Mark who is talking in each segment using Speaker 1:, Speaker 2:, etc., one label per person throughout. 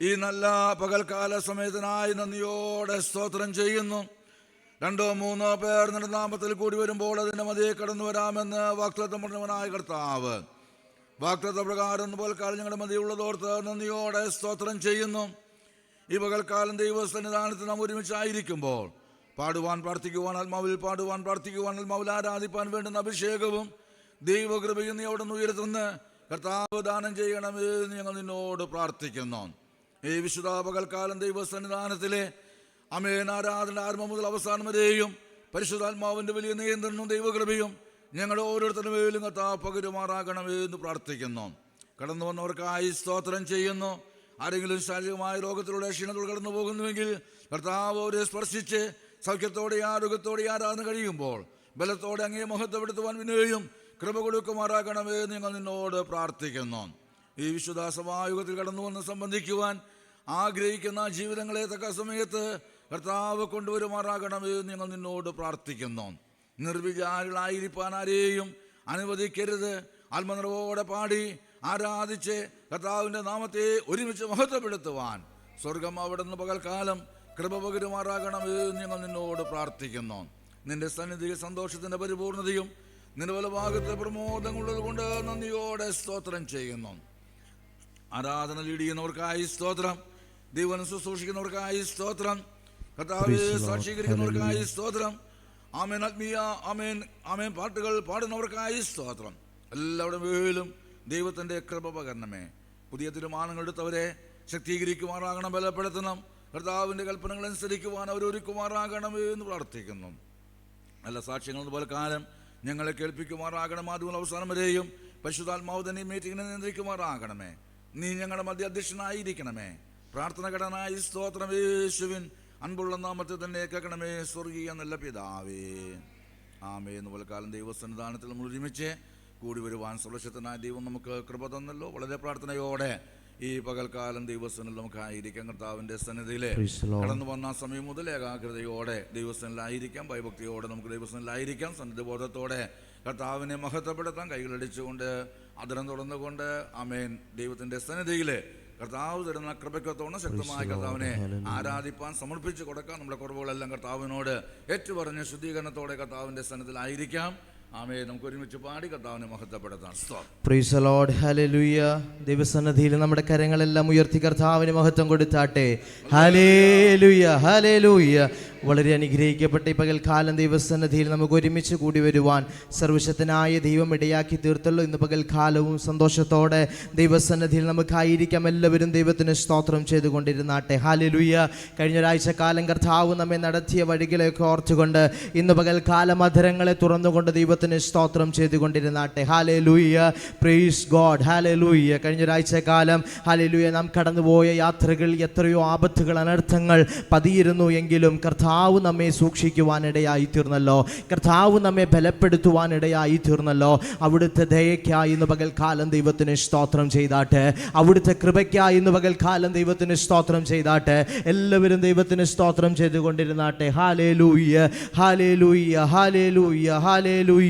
Speaker 1: ഈ നല്ല പകൽക്കാല സമയത്തിനായി നന്ദിയോടെ സ്തോത്രം ചെയ്യുന്നു. 2-3 പേർ നിന്റെ നാമത്തിൽ കൂടി വരുമ്പോൾ അതിന്റെ മതിയെ കടന്നു വരാമെന്ന് വാഗ്ദത്തം പറഞ്ഞവനായ കർത്താവ്, വാഗ്ദത്ത പ്രകാരം പകൽക്കാലം ഞങ്ങളുടെ മതിയുള്ളതോർത്ത് നന്ദിയോടെ സ്തോത്രം ചെയ്യുന്നു. ഈ പകൽക്കാലം ദൈവസന്നിധാനത്തിൽ നാം ഒരുമിച്ചായിരിക്കുമ്പോൾ പാടുവാൻ പ്രാർത്ഥിക്കുവാൻ ആത്മാവിൽ പാടുവാൻ പ്രാർത്ഥിക്കുവാൻ ആത്മാവിൽ ആരാധിപ്പാൻ വേണ്ടുന്ന അഭിഷേകവും ദൈവകൃപയും നീ അവിടെ നിന്ന് ഉയർത്തുന്ന കർത്താവ് ദാനം ചെയ്യണമെന്ന് ഞങ്ങൾ നിന്നോട് പ്രാർത്ഥിക്കുന്നു. ഈ വിശുദ്ധ പകൽക്കാലം ദൈവസന്നിധാനത്തിലെ അമേൻ ആരാധന ആരംഭം മുതൽ അവസാനം വരെയും പരിശുദ്ധാത്മാവിന്റെ വലിയ നിയന്ത്രണവും ദൈവകൃപയും ഞങ്ങളുടെ ഓരോരുത്തരുടെ മേലും കർത്താവ് പകരുമാറാകണമേ എന്ന് പ്രാർത്ഥിക്കുന്നു. കടന്നു വന്നവർക്കായി സ്തോത്രം ചെയ്യുന്നു. ആരെങ്കിലും ശാരീരികമായ രോഗത്തിലൂടെ ക്ഷീണത്തോടെ കടന്നു പോകുന്നുവെങ്കിൽ കർത്താവ് അവരെ സ്പർശിച്ച് സൗഖ്യത്തോടെ ആരോഗ്യത്തോടെ ആരാധന കഴിയുമ്പോൾ ബലത്തോടെ അങ്ങേ മഹത്വപ്പെടുത്തുവാൻ വിനയും കൃപ കൊടുക്കുമാറാകണമേ എന്ന് ഞങ്ങൾ നിന്നോട് പ്രാർത്ഥിക്കുന്നു. ഈ വിശുദ്ധ സഭായുഗത്തിൽ കടന്നു വന്ന് സംബന്ധിക്കുവാൻ ആഗ്രഹിക്കുന്ന ജീവിതങ്ങളെ തക്ക സമയത്ത് കർത്താവ് കൊണ്ടുവരുമാറാകണമേ എന്ന് ഞങ്ങൾ നിന്നോട് പ്രാർത്ഥിക്കുന്നു. നിർവിചാരികളായിരിക്കാൻ ആരെയും അനുവദിക്കരുത്. ആത്മനിറവോടെ പാടി ആരാധിച്ച് കർത്താവിൻ്റെ നാമത്തെ ഒരുമിച്ച് മഹത്വപ്പെടുത്തുവാൻ സ്വർഗം അവിടെ നിന്ന് പകൽക്കാലം കൃപ പകരുമാറാകണമേ എന്ന് ഞങ്ങൾ നിന്നോട് പ്രാർത്ഥിക്കുന്നു. നിന്റെ സന്നിധിയിൽ സന്തോഷത്തിൻ്റെ പരിപൂർണതയും നിന്റെ വലഭാഗത്തെ പ്രമോദങ്ങളുള്ളത് കൊണ്ട് നന്ദിയോടെ സ്തോത്രം ചെയ്യുന്നു. ആരാധന ലീഡ് ചെയ്യുന്നവർക്കായി സ്തോത്രം, ദൈവം ശുശ്രൂഷിക്കുന്നവർക്കായി സ്തോത്രം, കർത്താവെ സാക്ഷീകരിക്കുന്നവർക്കായി സ്തോത്രം, ആമേൻ ആത്മീയ ആമേൻ ആമേൻ പാട്ടുകൾ പാടുന്നവർക്കായി സ്തോത്രം. എല്ലാവരുടെ മേലും ദൈവത്തിൻ്റെ കൃപ പകരണമേ. പുതിയ തീരുമാനങ്ങൾ എടുത്തവരെ ശക്തീകരിക്കുമാറാകണം, ബലപ്പെടുത്തണം. കർത്താവിൻ്റെ കൽപ്പനകൾ അനുസരിക്കുവാൻ അവരൊരുക്കുമാറാകണമേ എന്ന് പ്രാർത്ഥിക്കുന്നു. നല്ല സാക്ഷ്യങ്ങൾ പോലെ കാലം ഞങ്ങളെ കേൾപ്പിക്കുമാറാകണം. ആദ്യം അവസാനം വരെയും പരിശുദ്ധാത്മാവ് തന്നെ മീറ്റിങ്ങിനെ നിയന്ത്രിക്കുമാറാകണമേ. നീ ഞങ്ങളുടെ മധ്യ അധ്യക്ഷനായിരിക്കണമേ. പ്രാർത്ഥന ഘടനായി സ്തോത്രം യേശുവിൻ അൻപുള്ള നാമത്തിൽ തന്നെ കേൾക്കണമേ. സ്വർഗീയ നല്ല പിതാവേ, ആമേ. എന്ന് പോലെ കാലം ദൈവസന്നിധാനത്തിൽ നമ്മൾ ഒരുമിച്ച് കൂടി വരുവാൻ സർവശക്തനായ ദൈവം നമുക്ക് കൃപ തന്നല്ലോ. വളരെ പ്രാർത്ഥനയോടെ ഈ പകൽക്കാലം ദൈവസന്നിധിയിൽ നമുക്കായിരിക്കാം. കർത്താവിൻ്റെ സന്നിധിയിൽ കടന്നു വന്ന സമയം മുതൽ ഏകാഗ്രതയോടെ ദൈവസന്നിധിയിലായിരിക്കാം, ഭയഭക്തിയോടെ നമുക്ക് ദൈവസന്നിധിയിലായിരിക്കാം. സന്നിധിബോധത്തോടെ കർത്താവിനെ മഹത്വപ്പെടുത്താൻ കൈകളടിച്ചുകൊണ്ട് അതിരം തുറന്നുകൊണ്ട് ആമേൻ ദൈവത്തിൻ്റെ സന്നിധിയിൽ കർത്താവ് തരുന്ന കൃപയ്ക്കത്തോണം ശക്തമായ കർത്താവിനെ ആരാധിപ്പാൻ സമർപ്പിച്ച് കൊടുക്കാൻ നമ്മുടെ കുറവുകളെല്ലാം കർത്താവിനോട് ഏറ്റുപറഞ്ഞ് ശുദ്ധീകരണത്തോടെ കർത്താവിൻ്റെ സന്നിധിയിലായിരിക്കാം. ആമേ. നമുക്ക് ഒരുമിച്ച് പാടി കർത്താവിനെ മഹത്വപ്പെടുത്താം.
Speaker 2: Praise the Lord, hallelujah. ദൈവസന്നിധിയിൽ നമ്മുടെ കരങ്ങളെല്ലാം ഉയർത്തി കർത്താവിന് മഹത്വം കൊടുത്താട്ടെ. Hallelujah, hallelujah. വളരെ അനുഗ്രഹിക്കപ്പെട്ട ഈ പകൽക്കാലം ദൈവസന്നിധിയിൽ നമുക്ക് ഒരുമിച്ച് കൂടി വരുവാൻ സർവശക്തനായ ദൈവം ഇടയാക്കി തീർത്തല്ലോ. ഇന്ന് പകൽക്കാലവും സന്തോഷത്തോടെ ദൈവസന്നിധിയിൽ നമുക്കായിരിക്കാം. എല്ലാവരും ദൈവത്തിന് സ്തോത്രം ചെയ്തുകൊണ്ടിരുന്നാട്ടെ. ഹല്ലേലൂയ. കഴിഞ്ഞ ഒരാഴ്ച കാലം കർത്താവ് നമ്മെ നടത്തിയ വഴികളെയൊക്കെ ഓർത്തുകൊണ്ട് ഇന്ന് പകൽക്കാലം അധരങ്ങളെ തുറന്നുകൊണ്ട് ദൈവത്തിന് സ്തോത്രം ചെയ്തുകൊണ്ടിരുന്നാട്ടെ. Hallelujah, praise God, hallelujah. കഴിഞ്ഞ ഒരാഴ്ച കാലം ഹല്ലേലൂയ നാം കടന്നുപോയ യാത്രകൾ എത്രയോ ആപത്തുകൾ അനർത്ഥങ്ങൾ പതിയിരുന്നു എങ്കിലും കർത്താവ് നമ്മെ സൂക്ഷിക്കുവാനിടയായി തീർന്നല്ലോ. കർത്താവ് നമ്മെ ബലപ്പെടുത്തുവാനിടയായി തീർന്നല്ലോ. അവിടുത്തെ ദയയ്ക്കായി ഇന്ന് പകൽക്കാലം ദൈവത്തിന് സ്തോത്രം ചെയ്താട്ടെ. അവിടുത്തെ കൃപയ്ക്കായി ഇന്ന് പകൽക്കാലം ദൈവത്തിന് സ്തോത്രം ചെയ്താട്ടെ. എല്ലാവരും ദൈവത്തിന് സ്തോത്രം ചെയ്തുകൊണ്ടിരുന്നാട്ടെ. Hallelujah, hallelujah, hallelujah, hallelujah.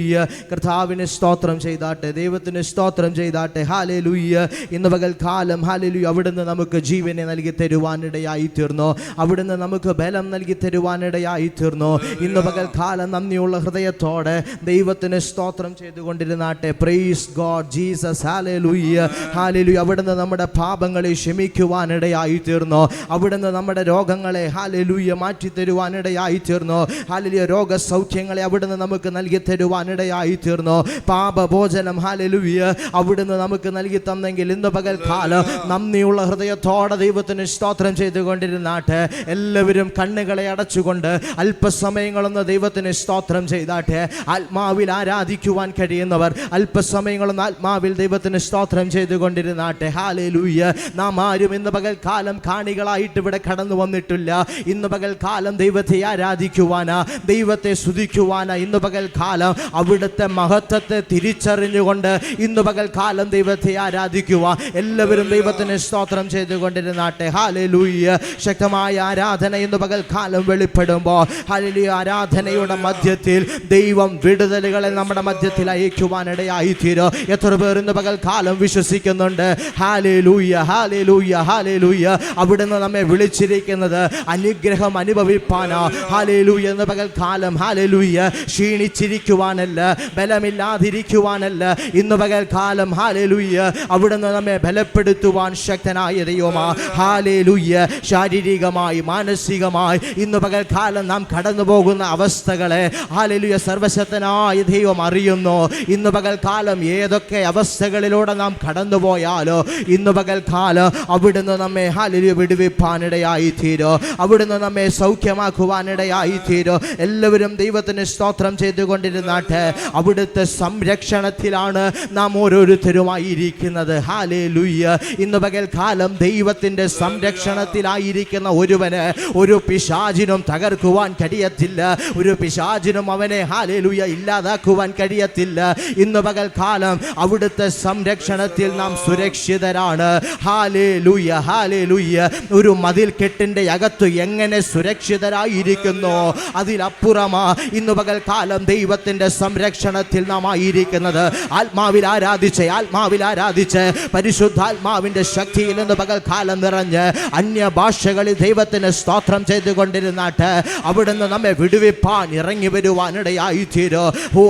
Speaker 2: കർത്താവിന് സ്തോത്രം ചെയ്താട്ടെ, ദൈവത്തിന് സ്തോത്രം ചെയ്താട്ടെ. ഹല്ലേലൂയ. ഇന്ന് പകൽക്കാലം ഹല്ലേലൂയ അവിടുന്ന് നമുക്ക് ജീവനെ നൽകി തരുവാനിടയായി തീർന്നു. അവിടുന്ന് നമുക്ക് ബലം നൽകി തരുവാനിടയായി തീർന്നു. ഇന്ന് പകൽക്കാലം നന്ദിയുള്ള ഹൃദയത്തോടെ ദൈവത്തിന് സ്തോത്രം ചെയ്തുകൊണ്ടിരുന്നാട്ടെ. Praise God, Jesus, hallelujah, hallelujah. അവിടുന്ന് നമ്മുടെ പാപങ്ങളെ ക്ഷമിക്കുവാനിടയായി തീർന്നു. അവിടുന്ന് നമ്മുടെ രോഗങ്ങളെ ഹല്ലേലൂയ മാറ്റി തരുവാനിടയായി തീർന്നു. ഹല്ലേലൂയ. രോഗസൗഖ്യങ്ങളെ അവിടുന്ന് നമുക്ക് നൽകി തരുവാനിടയായി തീർന്നു. പാപഭോജനം ഹല്ലേലൂയ അവിടുന്ന് നമുക്ക് നൽകി തന്നെങ്കിൽ ഇന്ന് പകൽക്കാലം നന്ദിയുള്ള ഹൃദയത്തോടെ ദൈവത്തിന് സ്തോത്രം ചെയ്തുകൊണ്ടിരുന്നാട്ടെ. എല്ലാവരും കണ്ണുകളെ അടച്ചുകൊണ്ട് അല്പസമയങ്ങളൊന്ന് ദൈവത്തിന് സ്തോത്രം ചെയ്താട്ടെ. ആത്മാവിൽ ആരാധിക്കുവാൻ കഴിയുന്നവർ അല്പസമയങ്ങളൊന്ന് ആത്മാവിൽ ദൈവത്തിന് സ്തോത്രം ചെയ്തുകൊണ്ടിരുന്നാട്ടെ. ഹല്ലേലൂയ. നാം ആരും ഇന്ന് പകൽക്കാലം കാണികളായിട്ട് ഇവിടെ കടന്നു വന്നിട്ടില്ല. ഇന്ന് പകൽക്കാലം ദൈവത്തെ ആരാധിക്കുവാനാ, ദൈവത്തെ സ്തുതിക്കുവാനാ. ഇന്ന് പകൽക്കാലം അവിടുത്തെ മഹത്വത്തെ തിരിച്ചറിഞ്ഞുകൊണ്ട് ഇന്ന് പകൽക്കാലം ദൈവത്തെ ആരാധിക്കുവാൻ എല്ലാവരും ദൈവത്തിന് സ്തോത്രം ചെയ്തുകൊണ്ടിരുന്നാട്ടെ. ഹല്ലേലൂയ. ശക്തമായ ആരാധന ഇന്ന് പകൽക്കാലം വെളിപ്പെടുമ്പോൾ ഹല്ലേലൂയ ആരാധനയുടെ മധ്യത്തിൽ ദൈവം വിടുതലുകളെ നമ്മുടെ മധ്യത്തിൽ അയക്കുവാനിടയായി തീരും. എത്ര പേർ ഇന്ന് പകൽക്കാലം വിശ്വസിക്കുന്നുണ്ട്? Hallelujah, hallelujah, hallelujah. അവിടുന്ന് നമ്മെ വിളിച്ചിരിക്കുന്നത് അനുഗ്രഹം അനുഭവിപ്പാനാ. ഹല്ലേലൂയ. എന്ന് പകൽക്കാലം ഹല്ലേലൂയ ക്ഷീണിച്ചിരിക്കുവാനല്ല, ബലമില്ലാതിരിക്കുവാനല്ല. ഇന്ന് പകൽക്കാലം ഹല്ലേലൂയ അവിടുന്ന് നമ്മെ ബലപ്പെടുത്തുവാൻ ശക്തനായ ദൈവമാ. ഹല്ലേലൂയ. ശാരീരികമായി മാനസികമായി ഇന്ന് പകൽക്കാലം നാം കടന്നു പോകുന്ന അവസ്ഥകളെ ഹല്ലേലൂയ സർവശക്തനായ ദൈവം അറിയുന്നു. ഇന്ന് പകൽക്കാലം ഏതൊക്കെ അവസ്ഥകളിലൂടെ നാം കടന്നുപോയാലോ ഇന്ന് പകൽക്കാലം അവിടുന്ന് നമ്മെ ഹല്ലേലൂയ വിടുവിപ്പാനിടയായി തീരോ, അവിടുന്ന് നമ്മെ സൗഖ്യമാക്കുവാനിടയായി തീരോ. എല്ലാവരും ദൈവത്തിന് സ്തോത്രം ചെയ്തുകൊണ്ടിരുന്നാട്ടെ. അവിടുത്തെ സംരക്ഷണത്തിലാണ് നാം ഓരോരുത്തരുമായി ഇരിക്കുന്നത്. ഹല്ലേലൂയ. ഇന്ന് പകൽക്കാലം ദൈവത്തിൻ്റെ സംരക്ഷണത്തിലായിരിക്കുന്ന ഒരുവന് ഒരു പിശാചിനും തകർക്കുവാൻ കഴിയത്തില്ല, ഒരു പിശാചിനും അവനെ ഹല്ലേലൂയ ഇല്ലാതാക്കുവാൻ കഴിയത്തില്ല. ഇന്ന് പകൽക്കാലം അവിടുത്തെ സംരക്ഷണത്തിൽ നാം സുരക്ഷിതരാണ്. Hallelujah, hallelujah. ഒരു മതിൽക്കെട്ടിൻ്റെ അകത്ത് എങ്ങനെ സുരക്ഷിതരായിരിക്കുന്നു അതിലപ്പുറമാ ഇന്ന് പകൽക്കാലം ദൈവത്തിൻ്റെ സംരക്ഷണത്തിൽ നാം ആയിരിക്കുന്നത്. ആത്മാവിൽ ആരാധിച്ച് പരിശുദ്ധാത്മാവിൻ്റെ ശക്തിയിൽ നിന്ന് പകൽക്കാലം നിറഞ്ഞ് അന്യഭാഷകളിൽ ദൈവത്തിന് സ്തോത്രം ചെയ്തുകൊണ്ടിരുന്നാട്ട് അവിടുന്ന് നമ്മെ വിടുവിപ്പാൻ ഇറങ്ങി വരുവാനിടയായി തീരോ.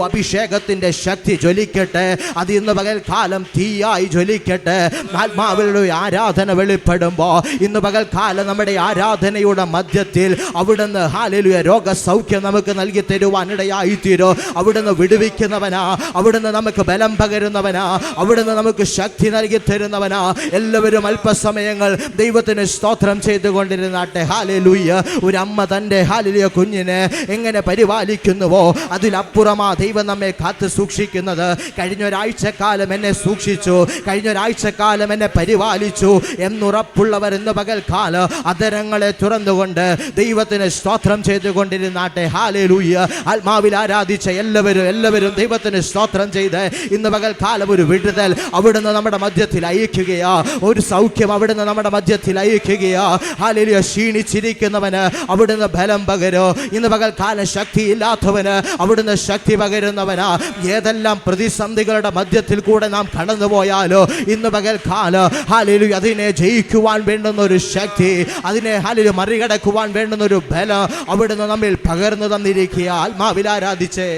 Speaker 2: അഭിഷേകത്തിൻ്റെ ശക്തി ജ്വലിക്കട്ടെ. അത് ഇന്ന് പകൽക്കാലം തീയായി ജ്വലിക്കട്ടെ. ആത്മാവിലുള്ള ആരാധന വെളിപ്പെടുമ്പോൾ ഇന്ന് പകൽക്കാലം നമ്മുടെ ആരാധനയുടെ മധ്യത്തിൽ അവിടുന്ന് ഹല്ലേലൂയ രോഗസൗഖ്യം നമുക്ക് നൽകി തരുവാനിടയായി തീരോ. അവിടുന്ന് വിടുവിക്കുന്നവനാ, അവിടുന്ന് നമുക്ക് ബലം പകരുന്നവനാ, അവിടുന്ന് നമുക്ക് ശക്തി നൽകി തരുന്നവനാ. എല്ലാവരും അല്പസമയങ്ങൾ ദൈവത്തിന് സ്തോത്രം ചെയ്തുകൊണ്ടിരുന്നാട്ടെ. ഹല്ലേലൂയ. ഒരു അമ്മ തൻ്റെ ഹല്ലേലൂയ കുഞ്ഞിനെ എങ്ങനെ പരിപാലിക്കുന്നുവോ അതിലപ്പുറമാ ദൈവം നമ്മെ കാത്തു സൂക്ഷിക്കുന്നത്. കഴിഞ്ഞൊരാഴ്ചക്കാലം എന്നെ സൂക്ഷിച്ചു, കഴിഞ്ഞൊരാഴ്ചക്കാലം എന്നെ പരിപാലിച്ചു എന്നുറപ്പുള്ളവർ ഇന്ന് പകൽക്കാലം അധരങ്ങളെ തുറന്നുകൊണ്ട് ദൈവത്തിന് സ്തോത്രം ചെയ്തുകൊണ്ടിരുന്നാട്ടെ. ഹല്ലേലൂയ. ആത്മാവിൽ ആരാധിച്ച എല്ലാവരും ദൈവത്തിന് സ്തോത്രം ചെയ്ത് ഇന്ന് പകൽക്കാലം ഒരു വിടുതൽ അവിടുന്ന് നമ്മുടെ മധ്യത്തിൽ അയക്കുകയാ, ഒരു സൗഖ്യം അവിടുന്ന് നമ്മുടെ മധ്യത്തിൽ അയക്കുകയാ. ഹല്ലേലൂയ. ക്ഷീണിച്ചിരിക്കുന്നവന് അവിടുന്ന് ബലം പകരോ. ഇന്ന് പകൽക്കാലം ശക്തിയില്ലാത്തവന് അവിടുന്ന് ശക്തി പകരുന്നവനാ. ഏതെല്ലാം പ്രതിസന്ധികളുടെ മധ്യത്തിൽ കൂടെ നാം കടന്നുപോയാലോ ഇന്ന് പകൽക്കാലം ഹല്ലേലൂയ അതിനെ ജയിക്കുവാൻ വേണ്ടുന്ന ഒരു ശക്തി, അതിനെ ഹല്ലേലൂയ മറികടക്കുവാൻ വേണ്ടുന്ന ഒരു ബലം അവിടുന്ന് നമ്മിൽ പകർന്നു തന്നിരിക്കുക. ആത്മാവിൽ ആരാധിച്ചേ.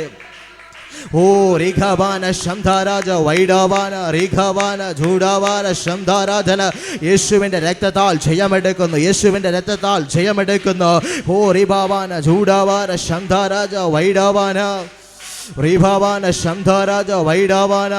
Speaker 2: ഓ റിഖവാന ശംധാരാജ വൈഡാവാന റിഖവാന ജൂഡാവാന ശംധാരാജന. യേശുവിൻ്റെ രക്തത്താൽ ജയമെടുക്കുന്നു, യേശുവിൻ്റെ രക്തത്താൽ ജയമെടുക്കുന്നു. ഓ റിഭാവാന ജൂഡാവാന ശംധാരാജ വൈഡാവാന റിഭാവാന ശംധാരാജ വൈഡാവാന.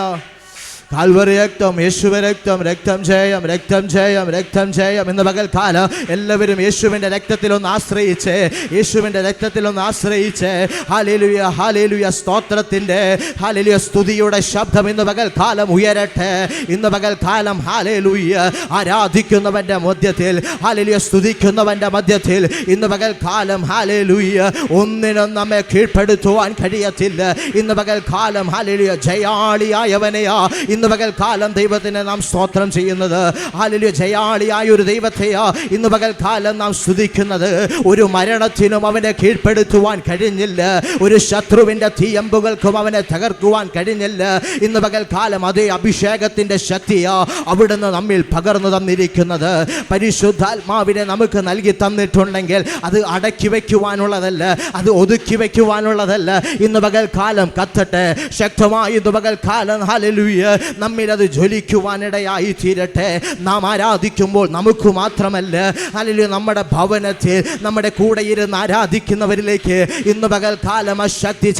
Speaker 2: കാൽവറി രക്തം, യേശുവിന്റെ രക്തം, രക്തം ജയം, രക്തം ജയം, രക്തം ജയം. ഇന്ന് പകൽക്കാലം എല്ലാവരും യേശുവിൻ്റെ രക്തത്തിലൊന്ന് ആശ്രയിച്ച്, യേശുവിൻ്റെ രക്തത്തിലൊന്ന് ആശ്രയിച്ച് ഹല്ലേലൂയ, ഹല്ലേലൂയ സ്തോത്രത്തിൻ്റെ ഹല്ലേലൂയ സ്തുതിയുടെ ശബ്ദം ഇന്ന് പകൽക്കാലം ഉയരട്ടെ. ഇന്ന് പകൽക്കാലം ഹല്ലേലൂയ ആരാധിക്കുന്നവൻ്റെ മധ്യത്തിൽ, ഹല്ലേലൂയ സ്തുതിക്കുന്നവൻ്റെ മധ്യത്തിൽ ഇന്ന് പകൽക്കാലം ഹല്ലേലൂയ ഒന്നിനും നമ്മെ കീഴ്പ്പെടുത്തുവാൻ കഴിയത്തില്ല. ഇന്ന് പകൽക്കാലം ഹല്ലേലൂയ ജയാളിയായവനെയാ ഇന്ന് പകൽക്കാലം ദൈവത്തിന് നാം സ്തോത്രം ചെയ്യുന്നത്. ഹല്ലേലൂയ ജയാളിയായ ഒരു ദൈവത്തെയാ ഇന്ന് പകൽക്കാലം നാം സ്തുതിക്കുന്നത്. ഒരു മരണത്തിനും അവനെ കീഴ്പ്പെടുത്തുവാൻ കഴിഞ്ഞില്ല, ഒരു ശത്രുവിൻ്റെ തീയമ്പുകൾക്കും അവനെ തകർക്കുവാൻ കഴിഞ്ഞില്ല. ഇന്ന് പകൽക്കാലം അതേ അഭിഷേകത്തിൻ്റെ ശക്തിയാ അവിടുന്ന് നമ്മിൽ പകർന്നു തന്നിരിക്കുന്നത്. പരിശുദ്ധാത്മാവിനെ നമുക്ക് നൽകി തന്നിട്ടുണ്ടെങ്കിൽ അത് അടക്കി വയ്ക്കുവാനുള്ളതല്ല, അത് ഒതുക്കി വയ്ക്കുവാനുള്ളതല്ല. ഇന്ന് പകൽക്കാലം കത്തട്ടെ ശക്തമായി. ഇന്ന് പകൽക്കാലം ഹല്ലേലൂയ നമ്മിൽ അത് ജ്വലിക്കുവാനിടയായി തീരട്ടെ. നാം ആരാധിക്കുമ്പോൾ നമുക്ക് മാത്രമല്ല ഹല്ലേലൂയ നമ്മുടെ ഭവനത്തിൽ നമ്മുടെ കൂടെ ഇരുന്ന് ആരാധിക്കുന്നവരിലേക്ക് ഇന്ന് പകൽക്കാലം ആ ശക്തി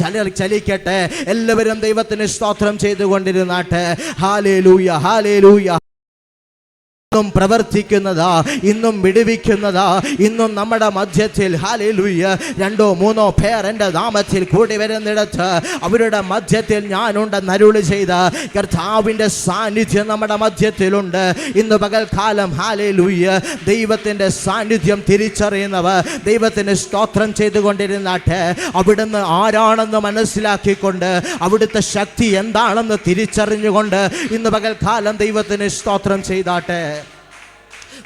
Speaker 2: ചലിക്കട്ടെ. എല്ലാവരും ദൈവത്തിന് സ്തോത്രം ചെയ്തുകൊണ്ടിരുന്നാട്ടെ. Hallelujah, hallelujah. ഇന്നും പ്രവർത്തിക്കുന്നതാ, ഇന്നും വിടുവിക്കുന്നതാ, ഇന്നും നമ്മുടെ മധ്യത്തിൽ ഹല്ലേലൂയ. 2-3 പേർ എൻ്റെ നാമത്തിൽ കൂടി വരുന്നിടത്ത് അവരുടെ മധ്യത്തിൽ ഞാനുണ്ടെന്ന് അരുളി ചെയ്ത കർത്താവിൻ്റെ സാന്നിധ്യം നമ്മുടെ മധ്യത്തിലുണ്ട്. ഇന്ന് പകൽക്കാലം ഹല്ലേലൂയ ദൈവത്തിൻ്റെ സാന്നിധ്യം തിരിച്ചറിയുന്നവർ ദൈവത്തിന് സ്തോത്രം ചെയ്തുകൊണ്ടിരുന്നാട്ടെ. അവിടുന്ന് ആരാണെന്ന് മനസ്സിലാക്കിക്കൊണ്ട് അവിടുത്തെ ശക്തി എന്താണെന്ന് തിരിച്ചറിഞ്ഞുകൊണ്ട് ഇന്ന് പകൽക്കാലം ദൈവത്തിന് സ്തോത്രം ചെയ്താട്ടെ.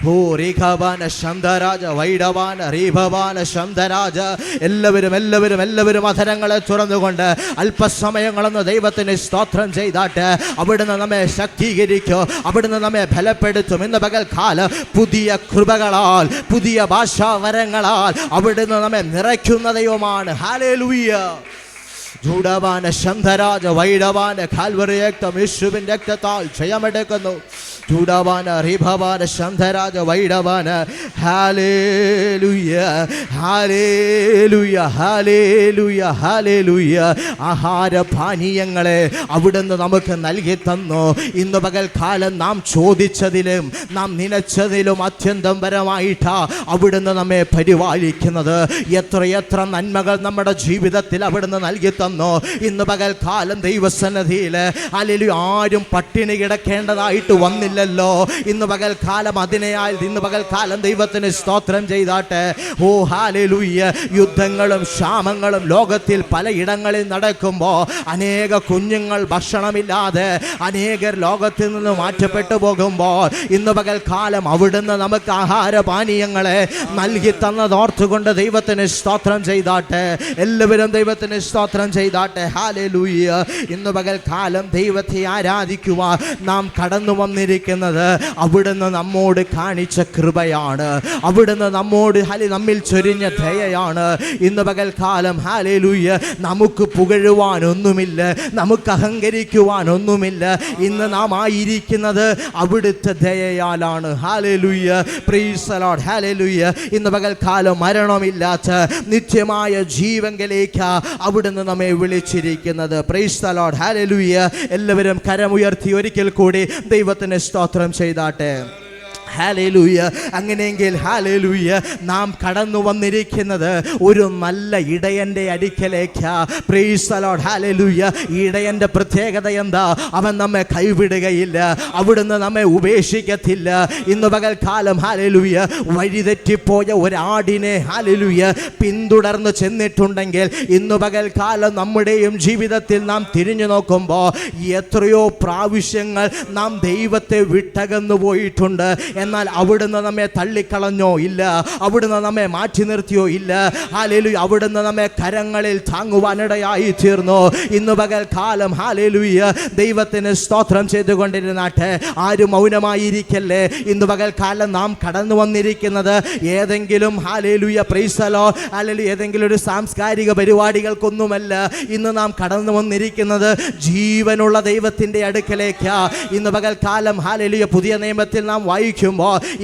Speaker 2: ഓ റീഖാബാന ശബ്ദരാജ വൈഡവാന റീഭവാന ശബ്ദരാജ. എല്ലാവരും അധരങ്ങളെ തുറന്നുകൊണ്ട് അല്പസമയങ്ങളൊന്ന് ദൈവത്തിന് സ്തോത്രം ചെയ്താട്ട് അവിടുന്ന് നമ്മെ ശക്തീകരിക്കും, അവിടുന്ന് നമ്മെ ബലപ്പെടുത്തും. ഇന്ന് പകൽക്കാലം പുതിയ കൃപകളാൽ, പുതിയ ഭാഷാവരങ്ങളാൽ അവിടുന്ന് നമ്മെ നിറയ്ക്കുന്ന ദൈവമാണ്. ഹല്ലേലൂയ. ജൂഡവാന ശബ്ദരാജ വൈഡവാന കാൽവറി രക്തം യേശുവിന്റെ രക്തത്താൽ ജയമെടുക്കുന്നു. ചൂടാവാന റിഭവാന ശബ്ദരാജ വൈഡവാന. Hallelujah hallelujah hallelujah hallelujah. ആഹാരപാനീയങ്ങളെ അവിടുന്ന് നമുക്ക് നൽകി തന്നു. ഇന്ന് പകൽക്കാലം നാം ചോദിച്ചതിലും നാം നനച്ചതിലും അത്യന്തം പരമായിട്ടാ അവിടുന്ന് നമ്മെ പരിപാലിക്കുന്നത്. എത്രയെത്ര നന്മകൾ നമ്മുടെ ജീവിതത്തിൽ അവിടുന്ന് നൽകി തന്നു. ഇന്ന് പകൽക്കാലം ദൈവസന്നിധിയിൽ ഹല്ലേലൂയ ആരും പട്ടിണി കിടക്കേണ്ടതായിട്ട് വന്നില്ല. ഇന്ന് പകൽക്കാലം അതിനെയായി ഇന്ന് പകൽക്കാലം ദൈവത്തിന് സ്തോത്രം ചെയ്താട്ടെ. ഓ ഹല്ലേലൂയ. യുദ്ധങ്ങളും ക്ഷാമങ്ങളും ലോകത്തിൽ പലയിടങ്ങളിൽ നടക്കുമ്പോൾ അനേക കുഞ്ഞുങ്ങൾ ഭക്ഷണമില്ലാതെ അനേകർ ലോകത്തിൽ നിന്ന് മാറ്റപ്പെട്ടു പോകുമ്പോൾ ഇന്ന് പകൽക്കാലം അവിടുന്ന് നമുക്ക് ആഹാരപാനീയങ്ങളെ നൽകി തന്നതോർത്തുകൊണ്ട് ദൈവത്തിന് സ്തോത്രം ചെയ്താട്ടെ. എല്ലാവരും ദൈവത്തിന് സ്തോത്രം ചെയ്താട്ടെ. ഹല്ലേലൂയ. ഇന്ന് പകൽക്കാലം ദൈവത്തെ ആരാധിക്കുവാൻ നാം കടന്നു വന്നിരിക്കുന്നത് അവിടുന്ന് നമ്മോട് കാണിച്ച കൃപയാണ്. അവിടുന്ന് നമ്മിൽ ചൊരിഞ്ഞ ദയയാണ്. ഇന്ന് പകൽക്കാലം ഹല്ലേലൂയ നമുക്ക് പുകഴുവാൻ ഒന്നുമില്ല, നമുക്ക് അഹങ്കരിക്കുവാൻ ഒന്നുമില്ല. ഇന്ന് നാം ആയിരിക്കുന്നത് അവിടുത്തെ ദയയാലാണ്. Hallelujah. Praise the Lord. Hallelujah. ഇന്ന് പകൽക്കാലം മരണമില്ലാത്ത നിത്യമായ ജീവനിലേക്ക് അവിടുന്ന് നമ്മെ വിളിച്ചിരിക്കുന്നത്. Praise the Lord. ഹല്ലേലൂയ. എല്ലാവരും കരമുയർത്തി ഒരിക്കൽ കൂടി ദൈവത്തിന് സ്തോത്രം ചെയ്താട്ടെ. ഹല്ലേലൂയ. അങ്ങനെയെങ്കിൽ ഹല്ലേലൂയ നാം കടന്നു വന്നിരിക്കുന്നത് ഒരു നല്ല ഇടയൻ്റെ അടുക്കലേക്ക്. Price the Lord. ഹല്ലേലൂയ. ഇടയൻ്റെ പ്രത്യേകത എന്താ? അവൻ നമ്മെ കൈവിടുകയില്ല, അവിടുന്ന് നമ്മെ ഉപേക്ഷിക്കത്തില്ല. ഇന്ന് പകൽക്കാലം ഹല്ലേലൂയ വഴിതെറ്റിപ്പോയ ഒരാടിനെ ഹല്ലേലൂയ പിന്തുടർന്ന് ചെന്നിട്ടുണ്ടെങ്കിൽ ഇന്ന് പകൽക്കാലം നമ്മുടെയും ജീവിതത്തിൽ നാം തിരിഞ്ഞു നോക്കുമ്പോൾ എത്രയോ പ്രാവശ്യങ്ങൾ നാം ദൈവത്തെ വിട്ടകന്നു പോയിട്ടുണ്ട്. എന്നാൽ അവിടുന്ന് നമ്മെ തള്ളിക്കളഞ്ഞോ ഇല്ല, അവിടുന്ന് നമ്മെ മാറ്റി നിർത്തിയോ ഇല്ല. ഹല്ലേലൂയ. അവിടുന്ന് നമ്മെ കരങ്ങളിൽ താങ്ങുവാനിടയായി തീർന്നു. ഇന്ന് പകൽക്കാലം ഹല്ലേലൂയ ദൈവത്തിന് സ്തോത്രം ചെയ്തുകൊണ്ടിരുന്നാട്ടെ. ആരും മൗനമായിരിക്കല്ലേ. ഇന്ന് പകൽക്കാലം നാം കടന്നു വന്നിരിക്കുന്നത് ഏതെങ്കിലും hallelujah praise the Lord hallelujah ഏതെങ്കിലും ഒരു സാംസ്കാരിക പരിപാടികൾക്കൊന്നുമല്ല. ഇന്ന് നാം കടന്നു വന്നിരിക്കുന്നത് ജീവനുള്ള ദൈവത്തിൻ്റെ അടുക്കലേക്ക്. ഇന്ന് പകൽക്കാലം ഹല്ലേലൂയ പുതിയ നിയമത്തിൽ നാം വായിക്കും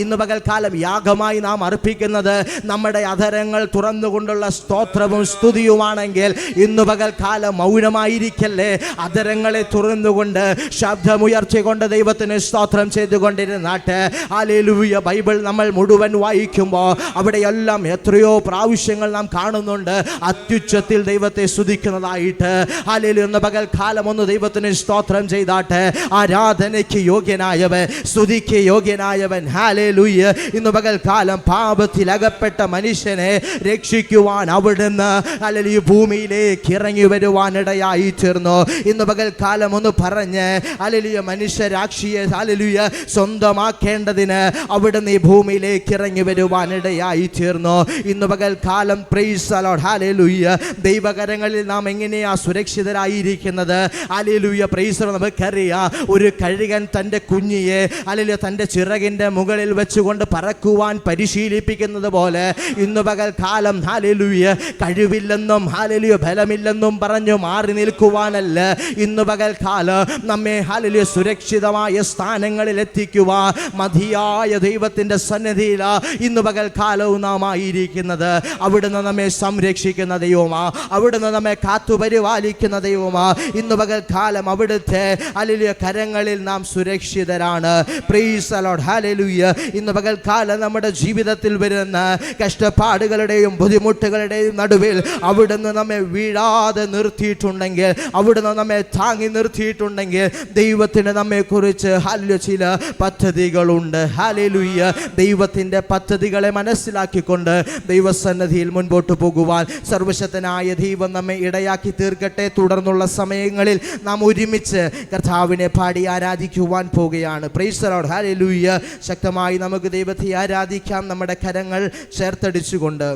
Speaker 2: ഇന്ന് പകൽക്കാലം യാഗമായി നാം അർപ്പിക്കുന്നത് നമ്മുടെ അധരങ്ങൾ തുറന്നുകൊണ്ടുള്ള സ്തോത്രവും സ്തുതിയുമാണെങ്കിൽ ഇന്ന് പകൽക്കാലം മൗനമായിരിക്കല്ലേ. അധരങ്ങളെ തുറന്നുകൊണ്ട് ശബ്ദമുയർത്തിക്കൊണ്ട് ദൈവത്തിന് സ്തോത്രം ചെയ്തുകൊണ്ടിരുന്നാട്ടെ. ഹല്ലേലൂയ. ബൈബിൾ നമ്മൾ മുഴുവൻ വായിക്കുമ്പോൾ അവിടെയെല്ലാം എത്രയോ പ്രാവശ്യങ്ങൾ നാം കാണുന്നുണ്ട് അത്യുച്ചത്തിൽ ദൈവത്തെ സ്തുതിക്കുന്നതായിട്ട്. ഹല്ലേലൂയ. ഇന്ന് പകൽക്കാലം ഒന്ന് ദൈവത്തിന് സ്തോത്രം ചെയ്താട്ടെ. ആരാധനയ്ക്ക് യോഗ്യനായവൻ, സ്തുതിക്ക് യോഗ്യനായവൻ. ഹല്ലേലൂയ. ഇന്ന് പകൽക്കാലം പാപത്തിൽ അകപ്പെട്ട മനുഷ്യനെ രക്ഷിക്കുവാൻ അവിടുന്ന് ഹല്ലേലൂയ ഭൂമിയിലേക്ക് ഇറങ്ങി വരുവാനിടയായി തീർന്നു. ഇന്ന് പകൽക്കാലം ഒന്ന് പറഞ്ഞ് ഹല്ലേലൂയ മനുഷ്യരാക്ഷിയെ ഹല്ലേലൂയ സ്വന്തമാക്കേണ്ടതിന് അവിടുന്ന് ഈ ഭൂമിയിലേക്ക് ഇറങ്ങി വരുവാനിടയായി തീർന്നു. ഇന്ന് പകൽക്കാലം പ്രൈസ് ദി ലോർഡ്. ഹല്ലേലൂയ. ദൈവകരങ്ങളിൽ നാം എങ്ങനെയാ സുരക്ഷിതരായിരിക്കുന്നത്? ഹല്ലേലൂയ. Praise the Lord. നമുക്കറിയാം ഒരു കഴുകൻ തൻ്റെ കുഞ്ഞിയെ ഹല്ലേലൂയ തൻ്റെ ചിറകിൻ്റെ മുകളിൽ വെച്ചുകൊണ്ട് പറക്കുവാൻ പരിശീലിപ്പിക്കുന്നത് പോലെ ഇന്ന് പകൽക്കാലം ഹല്ലേലൂയ കഴിവില്ലെന്നും ഹല്ലേലൂയ ബലമില്ലെന്നും പറഞ്ഞു മാറി നിൽക്കുവാനല്ല. ഇന്ന് പകൽക്കാലം നമ്മെ ഹല്ലേലൂയ സുരക്ഷിതമായ സ്ഥാനങ്ങളിൽ എത്തിക്കുവാൻ മതിയായ ദൈവത്തിൻ്റെ സന്നിധിയിൽ ഇന്ന് പകൽക്കാലവും നാം ആയിരിക്കുന്നത്. അവിടുന്ന് നമ്മെ സംരക്ഷിക്കുന്ന ദൈവമാ, അവിടുന്ന് നമ്മെ കാത്തുപരിപാലിക്കുന്ന ദൈവമാ. ഇന്ന് പകൽക്കാലം അവിടുത്തെ ഹല്ലേലൂയ കരങ്ങളിൽ നാം സുരക്ഷിതരാണ്. Praise the Lord. ഹല്ലേലൂയ. ഇന്ന് പകൽക്കാലം നമ്മുടെ ജീവിതത്തിൽ വരുന്ന കഷ്ടപ്പാടുകളുടെയും ബുദ്ധിമുട്ടുകളുടെയും നടുവിൽ അവിടുന്ന് നമ്മെ വീഴാതെ നിർത്തിയിട്ടുണ്ടെങ്കിൽ, അവിടുന്ന് നമ്മെ താങ്ങി നിർത്തിയിട്ടുണ്ടെങ്കിൽ ദൈവത്തിന് നമ്മെക്കുറിച്ച് ഹല്ലേലൂയ ചില പദ്ധതികളുണ്ട്. ഹല്ലേലൂയ. ദൈവത്തിൻ്റെ പദ്ധതികളെ മനസ്സിലാക്കിക്കൊണ്ട് ദൈവസന്നിധിയിൽ മുൻപോട്ട് പോകുവാൻ സർവശക്തനായ ദൈവം നമ്മെ ഇടയാക്കി തീർക്കട്ടെ. തുടർന്നുള്ള സമയങ്ങളിൽ നാം ഒരുമിച്ച് കർത്താവിനെ പാടി ആരാധിക്കുവാൻ പോവുകയാണ്. Price the Lord. ഹല്ലേലൂയ. ശക്തമായി നമുക്ക് ദൈവത്തെ ആരാധിക്കാം. നമ്മുടെ കരങ്ങൾ ചേർത്തടിച്ചുകൊണ്ട്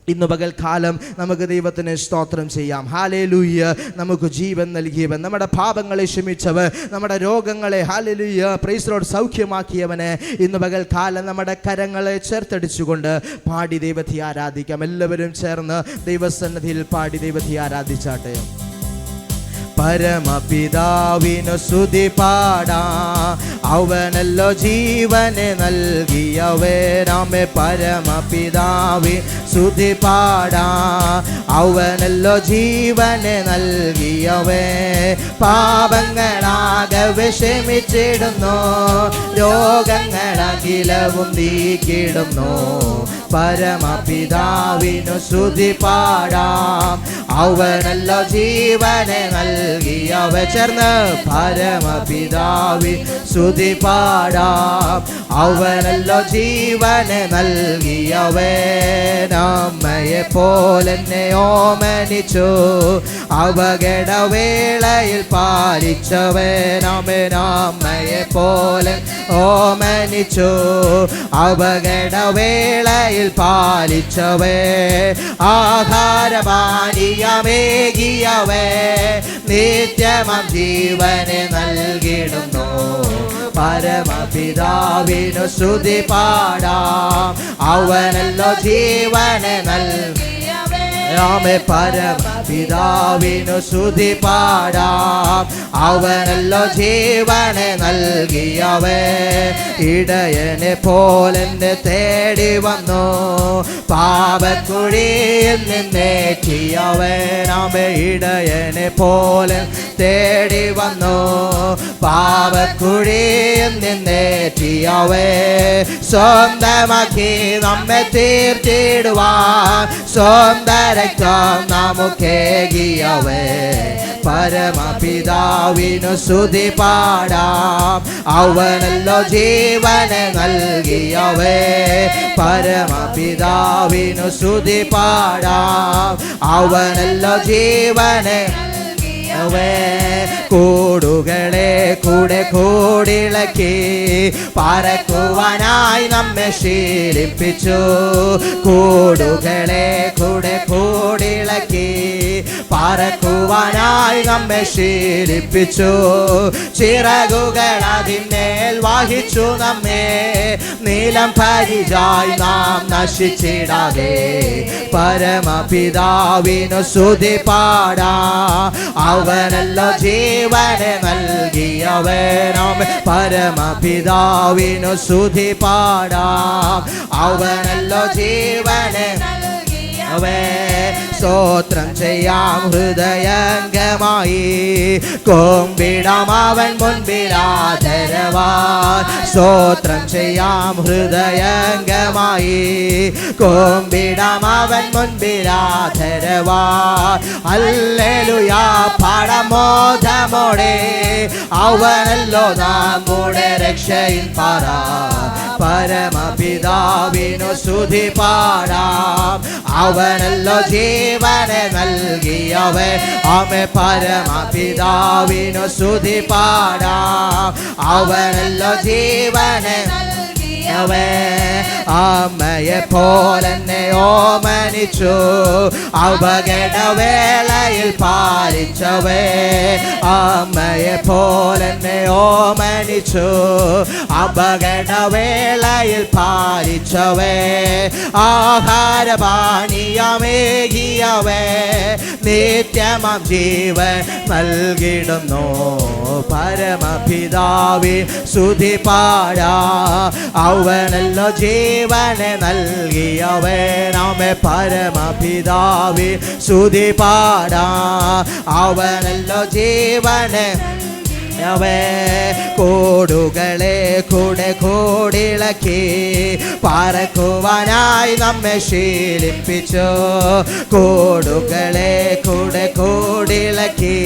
Speaker 2: ഇന്ന് പകൽക്കാലം നമുക്ക് ദൈവത്തിന് സ്തോത്രം ചെയ്യാം. ഹല്ലേലൂയ. നമുക്ക് ജീവൻ നൽകിയവൻ, നമ്മുടെ പാപങ്ങളെ ക്ഷമിച്ചവൻ, നമ്മുടെ രോഗങ്ങളെ ഹല്ലേലൂയ പ്രൈസ് ലോർഡ് സൗഖ്യമാക്കിയവനെ ഇന്ന് പകൽക്കാലം നമ്മുടെ കരങ്ങളെ ചേർത്തടിച്ചുകൊണ്ട് പാടി ദൈവത്തെ ആരാധിക്കാം. എല്ലാവരും ചേർന്ന് ദൈവസന്നിധിയിൽ പാടി ദൈവത്തെ ആരാധിച്ചാട്ടെ. പരമപിതാവിനു സ്തുതി പാടാം, അവനല്ലോ ജീവനെ നൽകിയവനാമേ. പരമപിതാവി സ്തുതി പാടാം, അവനല്ലോ ജീവനെ നൽകിയവേ. പാപങ്ങളാകെ വിഷമിച്ചിടുന്നു, രോഗങ്ങളഖിലവും നീക്കിടുന്നു. പരമപിതാവിനു സ്തുതി പാടാം, അവനല്ലോ ജീവനെ നൽകിയവ. ചേർന്ന് പരമപിതാവി സ്തുതി പാടാം, അവനല്ലോ ജീവനെ നൽകിയവേ. നമ്മയെ പോലെന്നെ ഓമനിച്ചു, അപകടവേളയിൽ പാലിച്ചവനാമേ. നമ്മയെ പോലെ ഓമനിച്ചു, അപകടവേളയിൽ പാലിച്ചവേ. ആഹാരപാനീയമേകിയവേ, നിത്യമം ജീവനെ നൽകിടുന്നു. പരമപിതാവിനു സ്തുതി പാടാം, അവനല്ലോ ജീവനെ നൽകിയവേ. പരമപിതാവിനു സ്തുതി പാടാം, അവനല്ലോ ജീവനെ നൽകിയവേ. ഇടയനെ പോലെന്നെ തേടി വന്നു, പാപക്കുഴിയിൽ നിന്നേറ്റിയവനാമേ. ഇടയനെ പോലെ തേടി വന്നു, പാപക്കുഴിയിൽ നിന്നേറ്റിയവേ. സ്വന്തമാക്കി നമ്മെ തീർത്തിടുവാൻ സ്വന്തം രക്തം നമുക്കേകിയവേ. പരമപിതാവിനു സ്തുതി പാടാം, അവനല്ലോ ജീവനെ നൽകിയവേ. പരമപിതാവിനു സ്തുതി പാടാം, അവനല്ലോ ജീവനെ നൽകിയവേ. കൂടുകളെ കൂടെ കൂടിളക്കി പറക്കുവാനായി നമ്മെ ശീലിപ്പിച്ചു. കൂടുകളെ കൂടെ കൂടിളക്കി പറക്കുവാനായി നമ്മെ ശീലിപ്പിച്ചു. ചിറകുകൾ അതിന്മേൽ വഹിച്ചു നമ്മെ, നീലം പരിചായി നാം നശിച്ചിടാതെ. പരമപിതാവിനു സ്തുതി പാടാം, അവനല്ലോ ജീവനെ നൽകിയവനാമേ. പരമപിതാവിനു സ്തുതി പാടാം, അവനല്ലോ ജീവനെ നൽകിയവേ. സ്തോത്രം ചെയ്യാം ഹൃദയംഗമായി, കൊമ്പിടാം അവൻ മുൻപിലാദരവാൻ. സ്തോത്രം ചെയ്യാം ഹൃദയംഗമായി, കൊമ്പിടാം അവൻ മുൻപിലാദരവാൻ. ഹല്ലേലൂയ പാടമോദമോടെ, അവനല്ലോ നമ്മുടെ രക്ഷയിൻ പറ. പരമപിതാവിനു സ്തുതി പാടാം, അവനല്ലോ ജീവനെ നൽകിയവേ. ആമേ. പരമപിതാവിനു സ്തുതി പാടാം, അവനല്ലോ ജീവനെ നൽകിയവേ. അമ്മയെ പോലെന്നെ ഓമനിച്ചു, അപകടവേളയിൽ പാലിച്ചവേ. അമ്മയെ പോലെന്നെ ഓമനിച്ചു, അപകടവേളയിൽ പാലിച്ചവേ. ആഹാരപാനീയമേകിയവേ, നിത്യമം ജീവൻ നൽകിടുന്നു. പരമപിതാവി സ്തുതി പാടാം, അവനല്ലോ ജീവനെ നൽകിയവനാമേ. പരമപിതാവി സ്തുതി പാടാം, അവനല്ലോ ജീവനെ കൂടുകളെ കൂടെ കൂടിളക്കി പറക്കുവാനായി നമ്മെ ശീലിപ്പിച്ചു. കൂടുകളെ കൂടെ കൂടിളക്കി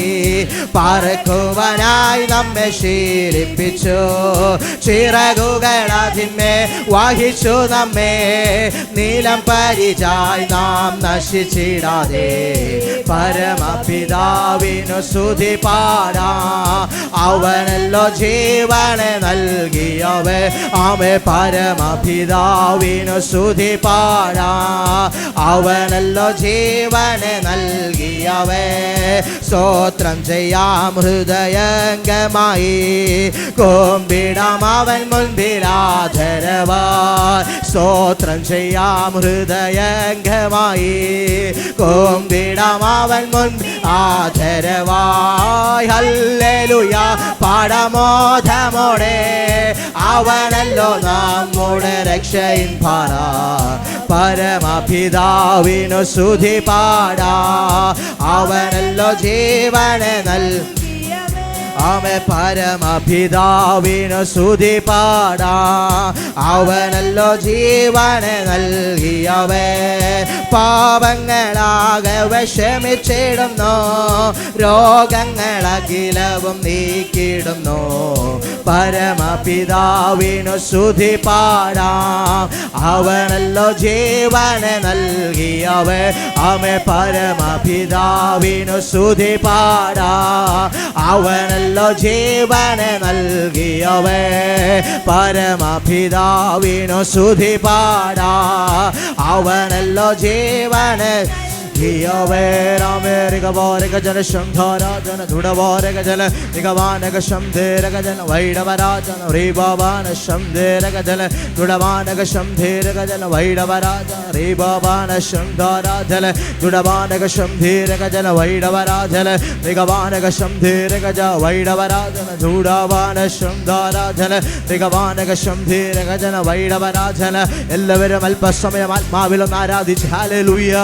Speaker 2: പറക്കുവാനായി നമ്മെ ശീലിപ്പിച്ചു. ചിറകുകൾ അതിന്മേ വഹിച്ചു നമ്മെ, നീലം പരിചായി നാം നശിച്ചിടാതെ. പരമപിതാവിനു സ്തുതി പാടാം, അവനല്ലോ ജീവനെ നൽകിയവേ. ആമേ പരമപിതാവിനു സ്തുതി പാടാം. അവനല്ലോ ജീവനെ നൽകിയവേ. സ്തോത്രം ചെയ്യാം ഹൃദയംഗമായി, കുമ്പിടാം അവൻ മുൻപിലാദരവായി. സ്തോത്രം ചെയ്യാം ഹൃദയംഗമായി, കുമ്പിടാം അവൻ മുൻപിൽ ആദരവായി. ഹല്ലേലൂയ പാടമോദമോടെ, അവനല്ലോ നമ്മുടെ രക്ഷയിൻ പാറ. പരമപിതാവിനു സ്തുതി പാടാം. അവനല്ലോ ജീവനെ നൽകിയവേ. ആമേ പരമപിതാവിനു സ്തുതി പാടാം. അവനല്ലോ ജീവനെ നൽകിയവേ. പാപങ്ങളാകെ വിഷമിച്ചിടുന്നു, രോഗങ്ങളഖിലവും നീക്കിടുന്നു. പരമപിതാവിനു സ്തുതി പാടാം. അവനല്ലോ ജീവനെ നൽകിയവേ. ആമേ പരമപിതാവിനു സ്തുതി പാടാം. അവനല്ലോ ജീവനെ നൽകിയവേ. പരമപിതാവിനു സ്തുതി പാടാം. അവനല്ലോ ജീവനെ ജന ശംധരാജന ദുടവാരക ജല നിഗവാനക ശംധേരക ജന വൈഡവരാജന റീബാബാന ശംധേരക ജല ദുടവാനക ശംധേരക ജല വൈഡവരാജ റീബാബാന ശംധരാജല ദുടവാനക ശംധേരക ജല വൈഡവരാജല നിഗവാനക ശംധേരക ജ വൈഡവരാജന ദുടവാന ശംധരാജല നിഗവാനക ശംധേരക ജന വൈഡവരാജല. എല്ലാവരും അല്പസമയം ആത്മാവിലൊന്ന് ആരാധിച്ച് ഹല്ലേലൂയ.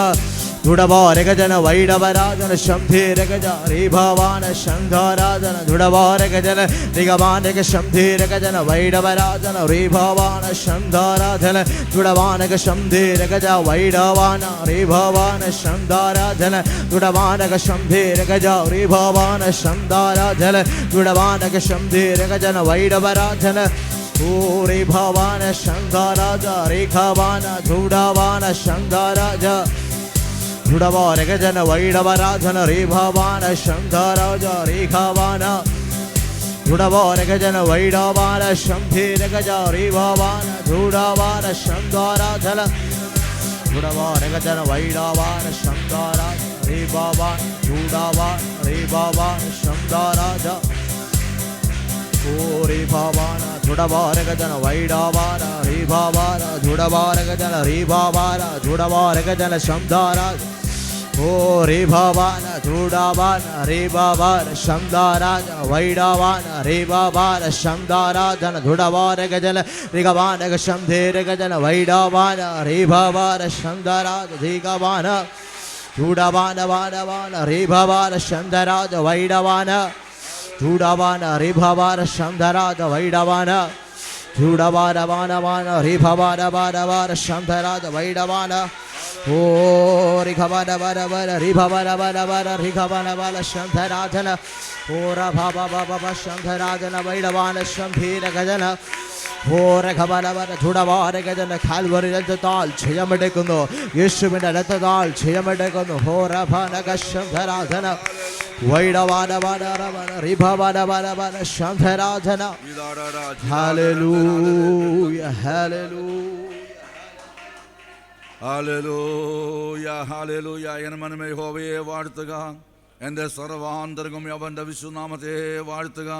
Speaker 2: ദുടവാരകജന വൈഡവരാജന ശംധീരകജ റീഭവാന ശംധരാജന ദുടവാരകജന നിഗമാനക ശംധീരകജന വൈഡവരാജന റീഭവാന ശംധരാജന ദുടവാനക ശംധീരകജ വൈഡവാന റീഭവാന ശംധരാജന ദുടവാനക ശംധീരകജ റീഭവാന ശംധരാജന ദുടവാനക ശംധീരകജന വൈഡവരാജന ഊറി ഭവാന ശംധരാജ റീഖവാന ദുടവാന ശംധരാജ ദുടവാരകജന വൈഡവരാജന റീഭവാന ശംധരാജ റീഖവാന ദുടവാരകജന വൈഡവാന ശംധീരകജ റീഭവാന ദുടവാന ശംധരാജന ദുടവാരകജന വൈഡവാന ശംധരാജ റീഭവാന ദുടവാന റീഭവാന ശംധരാജ ഊറി ഭവാന ദുടവാരകജന വൈഡവാന റീഭവാന ദുടവാരകജന റീഭവാന ദുടവാരകജന ശംധരാജ ഊറി ഭവാന ദുടവാന റീഭവാന ശംധരാജ വൈഡവാന റീഭവാന ശംധരാജന ദുടവാരകജന ഋഗവാനക ശംധേരകജന വൈഡവാന റീഭവാന ശംധരാജ ധീഗവാന ദുടവാന വാനവാന റീഭവാന ശംധരാജ വൈഡവാന ദുടവാന റീഭവാന ശംധരാജ വൈഡവാന ദുടവാന വാനവാന റീഭവാന വാനവാന ശംധരാജ വൈഡവാന ഓ ഋഖവാന വരവര റീഭവന വരവര ഋഖവന വല ശംധരാജന ഓ റഭവ ശംധരാജന വൈഡവാന ശംഭീരഗജന ഓ രഘവനവന ദുടവാരകജന കാൽവറി രക്തത്താൽ ജയമെടുക്കുന്നു. യേശുവിന്റെ രക്തത്താൽ ജയമെടുക്കുന്നു. ഹോ റഭനക ശംധരാജന വൈഡവാനവന റിഭവനവന ശംധരാജന. Hallelujah hallelujah
Speaker 1: hallelujah hallelujah. എൻ മനമേ യഹോവയെ വാഴ്ത്തുക, എൻ്റെ സർവാന്തരംഗം അവൻ്റെ വിശുനാമത്തെ വാഴ്ത്തുക.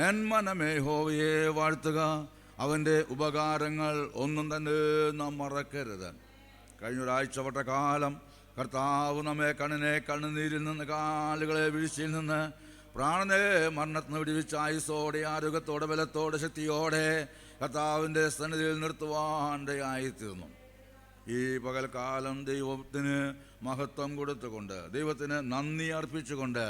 Speaker 1: എൻ മനമേ യഹോവയെ വാഴ്ത്തുക, അവൻ്റെ ഉപകാരങ്ങൾ ഒന്നും തന്നെ നാം മറക്കരുത്. കഴിഞ്ഞൊരാഴ്ച കാലം കർത്താവ് നമ്മെ കണ്ണുനീരിൽ നിന്ന്, കാലുകളെ വീഴ്ചയിൽ നിന്ന്, പ്രാണനെ മരണത്തിന് വിടുവിച്ച ആയുസ്സോടെ, ആരോഗ്യത്തോടെ, ബലത്തോടെ, ശക്തിയോടെ കർത്താവിൻ്റെ സന്നിധിയിൽ നിർത്തുവാണ്ടയായിത്തീർന്നു. ഈ പകൽക്കാലം ദൈവത്തിന് മഹത്വം കൊടുത്തുകൊണ്ട്, ദൈവത്തിന് നന്ദി അർപ്പിച്ചുകൊണ്ട്,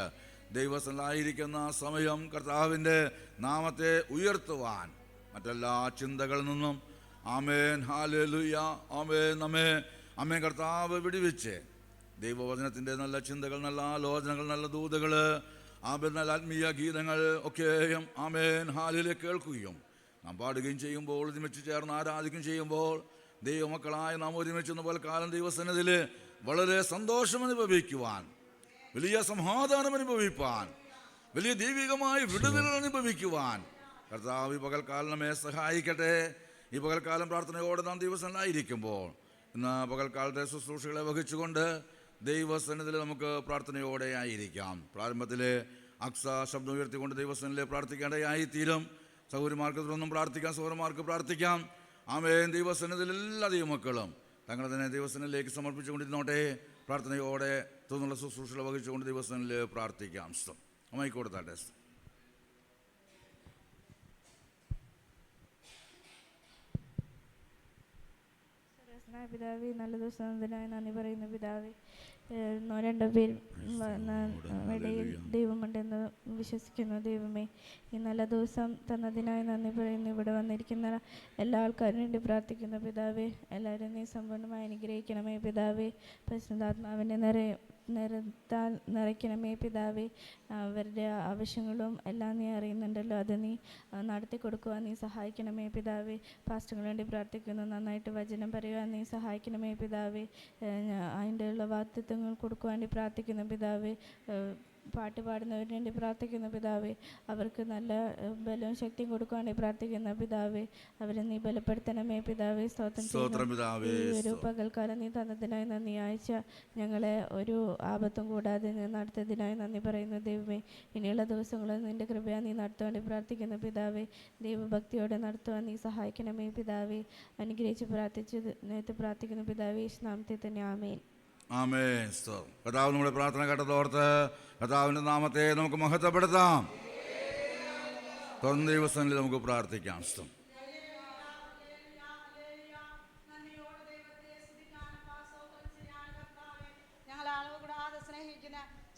Speaker 1: ദൈവസ്ഥലായിരിക്കുന്ന സമയം കർത്താവിൻ്റെ നാമത്തെ ഉയർത്തുവാൻ മറ്റെല്ലാ ചിന്തകളിൽ നിന്നും ആമേൻ ഹല്ലേലൂയ ആമേൻ നമ്മെ കർത്താവ് വിടുവിച്ച് ദൈവവചനത്തിൻ്റെ നല്ല ചിന്തകൾ, നല്ല ആലോചനകൾ, നല്ല ദൂതകൾ, നല്ല ആത്മീയ ഗീതങ്ങൾ ഒക്കെയും ആമേൻ ഹാലിലെ കേൾക്കുകയും നാം പാടുകയും ചെയ്യുമ്പോൾ, ഒരുമിച്ച് ചേർന്ന് ആരാധിക്കുകയും ചെയ്യുമ്പോൾ ദൈവമക്കളായ നാം ഒരുമിച്ചെന്ന പോലെ കാലം ദൈവസന്നിധിയിൽ വളരെ സന്തോഷം അനുഭവിക്കുവാൻ, വലിയ സമാധാനം അനുഭവിപ്പാൻ വലിയ ദൈവികമായ വിടുതലുകൾ അനുഭവിക്കുവാൻ കർത്താവ് ഈ പകൽക്കാലം നമ്മെ സഹായിക്കട്ടെ. ഈ പകൽക്കാലം പ്രാർത്ഥനയോടെ നാം ദൈവസന്നിധിയിലായിരിക്കുമ്പോൾ ഇന്ന് പകൽക്കാലത്തെ ശുശ്രൂഷകളെ വഹിച്ചുകൊണ്ട് ദൈവസന്നിധിയിൽ നമുക്ക് പ്രാർത്ഥനയോടെ ആയിരിക്കാം. പ്രാരംഭത്തിൽ അക്സ ശബ്ദം ഉയർത്തിക്കൊണ്ട് ദൈവസന്നിധിയിൽ പ്രാർത്ഥിക്കേണ്ടതായിത്തീരും. സഹോദരിമാർക്ക് തുടർന്നും പ്രാർത്ഥിക്കാം, സഹോദരന്മാർക്ക് പ്രാർത്ഥിക്കാം. ആമേൻ. ദൈവസന്നിധിയിൽ എല്ലാ ദൈവമക്കളും തങ്ങളെ തന്നെ ദൈവസന്നിധിയിലേക്ക് സമർപ്പിച്ചുകൊണ്ടിരുന്നോട്ടെ. പ്രാർത്ഥനയോടെ തുടർന്നുള്ള ശുശ്രൂഷകൾ വഹിച്ചുകൊണ്ട് ദൈവസന്നിധിയിൽ പ്രാർത്ഥിക്കാം. അമ്മയ്ക്കോടുത്താട്ടെ.
Speaker 3: പിതാവേ, നല്ല ദിവസത്തിനായി നന്ദി പറയുന്നു പിതാവേ. രണ്ടു പേരും ഇടയിൽ ദൈവമുണ്ടെന്ന് വിശ്വസിക്കുന്നു ദൈവമേ. ഈ നല്ല ദിവസം തന്നതിനായി നന്ദി പറയുന്നു. ഇവിടെ വന്നിരിക്കുന്ന എല്ലാ ആൾക്കാരും വേണ്ടി പ്രാർത്ഥിക്കുന്നു പിതാവേ. എല്ലാവരും നീ സമ്പൂർണ്ണമായി അനുഗ്രഹിക്കണമേ പിതാവേ. പരിശുദ്ധാത്മാവിനെ നിറയ്ക്കണമേ പിതാവേ. അവരുടെ ആവശ്യങ്ങളും എല്ലാം നീ അറിയുന്നുണ്ടല്ലോ, അത് നീ നടത്തി കൊടുക്കുവാൻ നീ സഹായിക്കണമേ പിതാവേ. പാസ്റ്ററിന് വേണ്ടി പ്രാർത്ഥിക്കുന്നു. നന്നായിട്ട് വചനം പറയുവാൻ നീ സഹായിക്കണമേ പിതാവേ. അതിൻ്റെ ഉള്ള വാഗ്ദത്തങ്ങൾ കൊടുക്കുവാൻ വേണ്ടി പ്രാർത്ഥിക്കുന്നു പിതാവേ. പാട്ട് പാടുന്നവരിന് വേണ്ടി പ്രാർത്ഥിക്കുന്നു പിതാവേ. അവർക്ക് നല്ല ബലവും ശക്തിയും കൊടുക്കുവാൻ വേണ്ടി പ്രാർത്ഥിക്കുന്നു പിതാവേ. അവരെ നീ ബലപ്പെടുത്തണമേ പിതാവേ. സ്തോത്രം പിതാവേ. ഒരു പകൽക്കാലം നീ തന്നതിനായി നന്ദി. ആഴ്ച ഞങ്ങളെ ഒരു ആപത്തും കൂടാതെ നീ നടത്തിയതിനായി നന്ദി പറയുന്നു ദൈവമേ. ഇനിയുള്ള ദിവസങ്ങളിൽ നിന്റെ കൃപയാ നീ നടത്തുവാൻ വേണ്ടി പ്രാർത്ഥിക്കുന്നു പിതാവേ. ദൈവഭക്തിയോടെ നടത്തുവാൻ നീ സഹായിക്കണമേ പിതാവേ. അനുഗ്രഹിച്ച് നേരത്തെ പ്രാർത്ഥിക്കുന്നു പിതാവേ. നാമത്തിൽ തന്നെ ആമേൻ.
Speaker 1: ആമേൻ. കർത്താവ് നമ്മുടെ പ്രാർത്ഥന കേട്ടതോർത്ത് കർത്താവിൻ്റെ നാമത്തെ നമുക്ക് മഹത്വപ്പെടുത്താം. തുടർന്ന് ദൈവസന്നിധിയിൽ നമുക്ക് പ്രാർത്ഥിക്കാം.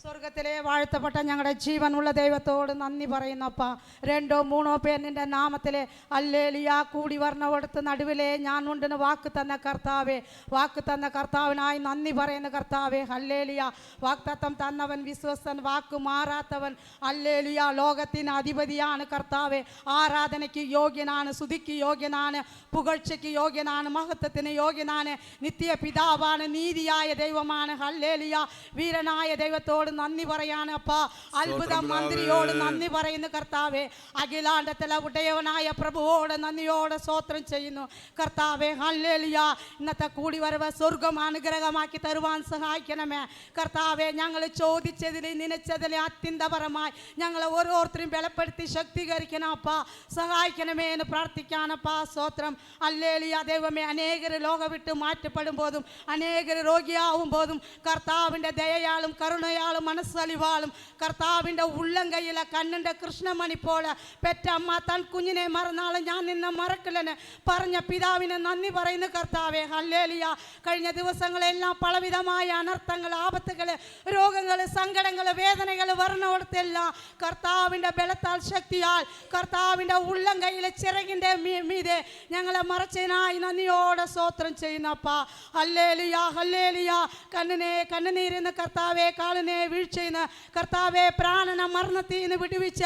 Speaker 4: സ്വർഗത്തിലെ വാഴ്ത്തപ്പെട്ട ഞങ്ങളുടെ ജീവനുള്ള ദൈവത്തോട് നന്ദി പറയുന്നപ്പ. 2 3 പേർ നിന്റെ നാമത്തിലെ ഹല്ലേലൂയ കൂടി വരണവിടത്ത് നടുവിലെ ഞാൻ ഉണ്ടെന്ന് വാക്ക് തന്ന കർത്താവേ, വാക്ക് തന്ന കർത്താവിനായി നന്ദി പറയുന്ന കർത്താവേ. ഹല്ലേലൂയ. വാഗ്ദത്തം തന്നവൻ വിശ്വസ്തൻ, വാക്ക് മാറാത്തവൻ. ഹല്ലേലൂയ. ലോകത്തിന് അധിപതിയാണ് കർത്താവേ. ആരാധനയ്ക്ക് യോഗ്യനാണ്, സ്തുതിക്ക് യോഗ്യനാണ്, പുകഴ്ചയ്ക്ക് യോഗ്യനാണ്, മഹത്വത്തിന് യോഗ്യനാണ്. നിത്യ പിതാവാണ്, നീതിയായ ദൈവമാണ്. ഹല്ലേലൂയ. വീരനായ ദൈവത്തോട് നന്ദി പറയാണ് അപ്പാ. അത്ഭുത മന്ത്രിയോട് നന്ദി പറയുന്നു കർത്താവേ. അഖിലാണ്ടത്തിലെ ഉടയവനായ പ്രഭുവോട് നന്ദിയോടെ സ്തോത്രം ചെയ്യുന്നു കർത്താവേ. ഹല്ലേലൂയ. ഇന്നത്തെ കൂടിവരവ് സ്വർഗം അനുഗ്രഹമാക്കി തരുവാൻ സഹായിക്കണമേ കർത്താവേ. ഞങ്ങൾ ചോദിച്ചതിൽ നനച്ചതിൽ അത്യന്തപരമായി ഞങ്ങളെ ഓരോരുത്തരും ബലപ്പെടുത്തി ശക്തീകരിക്കണം അപ്പാ. സഹായിക്കണമേ എന്ന് പ്രാർത്ഥിക്കാനപ്പാ. സ്തോത്രം. ഹല്ലേലൂയ. ദൈവമേ, അനേകർ ലോകം വിട്ട് മാറ്റപ്പെടുമ്പോഴും അനേകർ രോഗിയാവുമ്പോഴും കർത്താവിൻ്റെ ദയയാലും കരുണയാലും മനസ്സലിവാളും കർത്താവിൻ്റെ ഉള്ളം കയ്യിലെ കണ്ണിൻ്റെ കൃഷ്ണമണി പോലെ പെറ്റമ്മ തൻ കുഞ്ഞിനെ മറന്നാളും ഞാൻ നിന്നെ മറക്കില്ലെന്ന് പറഞ്ഞ പിതാവിനെ നന്ദി പറയുന്നു കർത്താവേ. ഹല്ലേലൂയ. കഴിഞ്ഞ ദിവസങ്ങളെല്ലാം പലവിധമായ അനർത്ഥങ്ങൾ, ആപത്തുകൾ, രോഗങ്ങൾ, സങ്കടങ്ങൾ, വേദനകൾ വരണോടത്തെല്ലാം കർത്താവിൻ്റെ ബലത്താൽ ശക്തിയാൽ കർത്താവിൻ്റെ ഉള്ളം കയ്യിലെ ചിറകിൻ്റെ മീതെ ഞങ്ങളെ മറച്ചതിനായി നന്ദിയോടെ സ്തോത്രം ചെയ്യുന്നപ്പാ. ഹല്ലേലൂയ. ഹല്ലേലൂയ. കണ്ണുനീരെന്ന് കർത്താവെ, കാലിനെ വീഴ്ചയെന്ന് കർത്താവെ, പ്രാണന മരണത്തിൽ നിന്ന് വിടുവിച്ച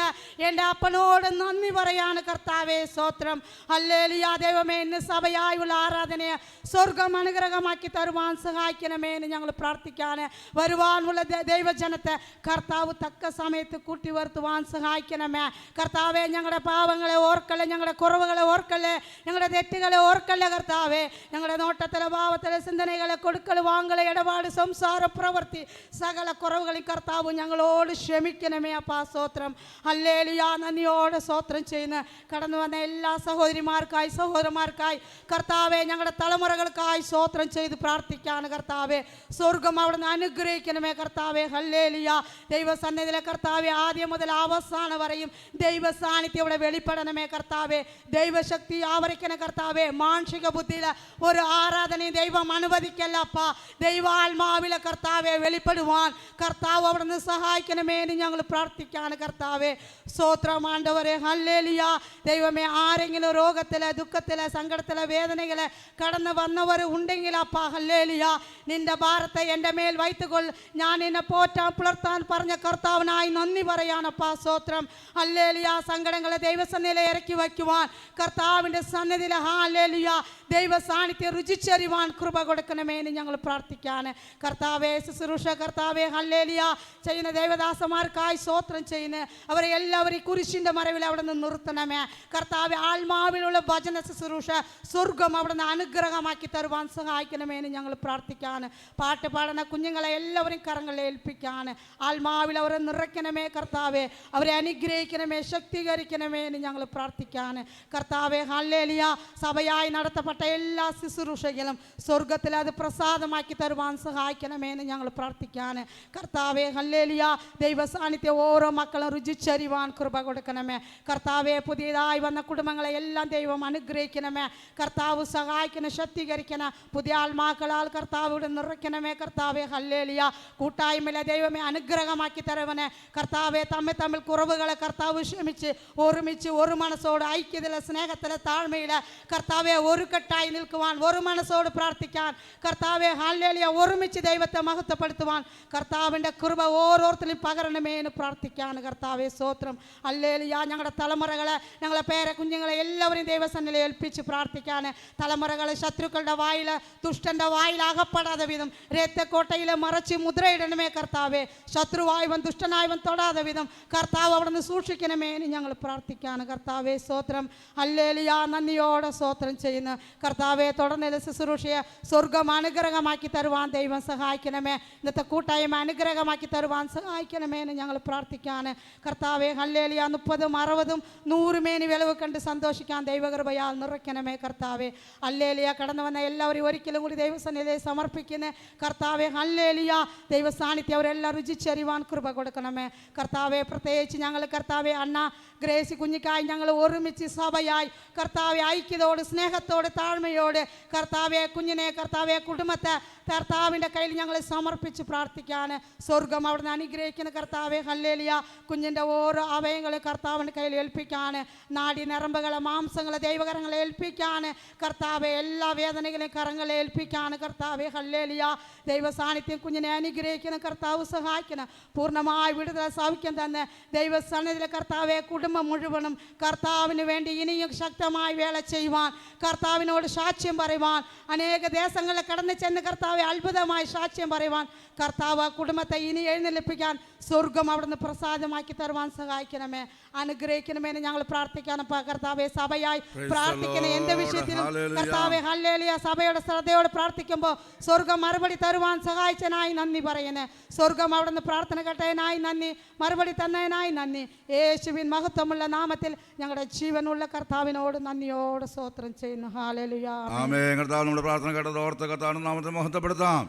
Speaker 4: എൻ്റെ അപ്പനോട് നന്ദി പറയാണ് കർത്താവെ. സ്തോത്രം. ഹല്ലേലൂയ. ദൈവമേ, ഇന്ന് സഭയായുള്ള ആരാധനയെ സ്വർഗം അനുഗ്രഹമാക്കി തരുവാൻ സഹായിക്കണമേ എന്ന് ഞങ്ങൾ പ്രാർത്ഥിക്കാൻ വരുവാനുള്ള ദൈവജനത്തെ കർത്താവ് തക്ക സമയത്ത് കൂട്ടി വരുത്തുവാൻ സഹായിക്കണമേ കർത്താവെ. ഞങ്ങളുടെ പാവങ്ങളെ ഓർക്കല്ലേ, ഞങ്ങളുടെ കുറവുകളെ ഓർക്കല്ലേ, ഞങ്ങളുടെ തെറ്റുകളെ ഓർക്കല്ലേ കർത്താവെ. ഞങ്ങളുടെ നോട്ടത്തിലെ ഭാവത്തിലെ ചിന്തനകളെ കൊടുക്കൽ വാങ്ങൽ ഇടപാട് സംസാര പ്രവൃത്തി സകല കുറവുകളിൽ കർത്താവ് ഞങ്ങളോട് ക്ഷമിക്കണമേ അപ്പാ. സ്തോത്രം. ഹല്ലേലൂയ. നന്ദിയോടെ സ്തോത്രം ചെയ്യുന്ന കടന്നു വന്ന എല്ലാ സഹോദരിമാർക്കായി സഹോദരന്മാർക്കായി കർത്താവെ, ഞങ്ങളുടെ തലമുറകൾക്കായി സ്തോത്രം ചെയ്ത് പ്രാർത്ഥിക്കാണ് കർത്താവെ. സ്വർഗം അവിടുന്ന് അനുഗ്രഹിക്കണമേ കർത്താവെ. ഹല്ലേലൂയ. ദൈവസന്നിധിയിലെ കർത്താവെ, ആദ്യം മുതൽ അവസാനം വരെയും ദൈവ സാന്നിധ്യം ഇവിടെ വെളിപ്പെടണമേ കർത്താവെ. ദൈവശക്തി ആവരിക്കണ കർത്താവെ. മാനുഷിക ബുദ്ധിയിലെ ഒരു ആരാധനയും ദൈവം അനുവദിക്കല്ലപ്പ. ദൈവാത്മാവിലെ കർത്താവെ വെളിപ്പെടുവാൻ കർത്താവ് അവിടുന്ന് സഹായിക്കണമേ എന്ന് ഞങ്ങൾ പ്രാർത്ഥിക്കാണ് കർത്താവെ. സ്തോത്രം ആണ്ടവരെ. ഹല്ലേലൂയ. ദൈവമേ, ആരെങ്കിലും രോഗത്തിലെ, ദുഃഖത്തിലെ, സങ്കടത്തിലെ, വേദനകളെ കടന്നു വന്നവർ ഉണ്ടെങ്കിൽ അപ്പ ഹല്ലേലൂയ, നിന്റെ ഭാരത്തെ എൻ്റെ മേൽ വൈത്തുകൊൾ, ഞാൻ നിന്നെ പോറ്റാൻ പുലർത്താൻ പറഞ്ഞ കർത്താവിനായി നന്ദി പറയാനപ്പാ. സ്തോത്രം. ഹല്ലേലൂയ. സങ്കടങ്ങളെ ദൈവസന്നിധിയിൽ ഇറക്കി വയ്ക്കുവാൻ കർത്താവിൻ്റെ സന്നിധിയിൽ ഹല്ലേലൂയ ദൈവ സാന്നിധ്യം രുചിച്ചറിവാൻ കൃപ കൊടുക്കണമേ എന്ന് ഞങ്ങൾ പ്രാർത്ഥിക്കാൻ. കർത്താവെ ശുശ്രൂഷ കർത്താവെ ഹല്ലേലൂയ ചെയ്യുന്ന ദൈവദാസന്മാർക്കായി സ്തോത്രം ചെയ്യുന്നു. അവരെ എല്ലാവരും കുരിശിൻ്റെ മറവിൽ അവിടെ നിന്ന് നിർത്തണമേ കർത്താവെ. ആത്മാവിലുള്ള ഭജന ശുശ്രൂഷ സ്വർഗം അവിടെ നിന്ന് അനുഗ്രഹമാക്കി തരുവാൻ സഹായിക്കണമേ എന്ന് ഞങ്ങൾ പ്രാർത്ഥിക്കാൻ. പാട്ട് പാടുന്ന കുഞ്ഞുങ്ങളെ എല്ലാവരും കരങ്ങളിൽ ഏൽപ്പിക്കാൻ. ആത്മാവിൽ അവരെ നിറയ്ക്കണമേ കർത്താവെ. അവരെ അനുഗ്രഹിക്കണമേ, ശക്തീകരിക്കണമേ എന്ന് ഞങ്ങൾ പ്രാർത്ഥിക്കാൻ. കർത്താവെ ഹല്ലേലൂയ സഭയായി നടത്തപ്പെട്ട എല്ലാ ശുശ്രൂഷകളും സ്വർഗത്തിൽ അത് പ്രസാദമാക്കി തരുവാൻ സഹായിക്കണമേ എന്ന് ഞങ്ങൾ പ്രാർത്ഥിക്കാൻ. കർത്താവെ ഹല്ലേലൂയ ദൈവ സാന്നിധ്യം ഓരോ മക്കളും രുചിച്ചറിവാൻ കൃപ കൊടുക്കണമേ കർത്താവെ. പുതിയതായി വന്ന കുടുംബങ്ങളെ എല്ലാം ദൈവം അനുഗ്രഹിക്കണമേ കർത്താവ്. സഹായിക്കണം, ശക്തീകരിക്കണം. പുതിയ ആത്മാക്കളാൽ കർത്താവിടെ നിറയ്ക്കണമേ കർത്താവെ ഹല്ലേലൂയ. കൂട്ടായ്മയിലെ ദൈവമേ അനുഗ്രഹമാക്കി തരുവനെ കർത്താവെ. തമ്മിൽ കുറവുകളെ കർത്താവ് ക്ഷമിച്ച് ഒരുമിച്ച് ഒരു മനസ്സോട് ഐക്യത്തിലെ സ്നേഹത്തിലെ താഴ്മയിലെ കർത്താവെ ഒരു കെട്ടായി നിൽക്കുവാൻ, ഒരു മനസ്സോട് പ്രാർത്ഥിക്കാൻ കർത്താവെ ഹല്ലേലൂയ. ഒരുമിച്ച് ദൈവത്തെ മഹത്വപ്പെടുത്തുവാൻ കർത്താവിൻ്റെ കൃപ ഓരോരുത്തരും പകരണമേ എന്ന് പ്രാർത്ഥിക്കാൻ. കർത്താവെ സ്തോത്രം ഹല്ലേലൂയ. ഞങ്ങളുടെ തലമുറകളെ, ഞങ്ങളെ പേരെ കുഞ്ഞുങ്ങളെ എല്ലാവരും ദൈവസന്നിധിയിൽ ഏൽപ്പിച്ച് പ്രാർത്ഥിക്കാൻ. തലമുറകളെ ശത്രുക്കളുടെ വായിൽ, ദുഷ്ടൻ്റെ വായിൽ അകപ്പെടാതെ വിധം രക്തക്കോട്ടയിൽ മറച്ച് മുദ്രയിടണമേ കർത്താവെ. ശത്രുവായവൻ ദുഷ്ടനായവൻ തൊടാതെ വിധം കർത്താവ് അവിടെ നിന്ന് സൂക്ഷിക്കണമേ എന്ന് ഞങ്ങൾ പ്രാർത്ഥിക്കാൻ. കർത്താവെ സ്തോത്രം ഹല്ലേലൂയ. നന്ദിയോടെ സ്തോത്രം ചെയ്യുന്നു കർത്താവെ. തുടർന്ന് ശുശ്രൂഷയെ സ്വർഗം അനുഗ്രഹമാക്കി തരുവാൻ ദൈവം സഹായിക്കണമേ. ഇന്നത്തെ കൂട്ടായ്മ അനുഗ്രഹമാക്കി തരുവാൻ സഹായിക്കണമേ എന്ന് ഞങ്ങൾ പ്രാർത്ഥിക്കാൻ. കർത്താവെ ഹല്ലേലൂയ. 30, 60, 100 മേനി വിളവ് കണ്ട് സന്തോഷിക്കാൻ ദൈവകൃപയാൽ നിറയ്ക്കണമേ കർത്താവെ. ഹല്ലേലൂയ. കടന്നു വന്ന എല്ലാവരും ഒരിക്കലും കൂടി ദൈവസന്നിധിയിൽ സമർപ്പിക്കുന്ന കർത്താവെ ഹല്ലേലൂയ. ദൈവ സാന്നിധ്യം അവരെല്ലാം രുചിച്ചറിവാൻ കൃപ കൊടുക്കണമേ കർത്താവെ. പ്രത്യേകിച്ച് ഞങ്ങൾ കർത്താവെ അണ്ണ ഗ്രേസി കുഞ്ഞിക്കായി ഞങ്ങൾ ഒരുമിച്ച് സഭയായി കർത്താവെ ഐക്യതയോട്, സ്നേഹത്തോട്, താഴ്മയോട് കർത്താവെ കുഞ്ഞിനെ കർത്താവെ കുടുംബത്തെ കർത്താവിൻ്റെ കയ്യിൽ ഞങ്ങൾ സമർപ്പിച്ച് പ്രാർത്ഥിക്കാൻ. സ്വർഗം അവിടുന്ന് അനുഗ്രഹിക്കുന്ന കർത്താവെ ഹല്ലേലൂയ. കുഞ്ഞിൻ്റെ ഓരോ അവയവങ്ങളെ കർത്താവിൻ്റെ കയ്യിൽ ഏൽപ്പിക്കാൻ. നാടി നരമ്പുകളെ, മാംസങ്ങളെ ദൈവകരങ്ങളെ ഏൽപ്പിക്കാൻ കർത്താവെ. എല്ലാ വേദനകളെയും കരങ്ങളെ ഏൽപ്പിക്കാൻ കർത്താവെ ഹല്ലേലൂയ. ദൈവ സാന്നിധ്യം കുഞ്ഞിനെ അനുഗ്രഹിക്കുന്ന കർത്താവ് സഹായിക്കണം. പൂർണ്ണമായി വിടുതൽ സൗഖ്യം തന്നെ ദൈവ സന്നിധിയിലെ കർത്താവെ. കുടുംബം മുഴുവനും കർത്താവിന് വേണ്ടി ഇനിയും ശക്തമായി വേല ചെയ്യുവാൻ, കർത്താവിനോട് സാക്ഷ്യം പറയുവാൻ, അനേക ദേശങ്ങളിൽ കടന്നു ചെന്ന് കർത്താവെ അത്ഭുതമായി സാക്ഷ്യം പറയുവാൻ കർത്താവ് കുടുംബത്തെ ഇനി എഴുന്നേൽപ്പിക്കാൻ സ്വർഗം അവിടുന്ന് പ്രസാദമാക്കി തരുവാൻ സഹായിക്കണമേ, അനുഗ്രഹിക്കണമേ എന്ന് ഞങ്ങൾ പ്രാർത്ഥിക്കണം കർത്താവെ. സഭയായി പ്രാർത്ഥിക്കണേ എന്ത് വിഷയത്തിലും കർത്താവെ ഹല്ലേലൂയ. സഭയുടെ ശ്രദ്ധയോട് പ്രാർത്ഥിക്കുമ്പോൾ സ്വർഗം മറുപടി തരുവാൻ സഹായിച്ചതിനായി നന്ദി പറയുന്നത്. സ്വർഗം അവിടുന്ന് പ്രാർത്ഥന കേട്ടതിനായി നന്ദി, മറുപടി തന്നതിനായി നന്ദി. യേശുവിൻ മഹത്വമുള്ള നാമത്തിൽ ഞങ്ങളുടെ ജീവനുള്ള കർത്താവിനോട് നന്ദിയോട് സ്തോത്രം ചെയ്യുന്നു. ഹല്ലേലൂയ.
Speaker 1: ആമേൻ. കർത്താവ് നമ്മുടെ പ്രാർത്ഥന കേട്ടത് ഓർത്ത് കർത്താവിന്റെ നാമത്തെ മഹത്വപ്പെടുത്താം.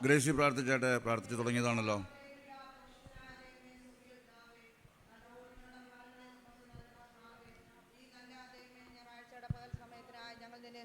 Speaker 1: ഗ്രേസി പ്രാർത്ഥിച്ചാട്ടെ. പ്രാർത്ഥിച്ചു തുടങ്ങിയതാണല്ലോ.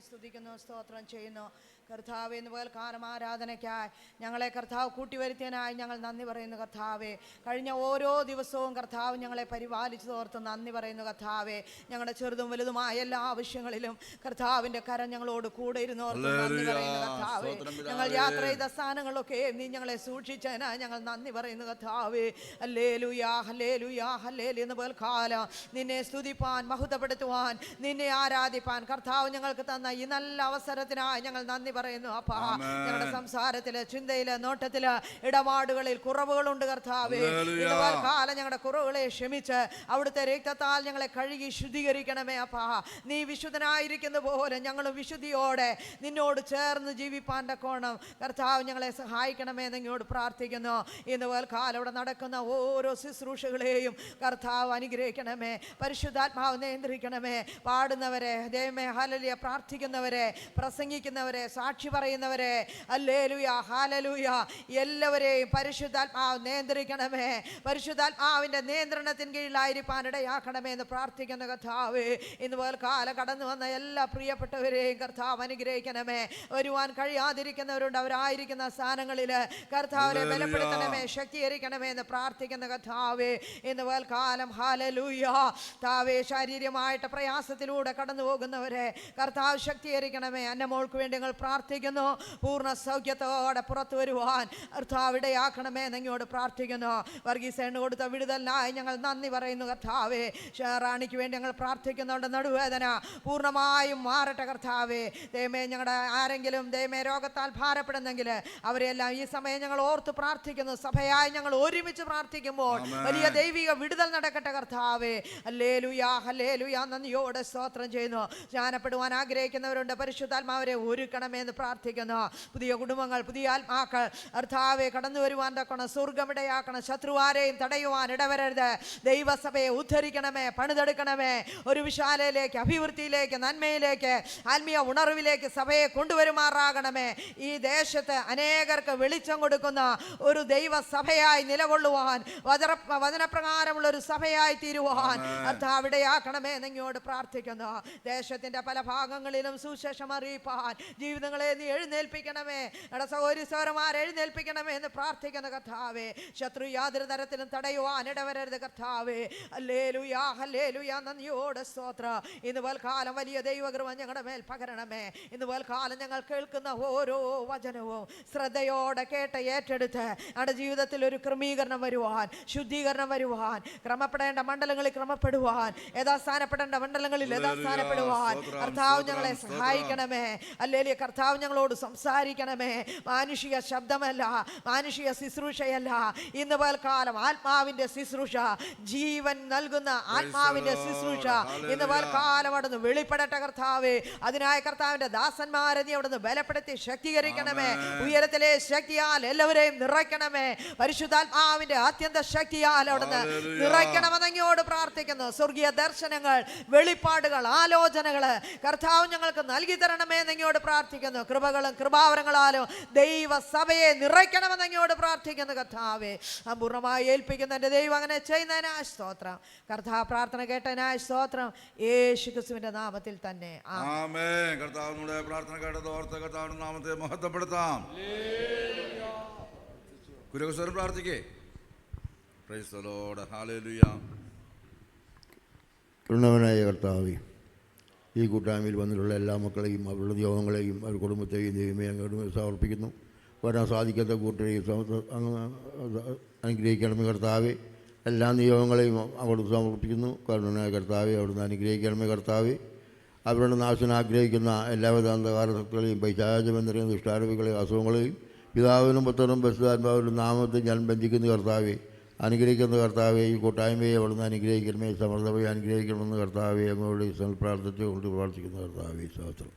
Speaker 5: സ്തുതിക്കുന്നു, സ്തോത്രം ചെയ്യുന്നു കർത്താവ്. എന്ന് പകൽ കാലം ആരാധനയ്ക്കായി ഞങ്ങളെ കർത്താവ് കൂട്ടിവരുത്തിയതിനായി ഞങ്ങൾ നന്ദി പറയുന്നു കർത്താവെ. കഴിഞ്ഞ ഓരോ ദിവസവും കർത്താവ് ഞങ്ങളെ പരിപാലിച്ചു തോർത്ത് നന്ദി പറയുന്നു കർത്താവെ. ഞങ്ങളുടെ ചെറുതും വലുതുമായ എല്ലാ ആവശ്യങ്ങളിലും കർത്താവിൻ്റെ കരം ഞങ്ങളോട് കൂടെ ഇരുന്നോർത്ത് നന്ദി പറയുന്നു കർത്താവെ. ഞങ്ങൾ യാത്ര ചെയ്ത സ്ഥാനങ്ങളൊക്കെ നീ ഞങ്ങളെ സൂക്ഷിച്ചതിനായി ഞങ്ങൾ നന്ദി പറയുന്നു കർത്താവെ. ഹല്ലേലൂയാ, ഹല്ലേലൂയാ, ഹല്ലേലൂയ. എന്ന് പകൽ കാലം നിന്നെ സ്തുതിപ്പാൻ, മഹത്വപ്പെടുത്തുവാൻ, നിന്നെ ആരാധിപ്പാൻ കർത്താവ് ഞങ്ങൾക്ക് തന്ന ഈ നല്ല അവസരത്തിനായി ഞങ്ങൾ നന്ദി പറയുന്നു അപ്പാ. ഞങ്ങളുടെ സംസാരത്തില്, ചിന്തയില്, നോട്ടത്തില്, ഇടപാടുകളിൽ കുറവുകളുണ്ട് കർത്താവേ. കാലം ഞങ്ങളുടെ കുറവുകളെ ക്ഷമിച്ച് അവിടുത്തെ രക്തത്താൽ ഞങ്ങളെ കഴുകി ശുദ്ധീകരിക്കണമേ അപ്പാ. നീ വിശുദ്ധനായിരിക്കുന്ന പോലെ ഞങ്ങളും വിശുദ്ധിയോടെ നിന്നോട് ചേർന്ന് ജീവിപ്പാൻ്റെ കോണം കർത്താവ് ഞങ്ങളെ സഹായിക്കണമേ എന്ന് ഇങ്ങോട്ട് പ്രാർത്ഥിക്കുന്നു. ഇന്ന് കാലം ഇവിടെ നടക്കുന്ന ഓരോ ശുശ്രൂഷകളെയും കർത്താവ് അനുഗ്രഹിക്കണമേ. പരിശുദ്ധാത്മാവ് നിയന്ത്രിക്കണമേ. പാടുന്നവരെ ദൈവമേ ഹല്ലേലൂയ, പ്രാർത്ഥിക്കുന്നവരെ, പ്രസംഗിക്കുന്നവരെ, സാക്ഷി പറയുന്നവരെ, ഹല്ലേലൂയ, ഹല്ലേലൂയ, എല്ലാവരെയും പരിശുദ്ധാത്മാവ് നിയന്ത്രിക്കണമേ. പരിശുദ്ധാത്മാവിൻ്റെ നിയന്ത്രണത്തിന് കീഴിലായിരിക്കാൻ ഇടയാക്കണമേ എന്ന് പ്രാർത്ഥിക്കുന്ന കർത്താവേ. ഇന്ന് പോലെ കാലം കടന്നു വന്ന എല്ലാ പ്രിയപ്പെട്ടവരെയും കർത്താവ് അനുഗ്രഹിക്കണമേ. വരുവാൻ കഴിയാതിരിക്കുന്നവരുണ്ട്, അവരായിരിക്കുന്ന സ്ഥാനങ്ങളിൽ കർത്താവിനെ ബലപ്പെടുത്തണമേ, ശക്തീകരിക്കണമേ എന്ന് പ്രാർത്ഥിക്കുന്ന കർത്താവേ. ഇന്ന് പോലെ കാലം ഹല്ലേലൂയ താവേ ശാരീരികമായിട്ട് പ്രയാസത്തിലൂടെ കടന്നു പോകുന്നവരെ കർത്താവ് ശക്തീകരിക്കണമേ. സ്വീകരിക്കണമേ. എൻ്റെ മോൾക്ക് വേണ്ടി ഞങ്ങൾ പ്രാർത്ഥിക്കുന്നു. പൂർണ്ണ സൗഖ്യത്തോടെ പുറത്തു വരുവാൻ കർത്താവ് ഇടയാക്കണമേ എന്നങ്ങോട് പ്രാർത്ഥിക്കുന്നു. വർഗീസേണ് കൊടുത്ത വിടുതലിനായി ഞങ്ങൾ നന്ദി പറയുന്നു കർത്താവേ. റാണിക്ക് വേണ്ടി ഞങ്ങൾ പ്രാർത്ഥിക്കുന്നുണ്ട്. നടുവേദന പൂർണ്ണമായും മാറട്ടെ കർത്താവേ. ദൈവമേ, ഞങ്ങളുടെ ആരെങ്കിലും ദൈവമേ രോഗത്താൽ ഭാരപ്പെടുന്നെങ്കിൽ അവരെല്ലാം ഈ സമയം ഞങ്ങൾ ഓർത്ത് പ്രാർത്ഥിക്കുന്നു. സഭയായി ഞങ്ങൾ ഒരുമിച്ച് പ്രാർത്ഥിക്കുമ്പോൾ വലിയ ദൈവിക വിടുതൽ നടക്കട്ടെ കർത്താവേ. ഹല്ലേലൂയാ, ഹല്ലേലൂയാ. നന്ദിയോടെ സ്തോത്രം ചെയ്യുന്നു. ജ്ഞാനപ്പെടുവാൻ ആഗ്രഹിക്കുന്നവരുണ്ട്, പരിശുദ്ധാത്മാവരെ ഒരുക്കണമേ എന്ന് പ്രാർത്ഥിക്കുന്നു. പുതിയ കുടുംബങ്ങൾ, പുതിയ ആത്മാക്കൾ കർത്താവെ കടന്നു വരുവാൻ തക്കണം. സ്വർഗമിടയാക്കണം. ശത്രുവാരെയും തടയുവാൻ ഇടവരരുത്. ദൈവസഭയെ ഉദ്ധരിക്കണമേ, പണിതെടുക്കണമേ. ഒരു വിശാലയിലേക്ക്, അഭിവൃദ്ധിയിലേക്ക്, നന്മയിലേക്ക്, ആത്മീയ ഉണർവിലേക്ക് സഭയെ കൊണ്ടുവരുമാറാകണമേ. ഈ ദേശത്ത് അനേകർക്ക് വെളിച്ചം കൊടുക്കുന്ന ഒരു ദൈവസഭയായി നിലകൊള്ളുവാൻ, വചനപ്രകാരമുള്ള ഒരു സഭയായി തീരുവാൻ കർത്താവിടെയാക്കണമേ എന്നിങ്ങോട് പ്രാർത്ഥിക്കുന്നു. ദേശത്തിന്റെ പല ഭാഗങ്ങളിലും സുവിശേഷം അറിയിപ്പാൻ ജീവിതങ്ങളെ നീ എഴുന്നേൽപ്പിക്കണമേ. സഹോദരി സഹോദരന്മാർ എഴുന്നേൽപ്പിക്കണമേ എന്ന് പ്രാർത്ഥിക്കുന്ന കർത്താവേ. ശത്രു യാതൊരു തരത്തിലും തടയുവാൻ ഇടവരരുത് കർത്താവേ. ഹല്ലേലൂയാ, ഹല്ലേലൂയാ. നന്ദിയോടെ സ്തോത്രം. ഇന്ന് പൽക്കാലം വലിയ ദൈവകൃപ ഞങ്ങളുടെ മേൽ പകരണമേ. ഇന്ന് പൽക്കാലം ഞങ്ങൾ കേൾക്കുന്ന ഓരോ വചനവും ശ്രദ്ധയോടെ കേട്ട് ഏറ്റെടുത്ത് നമ്മുടെ ജീവിതത്തിൽ ഒരു ക്രമീകരണം വരുവാൻ, ശുദ്ധീകരണം വരുവാൻ, ക്രമപ്പെടേണ്ട മണ്ഡലങ്ങളിൽ ക്രമപ്പെടുവാൻ, യഥാസ്ഥാനപ്പെടേണ്ട മണ്ഡലങ്ങളിൽ യഥാസ്ഥാനപ്പെടുവാൻ കർത്താവ് ഞങ്ങളെ സഹായിക്കണമേ. ഹല്ലേലൂയ. കർത്താവ് ഞങ്ങളോട് സംസാരിക്കണമേ. മാനുഷിക ശബ്ദമല്ല, മാനുഷിക ശുശ്രൂഷയല്ല. ഇന്ന് പൽക്കാലം ആത്മാവിന്റെ ശുശ്രൂഷ, ജീവൻ നൽകുന്ന ആത്മാവിന്റെ ശുശ്രൂഷ ഇന്ന് പൽക്കാലം അവിടുന്ന് വെളിപ്പെടട്ടെ കർത്താവേ. അതിനായ കർത്താവിന്റെ ദാസന്മാരെ നീ അവിടുന്ന് ബലപ്പെടുത്തി ശക്തീകരിക്കണമേ. ഉയരത്തിലെ ശക്തിയാൽ എല്ലാവരെയും നിറയ്ക്കണമേ. പരിശുദ്ധാത്മാവിന്റെ അത്യന്ത ശക്തിയാൽ അവിടുന്ന് നിറയ്ക്കണമെന്നങ്ങോട് പ്രാർത്ഥിക്കുന്നു. സ്വർഗീയ ദർശനങ്ങൾ, വെളിപ്പാടുകൾ, ആലോചനകള് കർത്താവ് ഞങ്ങൾക്ക് നൽകി തരണമേ എന്നങ്ങോട് പ്രാർത്ഥിക്കുന്നു. കൃപകളും കൃപാവരങ്ങളാലും ദൈവസഭയെ നിറയ്ക്കണമെന്നങ്ങോട് പ്രാർത്ഥിക്കുന്നു കർത്താവേ. പൂർണ്ണമായി ഏൽപ്പിക്കുന്ന എൻ്റെ ദൈവം അങ്ങനെ ചെയ്യുന്നതിനായ സ്തോത്രം. കർത്താവ് പ്രാർത്ഥന കേട്ടതിനായ സ്തോത്രം. യേശു ക്രിസ്തുവിന്റെ നാമത്തിൽ തന്നെ
Speaker 1: ആമേൻ. കർത്താവിന്റെ പ്രാർത്ഥന കേട്ടത് ഓർത്ത് കർത്താവിന്റെ നാമത്തെ മഹത്വപ്പെടുത്താം. കുര്യാക്കോസ് പ്രാർത്ഥിക്കേ. Praise the Lord. ഹല്ലേലൂയ.
Speaker 6: കരുണവനായ കർത്താവേ, ഈ കൂട്ടായ്മയിൽ വന്നിട്ടുള്ള എല്ലാ മക്കളെയും അവരുടെ യോഗങ്ങളെയും അവരുടെ കുടുംബത്തെയും ദൈവമേ അങ്ങോട്ട് സമർപ്പിക്കുന്നു. വരാൻ സാധിക്കാത്ത കൂട്ടരെയും അനുഗ്രഹിക്കണമേ കർത്താവേ. എല്ലാ നിയോഗങ്ങളെയും അവിടുന്ന് സമർപ്പിക്കുന്നു. കരുണനായ കർത്താവെ, അവിടുന്ന് അനുഗ്രഹിക്കണമേ കർത്താവെ. അവരുടെ നാശനം ആഗ്രഹിക്കുന്ന എല്ലാവിധ അന്ധകാരശക്തികളെയും പൈശാചമെന്നറിയുന്ന ദുഷ്ടാരൂപികളെയും അസുഖങ്ങളെയും പിതാവിനും പുത്രനും പരിശുദ്ധാത്മാവിന്റെ നാമത്തിൽ ഞാൻ ബന്ധിക്കുന്ന കർത്താവെ, അനുഗ്രഹിക്കുന്ന കർത്താവെ. ഈ കൂട്ടായ്മയെ അവിടുന്ന് അനുഗ്രഹിക്കണമേ, സമൃദ്ധമായി അനുഗ്രഹിക്കണമെന്ന് കർത്താവെ അങ്ങോട്ട് പ്രാർത്ഥിച്ചുകൊണ്ട് പ്രാർത്ഥിക്കുന്ന കർത്താവെ. സ്തോത്രം.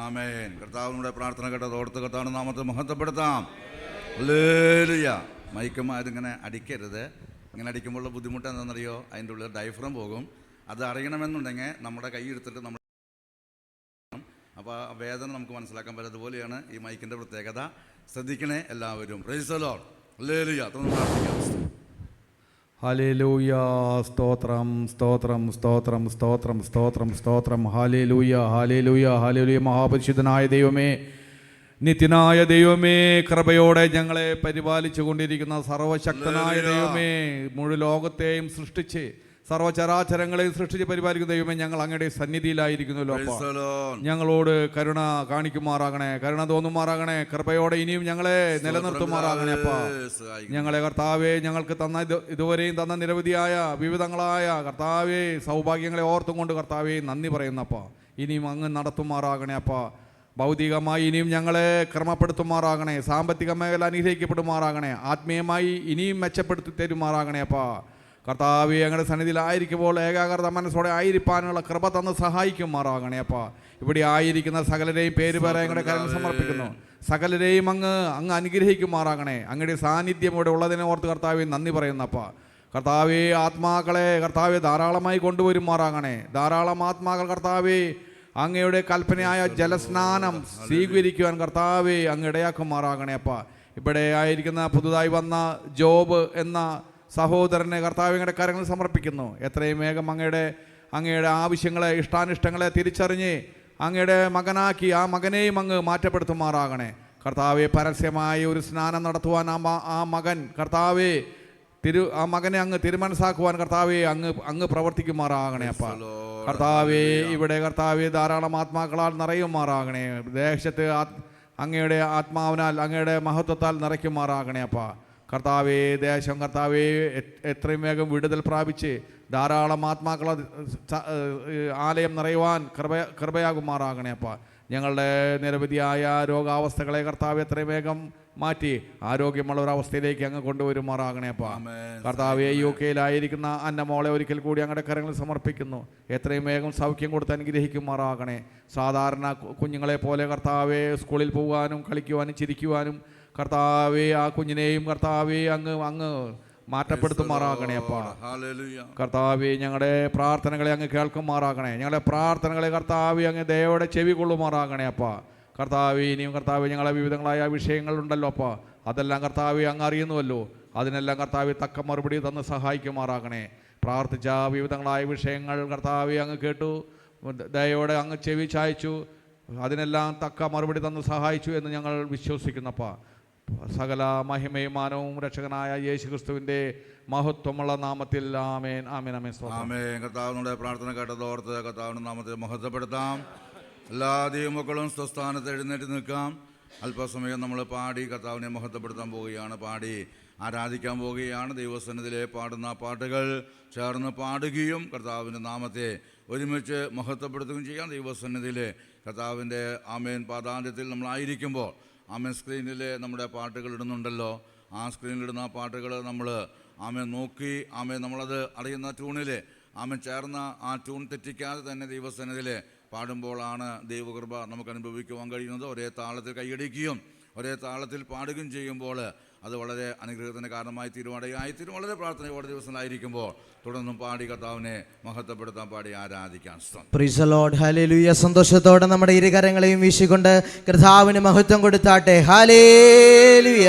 Speaker 1: ആമേൻ. കർത്താവിനുടെ പ്രാർത്ഥന കേട്ടത് ഓർത്ത് കർത്താവിന്റെ നാമത്തെ മഹത്വപ്പെടുത്താം. ഹല്ലേലൂയ. മൈക്കന്മാരിങ്ങനെ അടിക്കരുത്. ഇങ്ങനെ അടിക്കുമ്പോഴുള്ള ബുദ്ധിമുട്ട് എന്താണെന്നറിയോ? അതിൻ്റെ ഉള്ളിൽ ഡയഫ്രം പോകും. അത് അറിയണമെന്നുണ്ടെങ്കിൽ നമ്മുടെ കൈ എടുത്തിട്ട് നമ്മൾ, അപ്പോൾ ആ വേദന നമുക്ക് മനസ്സിലാക്കാൻ പറ്റും. അതുപോലെയാണ് ഈ മൈക്കിൻ്റെ പ്രത്യേകത. ശ്രദ്ധിക്കണേ എല്ലാവരും. Price the Lord. ഹല്ലേലൂയ. പ്രാർത്ഥിക്കാം.
Speaker 7: ഹല്ലേലൂയ. സ്തോത്രം, സ്തോത്രം, സ്തോത്രം, സ്തോത്രം, സ്തോത്രം, സ്തോത്രം. Hallelujah, hallelujah, hallelujah. മഹാപരിശുദ്ധനായ ദൈവമേ, നിത്യനായ ദൈവമേ, കൃപയോടെ ഞങ്ങളെ പരിപാലിച്ചു കൊണ്ടിരിക്കുന്ന സർവശക്തനായ ദൈവമേ, മുഴു ലോകത്തെയും സൃഷ്ടിച്ച് സർവചരാചരങ്ങളെയും സൃഷ്ടിച്ച് പരിപാലിക്കുന്ന ദൈവമേ, ഞങ്ങൾ അങ്ങയുടെ സന്നിധിയിലായിരിക്കുന്നല്ലോ. ഞങ്ങളോട് കരുണ കാണിക്കുമാറാകണേ, കരുണ തോന്നുമാറാകണേ. കൃപയോടെ ഇനിയും ഞങ്ങളെ നിലനിർത്തുമാറാകണേ അപ്പാ. ഞങ്ങളെ കർത്താവേ, ഞങ്ങൾക്ക് തന്ന ഇതുവരെയും തന്ന നിരവധിയായ വിവിധങ്ങളായ കർത്താവേ സൗഭാഗ്യങ്ങളെ ഓർത്തും കൊണ്ട് കർത്താവേ നന്ദി പറയുന്നപ്പാ. ഇനിയും അങ്ങ് നടത്തുമാറാകണേ അപ്പാ. ഭൗതികമായി ഇനിയും ഞങ്ങളെ ക്രമപ്പെടുത്തുമാറാകണേ. സാമ്പത്തിക മേഖല അനുഗ്രഹിക്കപ്പെടുമാറാകണേ. ആത്മീയമായി ഇനിയും മെച്ചപ്പെടുത്തി തരുമാറാകണേ അപ്പാ. കർത്താവേ, ഞങ്ങളുടെ സന്നിധിയിലായിരിക്കുമ്പോൾ ഏകാഗ്രത മനസ്സോടെ ആയിരിക്കാനുള്ള കൃപ തന്ന് സഹായിക്കുമാറാകണേ അപ്പാ. ഇവിടെ ആയിരിക്കുന്ന സകലരെയും പേര് പറയാൻ ഞങ്ങളുടെ കരങ്ങൾ സമർപ്പിക്കുന്നു. സകലരെയും അങ്ങ് അനുഗ്രഹിക്കുമാറാകണേ. അങ്ങയുടെ സാന്നിധ്യം ഇവിടെ ഉള്ളതിനെ ഓർത്ത് കർത്താവേ നന്ദി പറയുന്നപ്പാ. കർത്താവേ, ആത്മാക്കളെ കർത്താവേ ധാരാളമായി കൊണ്ടുവരുമാറാകണേ. ധാരാളം ആത്മാക്കൾ കർത്താവേ അങ്ങയുടെ കൽപ്പനയായ ജലസ്നാനം സ്വീകരിക്കുവാൻ കർത്താവേ അങ്ങ് ഇടയാക്കുമാറാകണേ അപ്പാ. ഇവിടെ ആയിരിക്കുന്ന പുതുതായി വന്ന ജോബ് എന്ന സഹോദരനെ കർത്താവ് അങ്ങയുടെ കരങ്ങൾ സമർപ്പിക്കുന്നു. എത്രയും വേഗം അങ്ങയുടെ ആവശ്യങ്ങളെ, ഇഷ്ടാനിഷ്ടങ്ങളെ തിരിച്ചറിഞ്ഞ് അങ്ങയുടെ മകനാക്കി ആ മകനെയും അങ്ങ് മാറ്റപ്പെടുത്തുമാറാകണേ. കർത്താവെ, പരസ്യമായ ഒരു സ്നാനം നടത്തുവാൻ ആ മകൻ കർത്താവെ ആ മകനെ അങ്ങ് തിരുമനസ്സാക്കുവാൻ കർത്താവെ അങ്ങ് പ്രവർത്തിക്കുമാറാകണേ അപ്പ. കർത്താവെ ഇവിടെ കർത്താവെ ധാരാളം ആത്മാക്കളാൽ നിറയുമാറാകണേ. ദേശത്ത് അങ്ങയുടെ ആത്മാവിനാൽ അങ്ങയുടെ മഹത്വത്താൽ നിറയ്ക്കുമാറാകണേ അപ്പ. കർത്താവെ ദേശം കർത്താവെ എത്രയും വേഗം വിടുതൽ പ്രാപിച്ച് ധാരാളം ആത്മാക്കളെ ആലയം നിറയുവാൻ കൃപയാകുമാറാകണേ അപ്പ. ഞങ്ങളുടെ നിരവധിയായ രോഗാവസ്ഥകളെ കർത്താവ് എത്രയും വേഗം മാറ്റി ആരോഗ്യമുള്ള ഒരവസ്ഥയിലേക്ക് അങ്ങ് കൊണ്ടുവരുമാറാകണേ അപ്പ. കർത്താവ് UK-യിലായിരിക്കുന്ന അന്നമോളെ ഒരിക്കൽ കൂടി അങ്ങയുടെ കരങ്ങളിൽ സമർപ്പിക്കുന്നു. എത്രയും വേഗം സൗഖ്യം കൊടുത്ത് അനുഗ്രഹിക്കുമാറാകണേ. സാധാരണ കുഞ്ഞുങ്ങളെ പോലെ കർത്താവെ സ്കൂളിൽ പോകാനും കളിക്കുവാനും ചിരിക്കുവാനും കർത്താവെ ആ കുഞ്ഞിനെയും കർത്താവെ അങ്ങ് മാറ്റപ്പെടുത്തുമാറാകണേ അപ്പ. കർത്താവെ ഞങ്ങളുടെ പ്രാർത്ഥനകളെ അങ്ങ് കേൾക്കുമാറാകണേ. ഞങ്ങളുടെ പ്രാർത്ഥനകളെ കർത്താവെ അങ്ങ് ദയയോടെ ചെവി കൊള്ളുമാറാകണേ അപ്പ. കർത്താവെ ഇനിയും കർത്താവെ ഞങ്ങളെ വിവിധങ്ങളായ വിഷയങ്ങളുണ്ടല്ലോ അപ്പ. അതെല്ലാം കർത്താവെ അങ്ങ് അറിയുന്നുവല്ലോ. അതിനെല്ലാം കർത്താവെ തക്ക മറുപടി തന്ന് സഹായിക്കുമാറാകണേ. പ്രാർത്ഥിച്ച വിവിധങ്ങളായ വിഷയങ്ങൾ കർത്താവെ അങ്ങ് കേട്ടു, ദയയോടെ അങ്ങ് ചെവി ചായച്ചു, അതിനെല്ലാം തക്ക മറുപടി തന്ന് സഹായിച്ചു എന്ന് ഞങ്ങൾ വിശ്വസിക്കുന്നപ്പ. സകല മഹിമയും മാനവും രക്ഷകനായ യേശുക്രിസ്തുവിൻ്റെ മഹത്വമുള്ള നാമത്തിൽ ആമേൻ ആമേൻ ആമേൻ
Speaker 1: ആമേൻ. കർത്താവിനുടെ പ്രാർത്ഥന കേട്ടതോർത്ത് കർത്താവിൻ്റെ നാമത്തിൽ മഹത്വപ്പെടുത്താം. എല്ലാ ദൈവമക്കളും സ്വസ്ഥാനത്ത് എഴുന്നേറ്റ് നിൽക്കാം. അല്പസമയം നമ്മൾ പാടി കർത്താവിനെ മഹത്വപ്പെടുത്താൻ പോവുകയാണ്, പാടി ആരാധിക്കാൻ പോവുകയാണ്. ദൈവസന്നിധിയിലെ പാടുന്ന പാട്ടുകൾ ചേർന്ന് പാടുകയും കർത്താവിൻ്റെ നാമത്തെ ഒരുമിച്ച് മഹത്വപ്പെടുത്തുകയും ചെയ്യാം. ദൈവസന്നിധിയിലെ കർത്താവിൻ്റെ ആമേൻ പാദാന്ത്യത്തിൽ നമ്മളായിരിക്കുമ്പോൾ ആമേൻ സ്ക്രീനിൽ നമ്മുടെ പാട്ടുകൾ ഇടുന്നുണ്ടല്ലോ. ആ സ്ക്രീനിലിടുന്ന പാട്ടുകൾ നമ്മൾ ആമേൻ നോക്കി ആമേൻ നമ്മളത് അറിയുന്ന ട്യൂണിൽ ആമേൻ ചേർന്ന ആ ട്യൂൺ തെറ്റിക്കാതെ തന്നെ ദൈവസന്നിധിയിൽ പാടുമ്പോഴാണ് ദൈവകൃപ നമുക്ക് അനുഭവിക്കുവാൻ കഴിയുന്നത്. ഒരേ താളത്തിൽ കൈയടിക്കുകയും ഒരേ താളത്തിൽ പാടുകയും ചെയ്യുമ്പോൾ അത് വളരെ അനുഗ്രഹത്തിന് കാരണമായി തീരുമാനമായിത്തീരും. വളരെ പ്രാർത്ഥനയോടെ ദിവസങ്ങളായിരിക്കുമ്പോൾ തുടർന്നും പാടി കർത്താവിനെ മഹത്വപ്പെടുത്താൻ, പാടി ആരാധിക്കാൻ.
Speaker 2: Price the Lord. ഹല്ലേലൂയ. സന്തോഷത്തോടെ നമ്മുടെ ഇരുകരങ്ങളെയും വീശിക്കൊണ്ട് കർത്താവിന് മഹത്വം കൊടുത്താട്ടെ. Hallelujah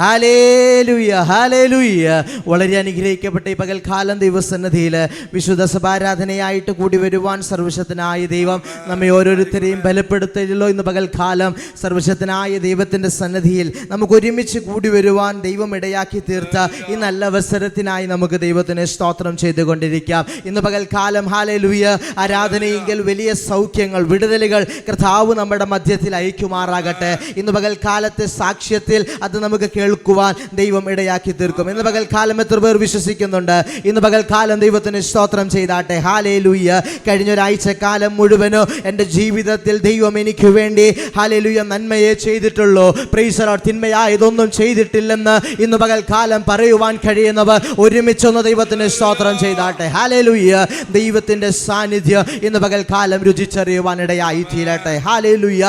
Speaker 2: hallelujah hallelujah. വളരെ അനുഗ്രഹിക്കപ്പെട്ട ഈ പകൽക്കാലം ദൈവസന്നിധിയിൽ വിശുദ്ധ സഭാരാധനയായിട്ട് കൂടി വരുവാൻ സർവശക്തനായ ദൈവം നമ്മെ ഓരോരുത്തരെയും ബലപ്പെടുത്തല്ലോ. ഇന്ന് പകൽക്കാലം സർവശക്തനായ ദൈവത്തിൻ്റെ സന്നിധിയിൽ നമുക്ക് ഒരുമിച്ച് കൂടി വരുവാൻ ദൈവം ഇടയാക്കി തീർത്ത ഈ നല്ല അവസരത്തിനായി നമുക്ക് ദൈവത്തിന് സ്തോത്രം ചെയ്തുകൊണ്ടിരിക്കാം. ഇന്ന് പകൽക്കാലം ഹല്ലേലൂയ ആരാധനയെങ്കിൽ വലിയ സൗഖ്യങ്ങൾ, വിടുതലുകൾ കർത്താവ് നമ്മുടെ മധ്യത്തിൽ അയക്കുമാറാകട്ടെ. ഇന്ന് പകൽക്കാലത്തെ സാക്ഷ്യത്തിൽ അത് നമുക്ക് കേൾക്കുവാൻ ദൈവം ഇടയാക്കി തീർക്കും. ഇന്ന് പകൽക്കാലം എത്ര പേർ വിശ്വസിക്കുന്നുണ്ട്? ഇന്ന് പകൽക്കാലം ദൈവത്തിന് സ്തോത്രം ചെയ്താട്ടെ. ഹല്ലേലൂയ. കഴിഞ്ഞൊരാഴ്ചക്കാലം മുഴുവനോ എൻ്റെ ജീവിതത്തിൽ ദൈവം എനിക്ക് വേണ്ടി ഹല്ലേലൂയ നന്മയെ ചെയ്തിട്ടുള്ളൂ. Price the Lord. തിന്മയായതൊന്നും ചെയ്തിട്ടില്ലെന്ന് ഇന്ന് പകൽക്കാലം പറയുവാൻ കഴിയുന്നവർ ഒരുമിച്ചൊന്ന് ദൈവത്തിന് സ്തോത്രം ചെയ്താട്ടെ. ഹല്ലേലൂയ. ദൈവത്തിൻ്റെ സാന്നിധ്യം ഇന്ന് പകൽക്കാലം രുചിച്ചറിയുവാനിടയായി തീരട്ടെ. ഹല്ലേലൂയ.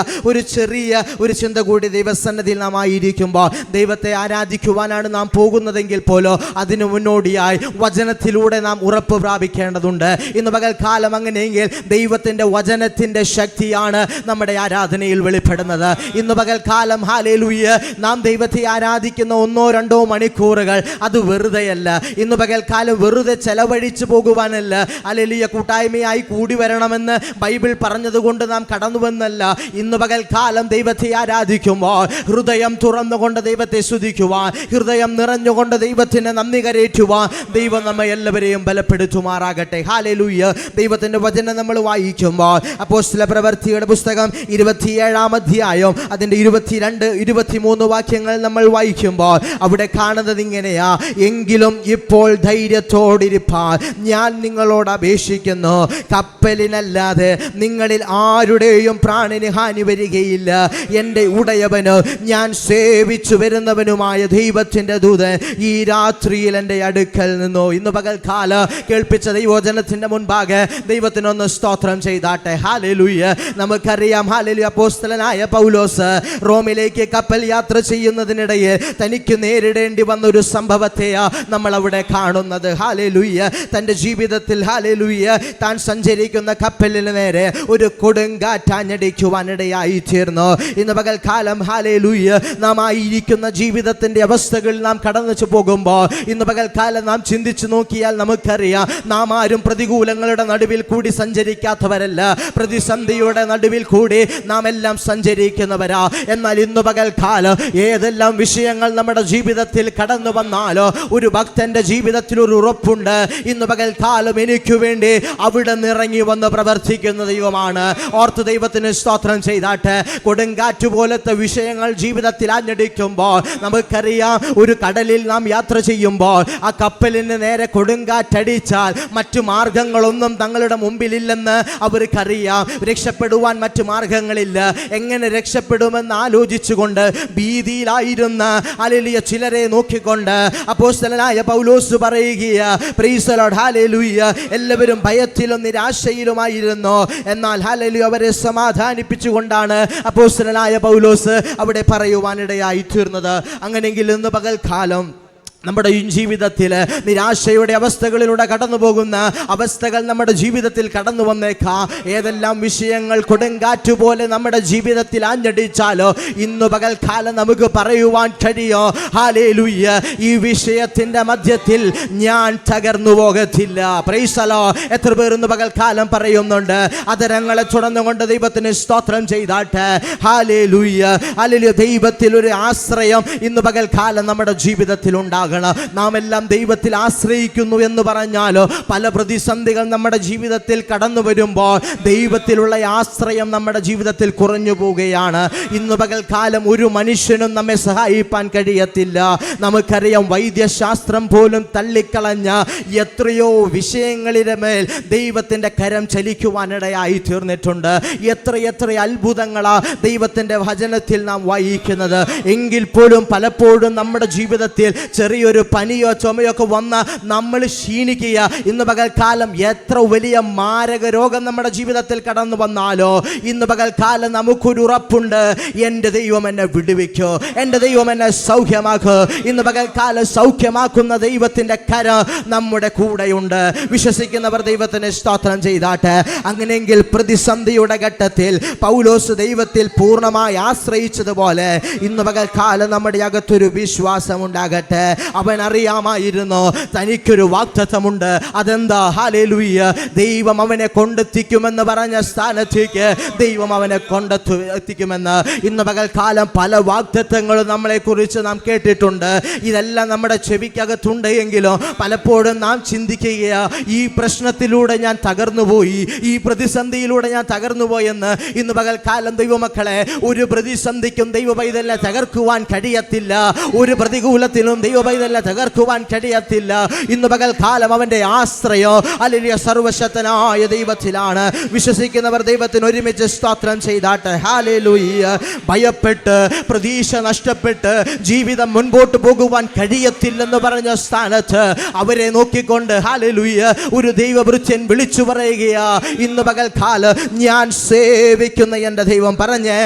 Speaker 2: ഒരു ചിന്ത കൂടി ദൈവസന്നിധിയിൽ നാം ആയിരിക്കുമ്പോൾ ദൈവത്തെ ആരാധിക്കുവാനാണ് നാം പോകുന്നതെങ്കിൽ പോലും അതിനു മുന്നോടിയായി വചനത്തിലൂടെ നാം ഉറപ്പ് പ്രാപിക്കേണ്ടതുണ്ട്. ഇന്ന് പകൽക്കാലം അങ്ങനെയെങ്കിൽ ദൈവത്തിൻ്റെ വചനത്തിൻ്റെ ശക്തിയാണ് നമ്മുടെ ആരാധനയിൽ വെളിപ്പെടുന്നത്. ഇന്ന് പകൽക്കാലം ഹല്ലേലൂയ നാം ദൈവത്തെ ആരാധിക്കുന്ന 1-2 മണിക്കൂറുകൾ അത് വെറുതെയല്ല. ഇന്ന് പകൽക്കാലം വെറുതെ ചെലവഴിച്ചു പോകുവാനല്ല. ഹല്ലേലൂയ. കൂട്ടായ്മയായി കൂടി വരണമെന്ന് ബൈബിൾ പറഞ്ഞതുകൊണ്ട് നാം കടന്നുവെന്നല്ല. ഇന്ന് പകൽക്കാലം ദൈവത്തെ ആരാധിക്കുമ്പോൾ ഹൃദയം തുറന്നുകൊണ്ട് ദൈവത്തെ സ്തുതിക്കുവാൻ, ഹൃദയം നിറഞ്ഞുകൊണ്ട് ദൈവത്തിന് നന്ദി കരേറ്റുവാൻ ദൈവം നമ്മെ എല്ലാവരെയും ബലപ്പെടുത്തുമാറാകട്ടെ. ഹല്ലേലൂയ. ദൈവത്തിൻ്റെ വചനം നമ്മൾ വായിക്കുമ്പോൾ അപ്പോസ്തല പ്രവൃത്തിയുടെ പുസ്തകം 27-ാം അധ്യായം അതിൻ്റെ 22-23 വാക്യങ്ങൾ നമ്മൾ വായിക്കുമ്പോൾ അവിടെ കാണുന്നത് ഇങ്ങനെയാ: എങ്കിലും ഇപ്പോൾ ധൈര്യത്തോടിരിപ്പാൻ ഞാൻ നിങ്ങളോട് അപേക്ഷിക്കുന്നു, കപ്പലിനല്ലാതെ നിങ്ങളിൽ ആരുടെയും പ്രാണന് ഹാനി വരികയില്ല. എൻ്റെ ഉടയവന് ഞാൻ സേവിച്ചു വരുന്നവനുമായ ദൈവത്തിൻ്റെ ദൂതൻ ഈ രാത്രിയിൽ എൻ്റെ അടുക്കൽ നിന്നു. ഇന്ന് പകൽക്കാല കേൾപ്പിച്ച ദൈവവചനത്തിൻ്റെ മുൻപാകെ ദൈവത്തിനൊന്ന് സ്തോത്രം ചെയ്താട്ടെ. ഹല്ലേലൂയ. നമുക്കറിയാം ഹല്ലേലൂയ അപ്പോസ്തലനായ പൗലോസ് റോമിലേക്ക് കപ്പൽ യാത്ര ചെയ്യുന്നതിനിടയിൽ തനിക്ക് നേരിടേണ്ടി വന്ന ഒരു സംഭവത്തെയാ നമ്മൾ അവിടെ കാണുന്നത്. ഹല്ലേലൂയ. തൻ്റെ ജീവിതത്തിൽ ഹല്ലേലൂയ താൻ സഞ്ചരിക്കുന്ന കപ്പലിന് നേരെ ഒരു കൊടുങ്കാറ്റാഞ്ഞടിക്കുവാനിടയായി തീർന്നു. ഇന്ന് പകൽക്കാലം ഹല്ലേലൂയ നാം ആയിരിക്കുന്ന ജീവിതത്തിൻ്റെ അവസ്ഥകളിൽ നാം കടന്നു പോകുമ്പോൾ ഇന്ന് പകൽക്കാലം നാം ചിന്തിച്ചു നോക്കിയാൽ നമുക്കറിയാം നാം ആരും പ്രതികൂലങ്ങളുടെ നടുവിൽ കൂടി സഞ്ചരിക്കാത്തവരല്ല. പ്രതിസന്ധിയുടെ നടുവിൽ കൂടി നാം എല്ലാം സഞ്ചരിക്കുന്നവരാ. എന്നാൽ ഇന്ന് പകൽക്കാലം ഏതെല്ലാം വിഷയങ്ങൾ വിഷയങ്ങൾ നമ്മുടെ ജീവിതത്തിൽ കടന്നു വന്നാലോ ഒരു ഭക്തന്റെ ജീവിതത്തിൽ ഒരു ഉറപ്പുണ്ട്. ഇന്ന് പകൽക്കാലം എനിക്ക് വേണ്ടി അവിടെ നിറങ്ങി വന്ന് പ്രവർത്തിക്കുന്ന ദൈവമാണ്. ഓർത്ത് ദൈവത്തിന് സ്തോത്രം ചെയ്താട്ടെ. കൊടുങ്കാറ്റ് പോലത്തെ വിഷയങ്ങൾ ജീവിതത്തിൽ ആഞ്ഞടിക്കുമ്പോൾ നമുക്കറിയാം, ഒരു കടലിൽ നാം യാത്ര ചെയ്യുമ്പോൾ ആ കപ്പലിന് നേരെ കൊടുങ്കാറ്റടിച്ചാൽ മറ്റു മാർഗങ്ങളൊന്നും തങ്ങളുടെ മുമ്പിലില്ലെന്ന് അവർക്കറിയാം. രക്ഷപ്പെടുവാൻ മറ്റു മാർഗങ്ങളില്ല. എങ്ങനെ രക്ഷപ്പെടുമെന്ന് ആലോചിച്ചുകൊണ്ട് ഭീതിയിലായിരുന്ന ഹല്ലേലൂയ ചിലരെ നോക്കിക്കൊണ്ട് അപ്പോസ്തലനായ പൗലോസ് പറയുകയാ, പ്രൈസ് ദി ലോർഡ്, ഹല്ലേലൂയ, എല്ലാവരും ഭയത്തിലും നിരാശയിലുമായിരുന്നു. എന്നാൽ ഹല്ലേലൂയ അവരെ സമാധാനിപ്പിച്ചുകൊണ്ടാണ് അപ്പോസ്തലനായ പൗലോസ് അവിടെ പറയുവാനിടയായി തീർന്നത്. അങ്ങനെയെങ്കിൽ ഇന്ന് പകൽക്കാലം നമ്മുടെ ജീവിതത്തിൽ നിരാശയുടെ അവസ്ഥകളിലൂടെ കടന്നു പോകുന്ന അവസ്ഥകൾ നമ്മുടെ ജീവിതത്തിൽ കടന്നു വന്നേക്കാം. ഏതെല്ലാം വിഷയങ്ങൾ കൊടുങ്കാറ്റ് പോലെ നമ്മുടെ ജീവിതത്തിൽ ആഞ്ഞടിച്ചാലോ ഇന്ന് പകൽക്കാലം നമുക്ക് പറയുവാൻ കഴിയോ, ഹല്ലേലൂയ, ഈ വിഷയത്തിന്റെ മധ്യത്തിൽ ഞാൻ തകർന്നു പോകത്തില്ല. Price the Lord. എത്ര പേർ ഇന്ന് പകൽക്കാലം പറയുന്നുണ്ട്? അതരങ്ങളെ തുടർന്നുകൊണ്ട് ദൈവത്തിന് സ്തോത്രം ചെയ്താട്ടെ. Hallelujah, hallelujah. ദൈവത്തിൽ ഒരു ആശ്രയം ഇന്ന് പകൽക്കാലം നമ്മുടെ ജീവിതത്തിൽ ഉണ്ടാകും. നാം എല്ലാം ദൈവത്തിൽ ആശ്രയിക്കുന്നു എന്ന് പറഞ്ഞാലോ പല പ്രതിസന്ധികൾ നമ്മുടെ ജീവിതത്തിൽ കടന്നു വരുമ്പോൾ ദൈവത്തിലുള്ള ആശ്രയം നമ്മുടെ ജീവിതത്തിൽ കുറഞ്ഞു പോവുകയാണ്. ഇന്ന് പകൽക്കാലം ഒരു മനുഷ്യനും നമ്മെ സഹായിപ്പാൻ കഴിയത്തില്ല. നമുക്കറിയാം, വൈദ്യശാസ്ത്രം പോലും തള്ളിക്കളഞ്ഞ എത്രയോ വിഷയങ്ങളിലെ മേൽ ദൈവത്തിൻ്റെ കരം ചലിക്കുവാനിടയായി തീർന്നിട്ടുണ്ട്. എത്ര അത്ഭുതങ്ങളാ ദൈവത്തിൻ്റെ വചനത്തിൽ നാം വായിക്കുന്നത്. എങ്കിൽ പോലും പലപ്പോഴും നമ്മുടെ ജീവിതത്തിൽ ചെറിയൊരു പനിയോ ചുമയോ ഒക്കെ വന്ന് നമ്മൾ ക്ഷീണിക്കുക. ഇന്ന് പകൽക്കാലം എത്ര വലിയ മാരക രോഗം നമ്മുടെ ജീവിതത്തിൽ കടന്നു വന്നാലോ ഇന്ന് പകൽക്കാലം നമുക്കൊരു ഉറപ്പുണ്ട്, എൻ്റെ ദൈവം എന്നെ വിടുവിക്കോ, എൻ്റെ ദൈവം എന്നെ സൗഖ്യമാക്കോ. ഇന്ന് പകൽക്കാലം സൗഖ്യമാക്കുന്ന ദൈവത്തിൻ്റെ കരം നമ്മുടെ കൂടെയുണ്ട്. വിശ്വസിക്കുന്നവർ ദൈവത്തിന് സ്തോത്രം ചെയ്താട്ടെ. അങ്ങനെയെങ്കിൽ പ്രതിസന്ധിയുടെ ഘട്ടത്തിൽ പൗലോസ് ദൈവത്തിൽ പൂർണ്ണമായി ആശ്രയിച്ചതുപോലെ ഇന്ന് പകൽക്കാലം നമ്മുടെ അകത്തൊരു വിശ്വാസം ഉണ്ടാകട്ടെ. അവൻ അറിയാമായിരുന്നു തനിക്കൊരു വാഗ്ദത്തമുണ്ട്. അതെന്താ? ഹല്ലേലൂയ, ദൈവം അവനെ കൊണ്ടെത്തിക്കുമെന്ന് പറഞ്ഞ സ്ഥാനത്തേക്ക് ദൈവം അവനെ കൊണ്ടെത്തിക്കുമെന്ന്. ഇന്ന് പകൽക്കാലം പല വാഗ്ദത്തങ്ങളും നമ്മളെക്കുറിച്ച് നാം കേട്ടിട്ടുണ്ട്. ഇതെല്ലാം നമ്മുടെ ചെവിക്കകത്തുണ്ട് എങ്കിലും പലപ്പോഴും നാം ചിന്തിക്കുകയാ, ഈ പ്രശ്നത്തിലൂടെ ഞാൻ തകർന്നുപോയി, ഈ പ്രതിസന്ധിയിലൂടെ ഞാൻ തകർന്നുപോയെന്ന്. ഇന്ന് പകൽക്കാലം ദൈവമക്കളെ, ഒരു പ്രതിസന്ധിക്കും ദൈവപൈതലിനെ തകർക്കുവാൻ കഴിയത്തില്ല. ഒരു പ്രതികൂലത്തിലും ദൈവപൈതലിനെ തകർക്കുവാൻ കഴിയത്തില്ല. ഇന്ന് പകൽക്കാലം അവന്റെ ആശ്രയം ഹല്ലേലൂയ സർവശക്തനായ ദൈവത്തിലാണ്. വിശ്വസിക്കുന്നവർ ദൈവത്തിന് ഒരുമിച്ച് സ്തോത്രം ചെയ്താട്ടെ. ഹല്ലേലൂയ. ഭയപ്പെട്ട് പ്രതീക്ഷ നഷ്ടപ്പെട്ട് ജീവിതം മുൻപോട്ട് പോകുവാൻ കഴിയത്തില്ലെന്ന് പറഞ്ഞ സ്ഥാനത്ത് അവരെ നോക്കിക്കൊണ്ട് ഹല്ലേലൂയ ഒരു ദൈവവൃത്യൻ വിളിച്ചു പറയുകയാ, ഇന്ന് പകൽക്കാലം ഞാൻ സേവിക്കുന്ന എൻ്റെ ദൈവം, പറഞ്ഞ്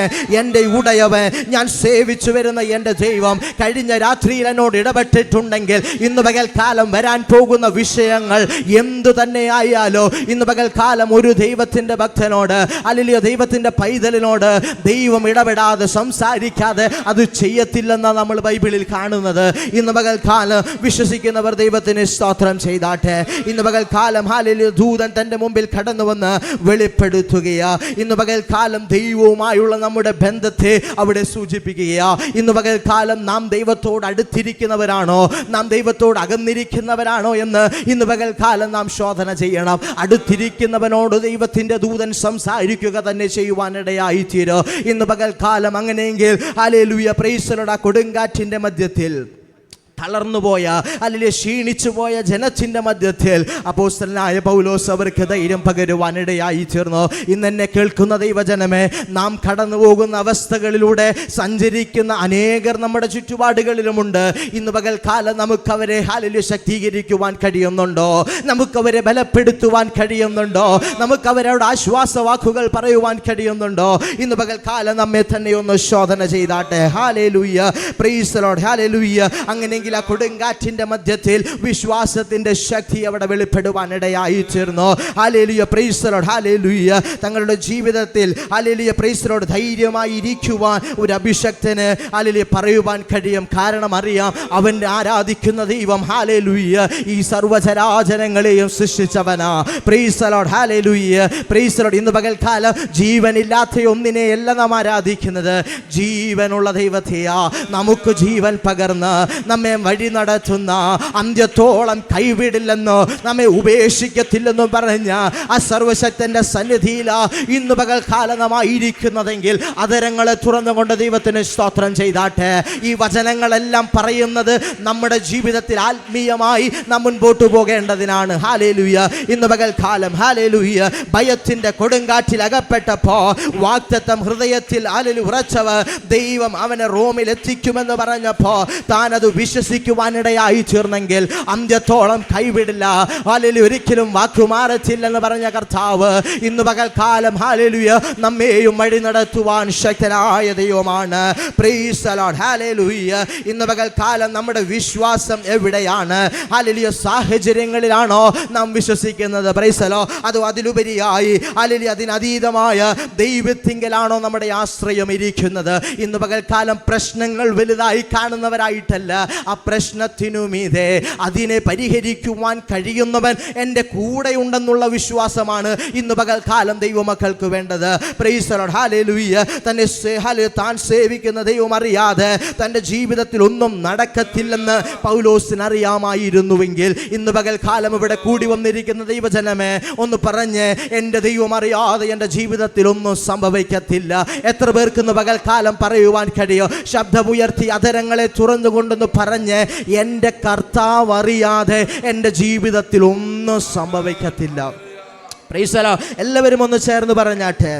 Speaker 2: എൻ്റെ ഉടയവൻ, ഞാൻ സേവിച്ചു വരുന്ന എൻ്റെ ദൈവം കഴിഞ്ഞ രാത്രിയിൽ എന്നോട് ഇടപെട്ടിട്ടുണ്ടെങ്കിൽ ഇന്ന് പകൽക്കാലം വരാൻ പോകുന്ന വിഷയങ്ങൾ എന്തു തന്നെ ആയാലോ ഇന്ന് പകൽക്കാലം ഒരു ദൈവത്തിൻ്റെ ഭക്തനോട് അല്ലെങ്കിൽ ദൈവത്തിൻ്റെ പൈതലിനോട് ദൈവം ഇടപെടാതെ സംസാരിക്കാതെ അത് ചെയ്യത്തില്ലെന്നാണ് നമ്മൾ ബൈബിളിൽ കാണുന്നത്. ഇന്ന് പകൽക്കാലം വിശ്വസിക്കുന്നവർ ദൈവത്തിന് സ്തോത്രം ചെയ്താട്ടെ. ഇന്ന് പകൽക്കാലം ഹല്ലേലൂയ ദൂതൻ തൻ്റെ മുമ്പിൽ കടന്നു വന്ന് വെളിപ്പെടുത്തുകയാ. ഇന്ന് പകൽക്കാലം ദൈവവുമായുള്ള നമ്മുടെ ബന്ധത്തെ അവിടെ സൂചിപ്പിക്കുകയാ. ഇന്ന് പകൽക്കാലം നാം ദൈവത്തോട് അടുത്തിരിക്കുന്നവരാണോ, നാം ദൈവത്തോട് അകന്നിരിക്കുന്നവരാണോ എന്ന് ഇന്ന് പകൽക്കാലം നാം ശോധന ചെയ്യണം. അടുത്തിരിക്കുന്നവനോട് ദൈവത്തിൻ്റെ ദൂതൻ സംസാരിക്കുക തന്നെ ചെയ്യുവാനിടയായി തീരും. ഇന്ന് പകൽക്കാലം അങ്ങനെയെങ്കിൽ ഹല്ലേലൂയ പ്രൈസ് ദി ലോർഡ്, കൊടുങ്കാറ്റിൻ്റെ മധ്യത്തിൽ തളർന്നുപോയ അല്ലെങ്കിൽ ക്ഷീണിച്ചു പോയ ജനത്തിൻ്റെ മധ്യത്തിൽ അപ്പോസ്തലനായ പൗലോസ് അവർക്ക് ധൈര്യം പകരുവാനിടയായി തീർന്നു. ഇന്ന് എന്നെ കേൾക്കുന്ന ദൈവജനമേ, നാം കടന്നു പോകുന്ന അവസ്ഥകളിലൂടെ സഞ്ചരിക്കുന്ന അനേകർ നമ്മുടെ ചുറ്റുപാടുകളിലുമുണ്ട്. ഇന്ന് പകൽക്കാലം നമുക്കവരെ ഹല്ലേലൂയ ശക്തീകരിക്കുവാൻ കഴിയുന്നുണ്ടോ? നമുക്കവരെ ബലപ്പെടുത്തുവാൻ കഴിയുന്നുണ്ടോ? നമുക്കവരോട് ആശ്വാസവാക്കുകൾ പറയുവാൻ കഴിയുന്നുണ്ടോ? ഇന്ന് പകൽക്കാലം നമ്മെ തന്നെ ഒന്ന് ശോധന ചെയ്താട്ടെ. Hallelujah praise the Lord. Hallelujah. അങ്ങനെയെങ്കിൽ ആ കൊടുങ്കാറ്റിന്റെ മധ്യത്തിൽ വിശ്വാസത്തിന്റെ ശക്തി അവിടെ വെളിപ്പെടുവാനിടയായി തീർന്നു. Hallelujah, praise the Lord. Hallelujah. തങ്ങളുടെ ജീവിതത്തിൽ ഹല്ലേലൂയ, പ്രൈസ് ദി ലോർഡ്, ധൈര്യമായി ഇരിക്കുവാൻ ഒരു അഭിഷക്തന് ഹല്ലേലൂയ പറയുവാൻ കഴിയും. കാരണം അറിയാം, അവൻ ആരാധിക്കുന്ന ദൈവം ഹല്ലേലൂയ ഈ സർവ്വചരാചരങ്ങളെയും സൃഷ്ടിച്ചവനാ. Praise the Lord. Hallelujah, praise the Lord. ഇന്ന് പകൽക്കാലം ജീവനില്ലാത്ത ഒന്നിനെയല്ല നാം ആരാധിക്കുന്നത്, ജീവനുള്ള ദൈവത്തെയാ. നമുക്ക് ജീവൻ പകർന്ന് നമ്മെ വഴി നടത്തുന്ന, അന്ത്യത്തോളം കൈവിടില്ലെന്നോ നമ്മെ ഉപേക്ഷിക്കത്തില്ലെന്നും പറഞ്ഞ ആ സർവശക്തന്റെ സന്നിധിയിലാ ഇന്ന് പകൽക്കാലം നാം ആയിരിക്കുന്നതെങ്കിൽ അതരങ്ങളെ തുറന്നുകൊണ്ട് ദൈവത്തിന് സ്തോത്രം ചെയ്താട്ടെ. ഈ വചനങ്ങളെല്ലാം പറയുന്നത് നമ്മുടെ ജീവിതത്തിൽ ആത്മീയമായി നാം മുൻപോട്ട് പോകേണ്ടതിനാണ്. ഹല്ലേലൂയ. ഇന്ന് പകൽക്കാലം ഹല്ലേലൂയ ഭയത്തിന്റെ കൊടുങ്കാറ്റിൽ അകപ്പെട്ടപ്പോ വാഗ്ദത്തം ഹൃദയത്തിൽ ഉറച്ചവർ ദൈവം അവനെ റോമിൽ എത്തിക്കുമെന്ന് പറഞ്ഞപ്പോ താൻ അത് വിശ്വസിക്കുവാനിടയായി തീർന്നെങ്കിൽ അന്ത്യത്തോളം കൈവിടില്ല, ഹല്ലേലൂയ, ഒരിക്കലും വാക്കുമാറത്തില്ലെന്ന് പറഞ്ഞ കർത്താവ് ഇന്ന് പകൽക്കാലം ഹല്ലേലൂയ നമ്മെയും വഴി നടത്തുവാൻ ശക്തനായ ദൈവമാണ്. Price the Lord. ഹല്ലേലൂയ. ഇന്ന് പകൽക്കാലം നമ്മുടെ വിശ്വാസം എവിടെയാണ്? ഹല്ലേലൂയ, സാഹചര്യങ്ങളിലാണോ നാം വിശ്വസിക്കുന്നത്? Price the Lord. അതോ അതിലുപരിയായി ഹല്ലേലൂയ അതിനതീതമായ ദൈവത്തിങ്കലാണോ നമ്മുടെ ആശ്രയം ഇരിക്കുന്നത്? ഇന്ന് പകൽക്കാലം പ്രശ്നങ്ങൾ വലുതായി കാണുന്നവരായിട്ടല്ല, ആ പ്രശ്നത്തിനു മീതെ അതിനെ പരിഹരിക്കുവാൻ കഴിയുന്നവൻ എൻ്റെ കൂടെ ഉണ്ടെന്നുള്ള വിശ്വാസമാണ് ഇന്ന് പകൽക്കാലം ദൈവമക്കൾക്ക് വേണ്ടത്. Price the Lord. ഹല്ലേലൂയ. താൻ സേവിക്കുന്ന ദൈവം അറിയാതെ തൻ്റെ ജീവിതത്തിൽ ഒന്നും നടക്കത്തില്ലെന്ന് പൗലോസിന് അറിയാമായിരുന്നുവെങ്കിൽ ഇന്ന് പകൽക്കാലം ഇവിടെ കൂടി വന്നിരിക്കുന്ന ദൈവജനമേ ഒന്ന് പറഞ്ഞ്, എൻ്റെ ദൈവം അറിയാതെ എൻ്റെ ജീവിതത്തിൽ ഒന്നും സംഭവിക്കത്തില്ല. എത്ര പേർക്ക് ഇന്ന് പകൽക്കാലം പറയുവാൻ കഴിയോ? ശബ്ദമുയർത്തി അതരങ്ങളെ തുറന്നുകൊണ്ടെന്ന് പറഞ്ഞ്, എൻ്റെ കർത്താവ് അറിയാതെ എൻ്റെ ജീവിതത്തിൽ ഒന്നും സംഭവിക്കത്തില്ല. Price the Lord. എല്ലാവരും ഒന്ന് ചേർന്ന് പറഞ്ഞാട്ടെ,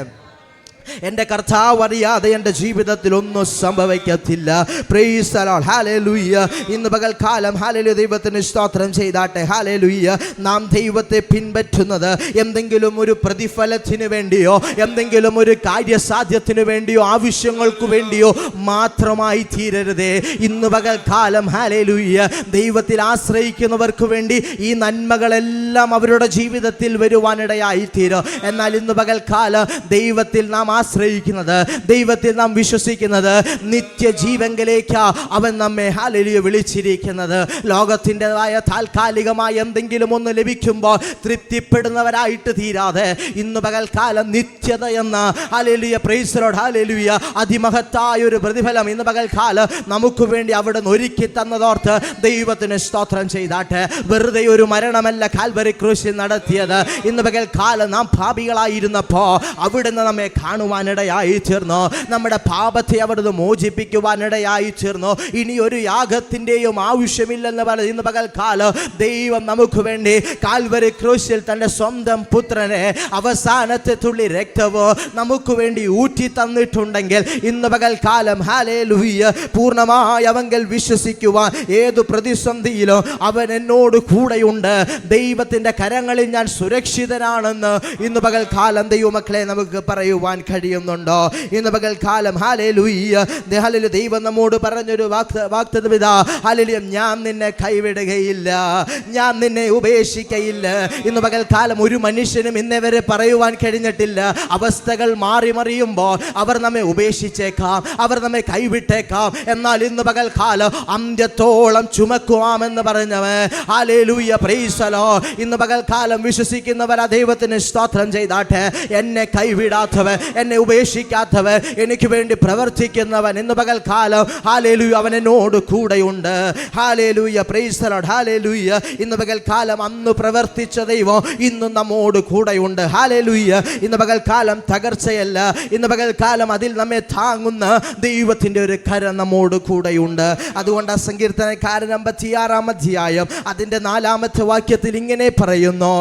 Speaker 2: എൻ്റെ കർത്താവ് അറിയാതെ എൻ്റെ ജീവിതത്തിൽ ഒന്നും സംഭവിക്കത്തില്ല. Price the Lord. ഹല്ലേലൂയ. ഇന്ന് പകൽക്കാലം ഹല്ലേലൂയ ദൈവത്തിന് സ്തോത്രം ചെയ്താട്ടെ. ഹല്ലേലൂയ. നാം ദൈവത്തെ പിൻപറ്റുന്നത് എന്തെങ്കിലും ഒരു പ്രതിഫലത്തിന് വേണ്ടിയോ, എന്തെങ്കിലും ഒരു കാര്യസാധ്യത്തിന് വേണ്ടിയോ, ആവശ്യങ്ങൾക്ക് വേണ്ടിയോ മാത്രമായി തീരരുതേ. ഇന്ന് പകൽക്കാലം ഹല്ലേലൂയ ദൈവത്തിൽ ആശ്രയിക്കുന്നവർക്ക് വേണ്ടി ഈ നന്മകളെല്ലാം അവരുടെ ജീവിതത്തിൽ വരുവാനിടയായി തീരും. എന്നാൽ ഇന്ന് പകൽക്കാലം ദൈവത്തിൽ നാം ആശ്രയിക്കുന്നത്, ദൈവത്തിൽ നാം വിശ്വസിക്കുന്നത്, നിത്യജീവങ്കിലേക്ക് അവൻ നമ്മെ ഹല്ലേലൂയ വിളിച്ചിരിക്കുന്നത്. ലോകത്തിൻ്റെതായ താൽക്കാലികമായ എന്തെങ്കിലും ഒന്ന് ലഭിക്കുമ്പോൾ തൃപ്തിപ്പെടുന്നവരായിട്ട് തീരാതെ ഇന്ന് പകൽക്കാലം നിത്യത എന്ന hallelujah, praise the Lord, hallelujah അതിമഹത്തായ ഒരു പ്രതിഫലം ഇന്ന് പകൽക്കാലം നമുക്ക് വേണ്ടി അവിടെ നിന്ന് ഒരുക്കി തന്നതോർത്ത് ദൈവത്തിന് സ്തോത്രം ചെയ്താട്ടെ. വെറുതെ ഒരു മരണമല്ല കാൽവരി ക്രൂശിൽ നടത്തിയത്. ഇന്ന് പകൽക്കാലം നാം പാപികളായിരുന്നപ്പോൾ അവിടുന്ന് നമ്മെ കാണുവാനിടയായി തീർന്നു. നമ്മുടെ പാപത്തെ അവിടുന്ന് മോചിപ്പിക്കുവാനിടയായി തീർന്നു. ഇനി ഒരു യാഗത്തിൻ്റെയും ആവശ്യമില്ലെന്ന് പറഞ്ഞ് ഇന്ന് പകൽക്കാലം ദൈവം നമുക്ക് വേണ്ടി കാൽവരി ക്രൂശിൽ തൻ്റെ സ്വന്തം പുത്രനെ അവസാനത്തെ തുള്ളി രക്തവോ നമുക്ക് വേണ്ടി ഊറ്റി തന്നിട്ടുണ്ടെങ്കിൽ ഇന്ന് പകൽക്കാലം ഹല്ലേലൂയ പൂർണ്ണമായി അവങ്കൽ വിശ്വസിക്കുവാൻ ഏതു പ്രതിസന്ധിയിലും അവൻ എന്നോട് കൂടെയുണ്ട്. ദൈവത്തിൻ്റെ കരങ്ങളിൽ ഞാൻ സുരക്ഷിതനാണെന്ന് ഇന്ന് പകൽക്കാലം ദൈവമക്കളെ നമുക്ക് പറയുവാൻ കഴിയുന്നുണ്ടോ? ഇന്ന് പകൽക്കാലം ഹല്ലേലൂയ ദൈവം നമ്മോട് പറഞ്ഞൊരു വാഗ്ദത്തം ഇതാ, ഹല്ലേലൂയ, ഞാൻ നിന്നെ കൈവിടുകയില്ല, ഞാൻ നിന്നെ ഉപേക്ഷിക്കയില്ല. ഇന്ന് പകൽക്കാലം ഒരു മനുഷ്യനും ഇന്നേ വരെ പറയുവാൻ കഴിഞ്ഞിട്ടില്ല. അവസ്ഥകൾ മാറി മറിയുമ്പോൾ അവർ നമ്മെ ഉപേക്ഷിച്ചേക്കാം, അവർ നമ്മെ കൈവിട്ടേക്കാം. എന്നാൽ ഇന്ന് പകൽക്കാലം അന്ത്യത്തോളം ചുമക്കുവാമെന്ന് പറഞ്ഞവൻ ഹല്ലേലൂയ, പ്രൈസ് ദി ലോർഡ്. ഇന്ന് പകൽക്കാലം വിശ്വസിക്കുന്നവർ ആ ദൈവത്തിന് സ്തോത്രം ചെയ്താട്ടെ. എന്നെ കൈവിടാത്തവൻ, എന്നെ ഉപേക്ഷിക്കാത്തവൻ, എനിക്ക് വേണ്ടി പ്രവർത്തിക്കുന്നവൻ ഇന്ന് പകൽക്കാലം ഹല്ലേലൂയ അവൻ എന്നോട് കൂടെയുണ്ട്. Hallelujah, praise the Lord, hallelujah. ഇന്ന് പകൽക്കാലം അന്ന് പ്രവർത്തിച്ച ദൈവം ഇന്നും നമ്മോട് കൂടെയുണ്ട്. ഹല്ലേലൂയ. ഇന്ന് പകൽക്കാലം തകർച്ചയല്ല, ഇന്ന് പകൽക്കാലം അതിൽ നമ്മെ താങ്ങുന്ന ദൈവത്തിൻ്റെ ഒരു കരം നമ്മോട് കൂടെയുണ്ട്. അതുകൊണ്ട് ആ സങ്കീർത്തനക്കാരൻ 56-ാം അധ്യായം അതിൻ്റെ 4-ാമത്തെ വാക്യത്തിൽ ഇങ്ങനെ പറയുന്നു,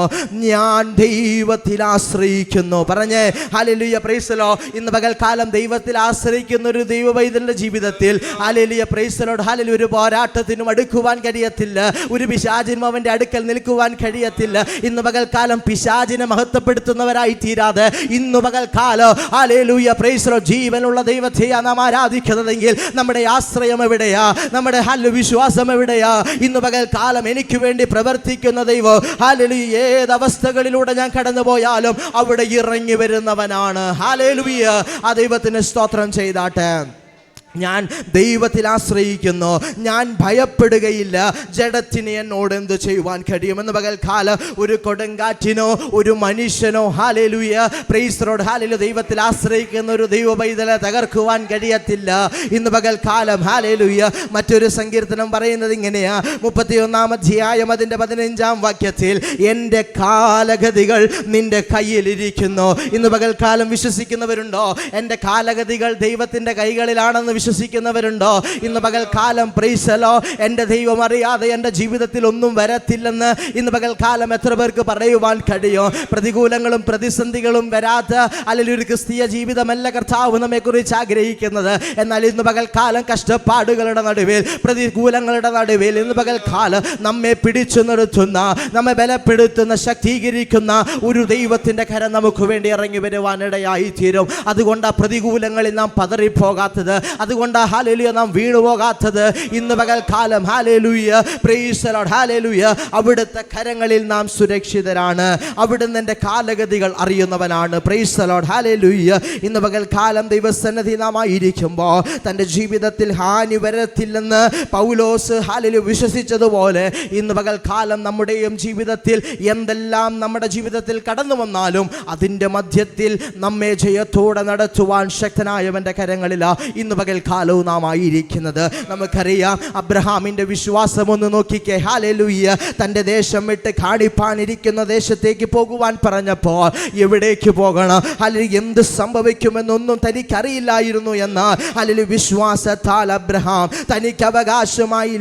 Speaker 2: ഞാൻ ദൈവത്തിൽ ആശ്രയിക്കുന്നു. പറഞ്ഞേ ഹല്ലേലൂയ, പ്രൈസ് പ്രൈസ് ലോ. ഇന്ന് പകൽക്കാലം ദൈവത്തിൽ ആശ്രയിക്കുന്ന ഒരു ദൈവവൈദ്യന്റെ ജീവിതത്തിൽ ഹല്ലേലൂയ പ്രൈസ് ലോർഡ് ഹല്ലേലൂയ ഒരു പോരാട്ടത്തിനും അടുക്കുവാൻ കഴിയത്തില്ല, ഒരു പിശാചിനും അവന്റെ അടുക്കൽ നിൽക്കുവാൻ കഴിയത്തില്ല. ഇന്ന് പകൽക്കാലം പിശാചിനെ മഹത്വപ്പെടുത്തുന്നവരായി തീരാതെ ഇന്ന് പകൽക്കാലം ഹല്ലേലൂയ പ്രൈസ് ലോർഡ് ജീവനുള്ള ദൈവത്തെയാ നാം ആരാധിക്കുന്നതെങ്കിൽ നമ്മുടെ ആശ്രയം എവിടെയാ, നമ്മുടെ വിശ്വാസം എവിടെയാ? ഇന്ന് പകൽക്കാലം എനിക്ക് വേണ്ടി പ്രവർത്തിക്കുന്ന ദൈവം ഹല്ലേലൂയ ഏത് അവസ്ഥകളിലൂടെ ഞാൻ കടന്നു പോയാലും അവിടെ ഇറങ്ങി വരുന്നവനാണ്. ഹല്ലേലൂയ. ആ ദൈവത്തിന് സ്തോത്രം ചെയ്താട്ടെ. ഞാൻ ദൈവത്തിൽ ആശ്രയിക്കുന്നു, ഞാൻ ഭയപ്പെടുകയില്ല. ജഡത്തിന് എന്നോട് എന്ത് ചെയ്യുവാൻ കഴിയുമെന്ന് പകൽക്കാലം ഒരു കൊടുങ്കാറ്റിനോ ഒരു മനുഷ്യനോ hallelujah praise the Lord hallelujah ദൈവത്തിൽ ആശ്രയിക്കുന്ന ഒരു ദൈവ പൈതലെ തകർക്കുവാൻ കഴിയത്തില്ല. ഇന്ന് പകൽക്കാലം ഹല്ലേലൂയ മറ്റൊരു സങ്കീർത്തനം പറയുന്നത് ഇങ്ങനെയാ, 31-ാം അധ്യായം അതിൻ്റെ 15-ാം വാക്യത്തിൽ, എൻ്റെ കാലഗതികൾ നിന്റെ കയ്യിലിരിക്കുന്നു. ഇന്ന് പകൽക്കാലം വിശ്വസിക്കുന്നവരുണ്ടോ? എൻ്റെ കാലഗതികൾ ദൈവത്തിൻ്റെ കൈകളിലാണെന്ന് വിശ്വസിക്കുന്നവരുണ്ടോ? ഇന്ന് പകൽക്കാലം പ്രൈസ് ദി ലോർഡ് എൻ്റെ ദൈവം അറിയാതെ എൻ്റെ ജീവിതത്തിൽ ഒന്നും വരത്തില്ലെന്ന് ഇന്ന് പകൽക്കാലം എത്ര പേർക്ക് പറയുവാൻ കഴിയും? പ്രതികൂലങ്ങളും പ്രതിസന്ധികളും വരാത്ത അല്ലെങ്കിൽ ഒരു ക്രിസ്തീയ ജീവിതമല്ല കർത്താവ് നമ്മെക്കുറിച്ച് ആഗ്രഹിക്കുന്നത്. എന്നാൽ ഇന്ന് പകൽക്കാലം കഷ്ടപ്പാടുകളുടെ നടുവിൽ, പ്രതികൂലങ്ങളുടെ നടുവിൽ ഇന്ന് പകൽക്കാലം നമ്മെ പിടിച്ചു നിർത്തുന്ന, നമ്മെ ബലപ്പെടുത്തുന്ന, ശക്തീകരിക്കുന്ന ഒരു ദൈവത്തിൻ്റെ കരം നമുക്ക് വേണ്ടി ഇറങ്ങി വരുവാനിടയായി തീരും. അതുകൊണ്ട് ആ പ്രതികൂലങ്ങളിൽ നാം പതറിപ്പോകാത്തത്, അതുകൊണ്ട് ഹല്ലേലൂയ നാം വീണുപോകാത്തത്. ഇന്ന് പകൽക്കാലം hallelujah praise the Lord hallelujah അവിടുത്തെ കരങ്ങളിൽ നാം സുരക്ഷിതരാണ്. അവിടുന്ന് എൻ്റെ കാലഗതികൾ അറിയുന്നവനാണ്. Praise the Lord hallelujah. ഇന്ന് പകൽക്കാലം ദൈവസന്നിധി നാം ആയിരിക്കുമ്പോൾ തൻ്റെ ജീവിതത്തിൽ ഹാനി വരത്തില്ലെന്ന് പൗലോസ് ഹല്ലേലൂയ വിശ്വസിച്ചതുപോലെ ഇന്ന് പകൽക്കാലം നമ്മുടെയും ജീവിതത്തിൽ എന്തെല്ലാം നമ്മുടെ ജീവിതത്തിൽ കടന്നു വന്നാലും അതിൻ്റെ മധ്യത്തിൽ നമ്മെ ജയത്തോടെ നടത്തുവാൻ ശക്തനായവൻ്റെ കരങ്ങളിലാണ് ഇന്ന് പകൽക്കാലവും നാം ആയിരിക്കുന്നത്. നമുക്കറിയാം അബ്രഹാമിൻ്റെ വിശ്വാസം ഒന്ന് നോക്കിക്കേ. ഹല്ലേലൂയ. തൻ്റെ ദേശം വിട്ട് കാണിപ്പാനിരിക്കുന്ന ദേശത്തേക്ക് പോകുവാൻ പറഞ്ഞപ്പോൾ എവിടേക്ക് പോകണം, അല്ലെങ്കിൽ എന്ത് സംഭവിക്കുമെന്നൊന്നും തനിക്കറിയില്ലായിരുന്നു. എന്നാൽ അല്ലെങ്കിൽ വിശ്വാസത്താൽ അബ്രഹാം തനിക്ക് അവകാശമായി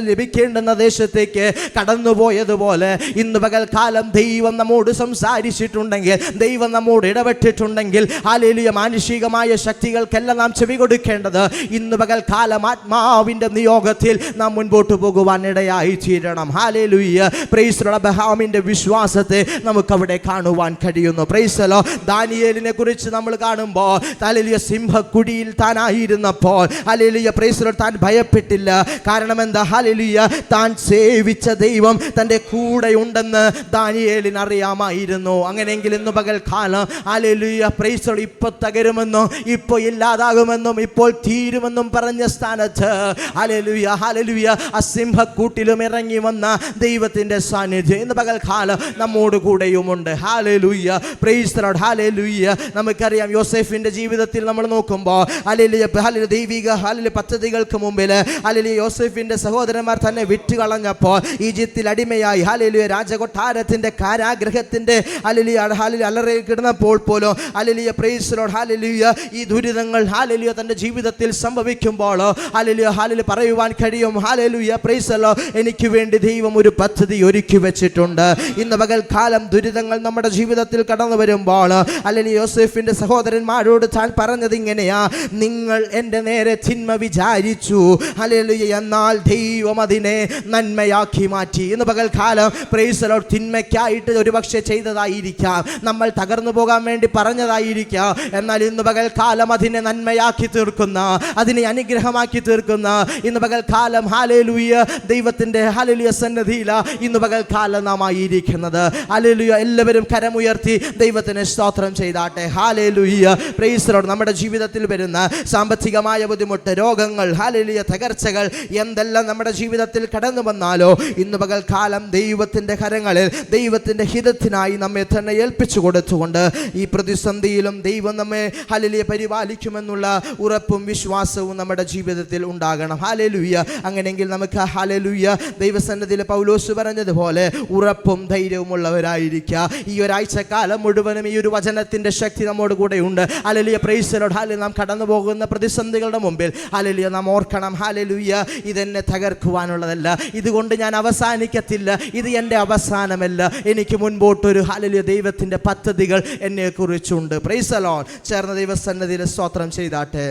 Speaker 2: ലഭിക്കേണ്ടുന്ന ദേശത്തേക്ക് കടന്നുപോയതുപോലെ ഇന്ന് പകൽക്കാലം ദൈവം നമ്മോട് സംസാരിച്ചിട്ടുണ്ടെങ്കിൽ, ദൈവം നമ്മോട് ഇടപെട്ടിട്ടുണ്ടെങ്കിൽ ഹല്ലേലൂയ മാനുഷികമായ ശക്തികൾക്കെല്ലാം നാം ചെവി കൊടുക്കേണ്ടത് ഇന്ന് പകൽക്കാലം ആത്മാവിൻ്റെ നിയോഗത്തിൽ നാം മുൻപോട്ട് പോകുവാൻ ഇടയായി തീരണം. Hallelujah praise the Lord. അബ്രഹാമിൻ്റെ വിശ്വാസത്തെ നമുക്കവിടെ കാണുവാൻ കഴിയുന്നു. Price the Lord. ദാനിയേലിനെ കുറിച്ച് നമ്മൾ കാണുമ്പോൾ ഹല്ലേലൂയ സിംഹക്കുഴിയിൽ താനായിരുന്നപ്പോൾ ഹല്ലേലൂയ പ്രൈസ് ദി ലോർഡ് താൻ ഭയപ്പെട്ടില്ല. കാരണം എന്താ? ഹല്ലേലൂയ താൻ സേവിച്ച ദൈവം തൻ്റെ കൂടെ ഉണ്ടെന്ന് ദാനിയേലിന് അറിയാമായിരുന്നു. അങ്ങനെയെങ്കിൽ ഇന്ന് പകൽക്കാലം ഹല്ലേലൂയ പ്രൈസ് ദി ലോർഡ് ഇപ്പോൾ തകരുമെന്നോ ഇപ്പോൾ ഇല്ലാതാകുമെന്നും ഇപ്പോൾ തീരുമെന്നും പറഞ്ഞ സ്ഥാനത്ത് ഹല്ലേലൂയ ഹല്ലേലൂയ അസിംഹക്കൂട്ടിലും ഇറങ്ങി വന്ന ദൈവത്തിൻ്റെ സാന്നിധ്യം ഇന്ന് പകൽക്കാലം നമ്മോട് കൂടെയുമുണ്ട്. Hallelujah praise the Lord hallelujah. നമുക്കറിയാം യോസേഫിൻ്റെ ജീവിതത്തിൽ നമ്മൾ നോക്കുമ്പോൾ ഹല്ലേലൂയ ഹല്ലേലൂയ ദൈവിക ഹല്ലേലൂയ പദ്ധതികൾക്ക് മുമ്പിൽ ഹല്ലേലൂയ യോസേഫിൻ്റെ സഹോദരന്മാർ തന്നെ വിട്ടുകളഞ്ഞപ്പോൾ ഈജിപ്തിൽ അടിമയായി ഹല്ലേലൂയ രാജകൊട്ടാരത്തിൻ്റെ കാരാഗ്രഹത്തിൻ്റെ ഹല്ലേലൂയ ഹല്ലേലൂയ അലറി കിടന്നപ്പോൾ പോലും hallelujah praise the Lord hallelujah ഈ ദുരിതങ്ങൾ ഹല്ലേലൂയ തൻ്റെ ജീവിതത്തിൽ സംഭവിക്കുമ്പോൾ ഹല്ലേലൂയ ഹല്ലേലൂയ പറയുവാൻ കഴിയും ഹല്ലേലൂയ പ്രൈസ് ദി ലോർഡ് എനിക്ക് വേണ്ടി ദൈവം ഒരു പദ്ധതി ഒരുക്കി വെച്ചിട്ടുണ്ട്. ഇന്ന് പകൽക്കാലം ദുരിതങ്ങൾ നമ്മുടെ ജീവിതത്തിൽ കടന്നു വരുമ്പോൾ ഹല്ലേലൂയ യോസേഫിൻ്റെ സഹോദരന്മാരോട് താൻ പറഞ്ഞത് ഇങ്ങനെയാ, നിങ്ങൾ എൻ്റെ നേരെ തിന്മ വിചാരിച്ചു ഹല്ലേലൂയ എന്നാൽ ദൈവം അതിനെ നന്മയാക്കി മാറ്റി. ഇന്ന് പകൽക്കാലം പ്രൈസ് ദി ലോർഡ് തിന്മയ്ക്കായിട്ട് ഒരുപക്ഷെ ചെയ്തതായിരിക്കാം, നമ്മൾ തകർന്നു പോകാൻ വേണ്ടി പറഞ്ഞതായിരിക്കാം. എന്നാൽ ഇന്ന് പകൽക്കാലം അതിനെ നന്മയാക്കി തീർക്കുന്ന, അതിനെ അനുഗ്രഹമാക്കി തീർക്കുന്ന ഇന്ന് പകൽക്കാലം ഹല്ലേലൂയ ദൈവത്തിൻ്റെ ഹല്ലേലൂയ സന്നിധിയില ഇന്ന് പകൽക്കാലം നാം ആയിരിക്കുന്നത്. ഹല്ലേലൂയ എല്ലാവരും കരമുയർത്തി ദൈവത്തിന് സ്തോത്രം ചെയ്താട്ടെ. Hallelujah praise the Lord. നമ്മുടെ ജീവിതത്തിൽ വരുന്ന സാമ്പത്തികമായ ബുദ്ധിമുട്ട്, രോഗങ്ങൾ, ഹല്ലേലൂയ തകർച്ചകൾ എന്തെല്ലാം നമ്മുടെ ജീവിതത്തിൽ കടന്നു വന്നാലോ ഇന്ന് പകൽക്കാലം ദൈവത്തിൻ്റെ കരങ്ങളിൽ ദൈവത്തിൻ്റെ ഹിതത്തിനായി നമ്മെ തന്നെ ഏൽപ്പിച്ചു കൊടുത്തുകൊണ്ട് ഈ പ്രതിസന്ധിയിലും ദൈവം നമ്മെ ഹല്ലേലൂയ പരിപാലിക്കുമെന്നുള്ള ഉറപ്പും വിശ്വാസവും നമ്മുടെ ജീവിതത്തിൽ ഉണ്ടാകണം. ഹല്ലേലൂയ. അങ്ങനെയെങ്കിൽ നമുക്ക് ഹല്ലേലൂയ ദൈവസന്നിധിയിൽ പൗലോസ് പറഞ്ഞതുപോലെ ഉറപ്പും ധൈര്യവും ഉള്ളവരായിരിക്കുക. ഈ ഒരാഴ്ച കാലം മുഴുവനും ഈ ഒരു വചനത്തിൻ്റെ ശക്തി നമ്മോട് കൂടെയുണ്ട്. Hallelujah. Praise the Lord. Hallelujah. നാം കടന്നു പോകുന്ന പ്രതിസന്ധികളുടെ മുമ്പിൽ ഹല്ലേലൂയ നാം ഓർക്കണം, ഹല്ലേലൂയ, ഇതെന്നെ തകർക്കുവാനുള്ളതല്ല, ഇതുകൊണ്ട് ഞാൻ അവസാനിക്കത്തില്ല, ഇത് എൻ്റെ അവസാനമല്ല, എനിക്ക് മുൻപോട്ടൊരു ഹല്ലേലൂയ ദൈവത്തിൻ്റെ പദ്ധതികൾ എന്നെക്കുറിച്ചുണ്ട്. Price the Lord. ചേർന്ന ദൈവസന്നിധിയിൽ സ്തോത്രം ചെയ്താട്ടെ.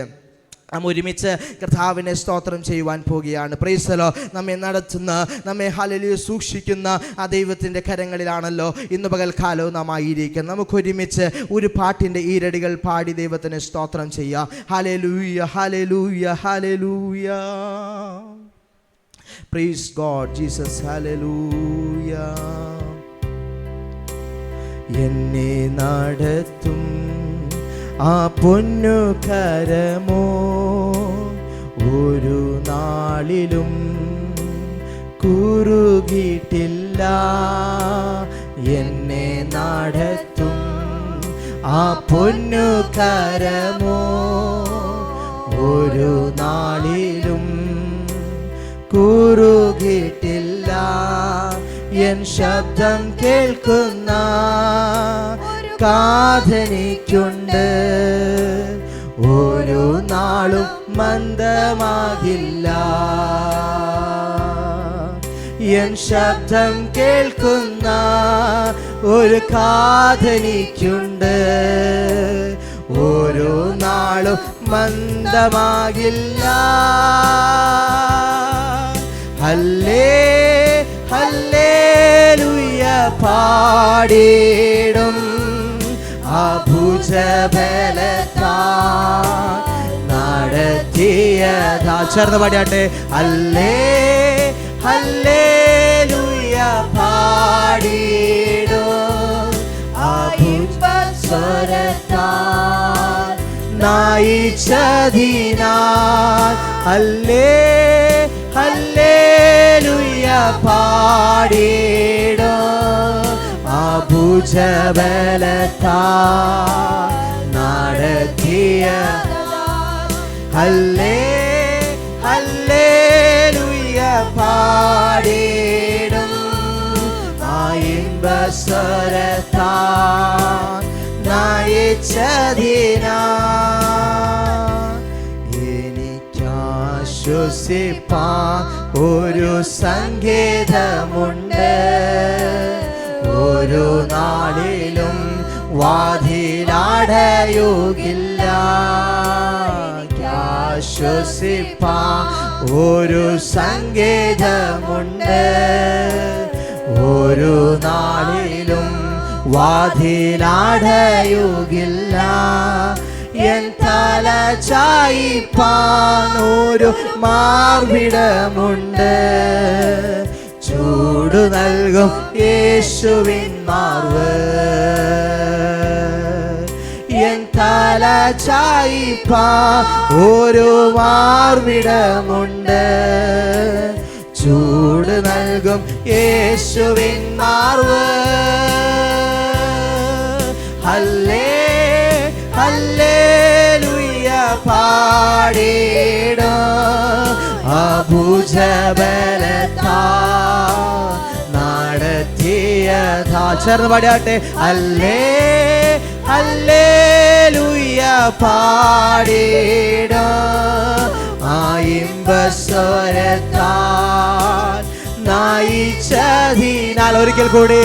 Speaker 2: നാം ഒരുമിച്ച് കർത്താവിനെ സ്തോത്രം ചെയ്യുവാൻ പോവുകയാണ്. Price the Lord. നമ്മെ നടത്തുന്ന, നമ്മെ ഹല്ലേലൂയ സൂക്ഷിക്കുന്ന ആ ദൈവത്തിൻ്റെ കരങ്ങളിലാണല്ലോ ഇന്ന് പകൽക്കാലവും നാം ആയിരിക്കുന്നത്. നമുക്ക് ഒരുമിച്ച് ഒരു പാട്ടിൻ്റെ ഈരടികൾ പാടി ദൈവത്തിന് സ്തോത്രം ചെയ്യാം. Hallelujah, hallelujah, hallelujah. Praise God Jesus. Hallelujah. എന്നെ നടത്തും ആ പൊന്നു കരമോ ഒരു നാളിലും കുറുകിയിട്ടില്ല. എന്നെ നടത്തും ആ പൊന്നു കരമോ ഒരു നാളിലും കുറുകിയിട്ടില്ല. എൻ ശബ്ദം കേൾക്കുന്ന കാതനിക്കുണ്ട്, ഒരു നാളും മന്ദമാകില്ല. എൻ ശബ്ദം കേൾക്കുന്ന ഒരു കാതനിക്കുണ്ട്, ഒരു നാളും മന്ദമാകില്ല. ഹല്ലേലൂയ പാടിടും ഭുജബലത്താ നടത്തിയതാ. ചേർന്ന് പാടിയാട്ടെ. ഹല്ലേലൂയ പാടിടും സ്വരത്താൽ നയിച്ചതിനാൽ. ഹല്ലേലൂയ പാടിടും ഭുജബലത്താ നടത്തിയ. ഹല്ലേലൂയ പാടിടും ഇമ്പസ്വരത്താ നയിച്ചതിനാ. എനിക്കാശ്വസിപ്പാൻ ഒരു സങ്കേതമുണ്ട്, ഒരു നാളിലും വാതിലടയുകില്ല. ആശ്വസിപ്പാൻ ഒരു സങ്കേതമുണ്ട്, ഒരു നാളിലും വാതിലടയുകില്ല. എൻ തല ചായിപ്പാൻ ഒരു മാർവിടമുണ്ട്, ചൂട് നൽകും യേശുവിൻ മാർവ്. എൻ തല ചായിപ്പാൻ ഒരു മാർവിടമുണ്ട്, ചൂട് നൽകും യേശുവിൻ മാർവ്. ഹല്ലേലൂയ പാടിടും ഭുജബലത്താ നടത്തിയതാ. ചേർന്ന് പാടിയാട്ടെ. ഹല്ലേലൂയ പാടിടും ഇമ്പസ്വരത്താൽ നയിച്ചതിനാൽ. ഒരിക്കൽ കൂടി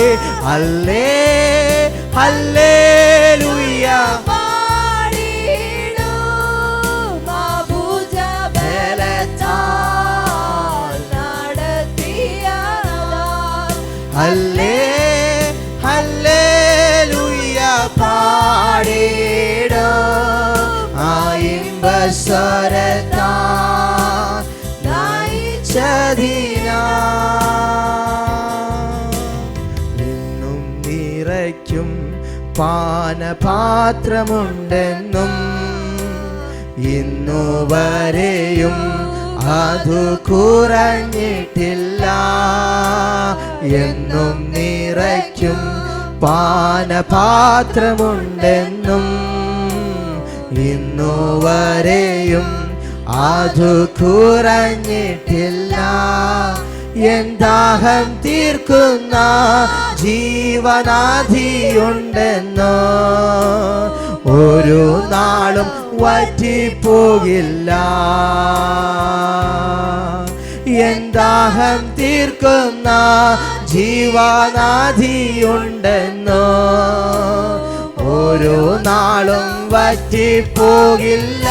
Speaker 2: ഹല്ലേലൂയ
Speaker 3: പാടിടും ഭുജബലത്താൽ നടത്തിയതാൽ.
Speaker 2: ഹല്ലേലൂയ പാടിടും ഇമ്പസ്വരത്താൽ നയിച്ചതിനാൽ. എന്നും നിറയ്ക്കും പാനപാത്രമുണ്ടെന്നും ഇന്നുവരെയും അതു കുറഞ്ഞിട്ടില്ല. എന്നും നിറയ്ക്കും പാനപാത്രമുണ്ടെന്നും ഇന്നുവരെയും അതു കുറഞ്ഞിട്ടില്ല. എൻ ദാഹം തീർക്കുന്ന ജീവനാധിയുണ്ടെന്നോ ഒരു നാളും വറ്റിപ്പോകില്ല. എൻ ദാഹം തീർക്കുന്ന ജീവനാധിയുണ്ടെന്നോ ഒരു നാളും വറ്റിപ്പോകില്ല.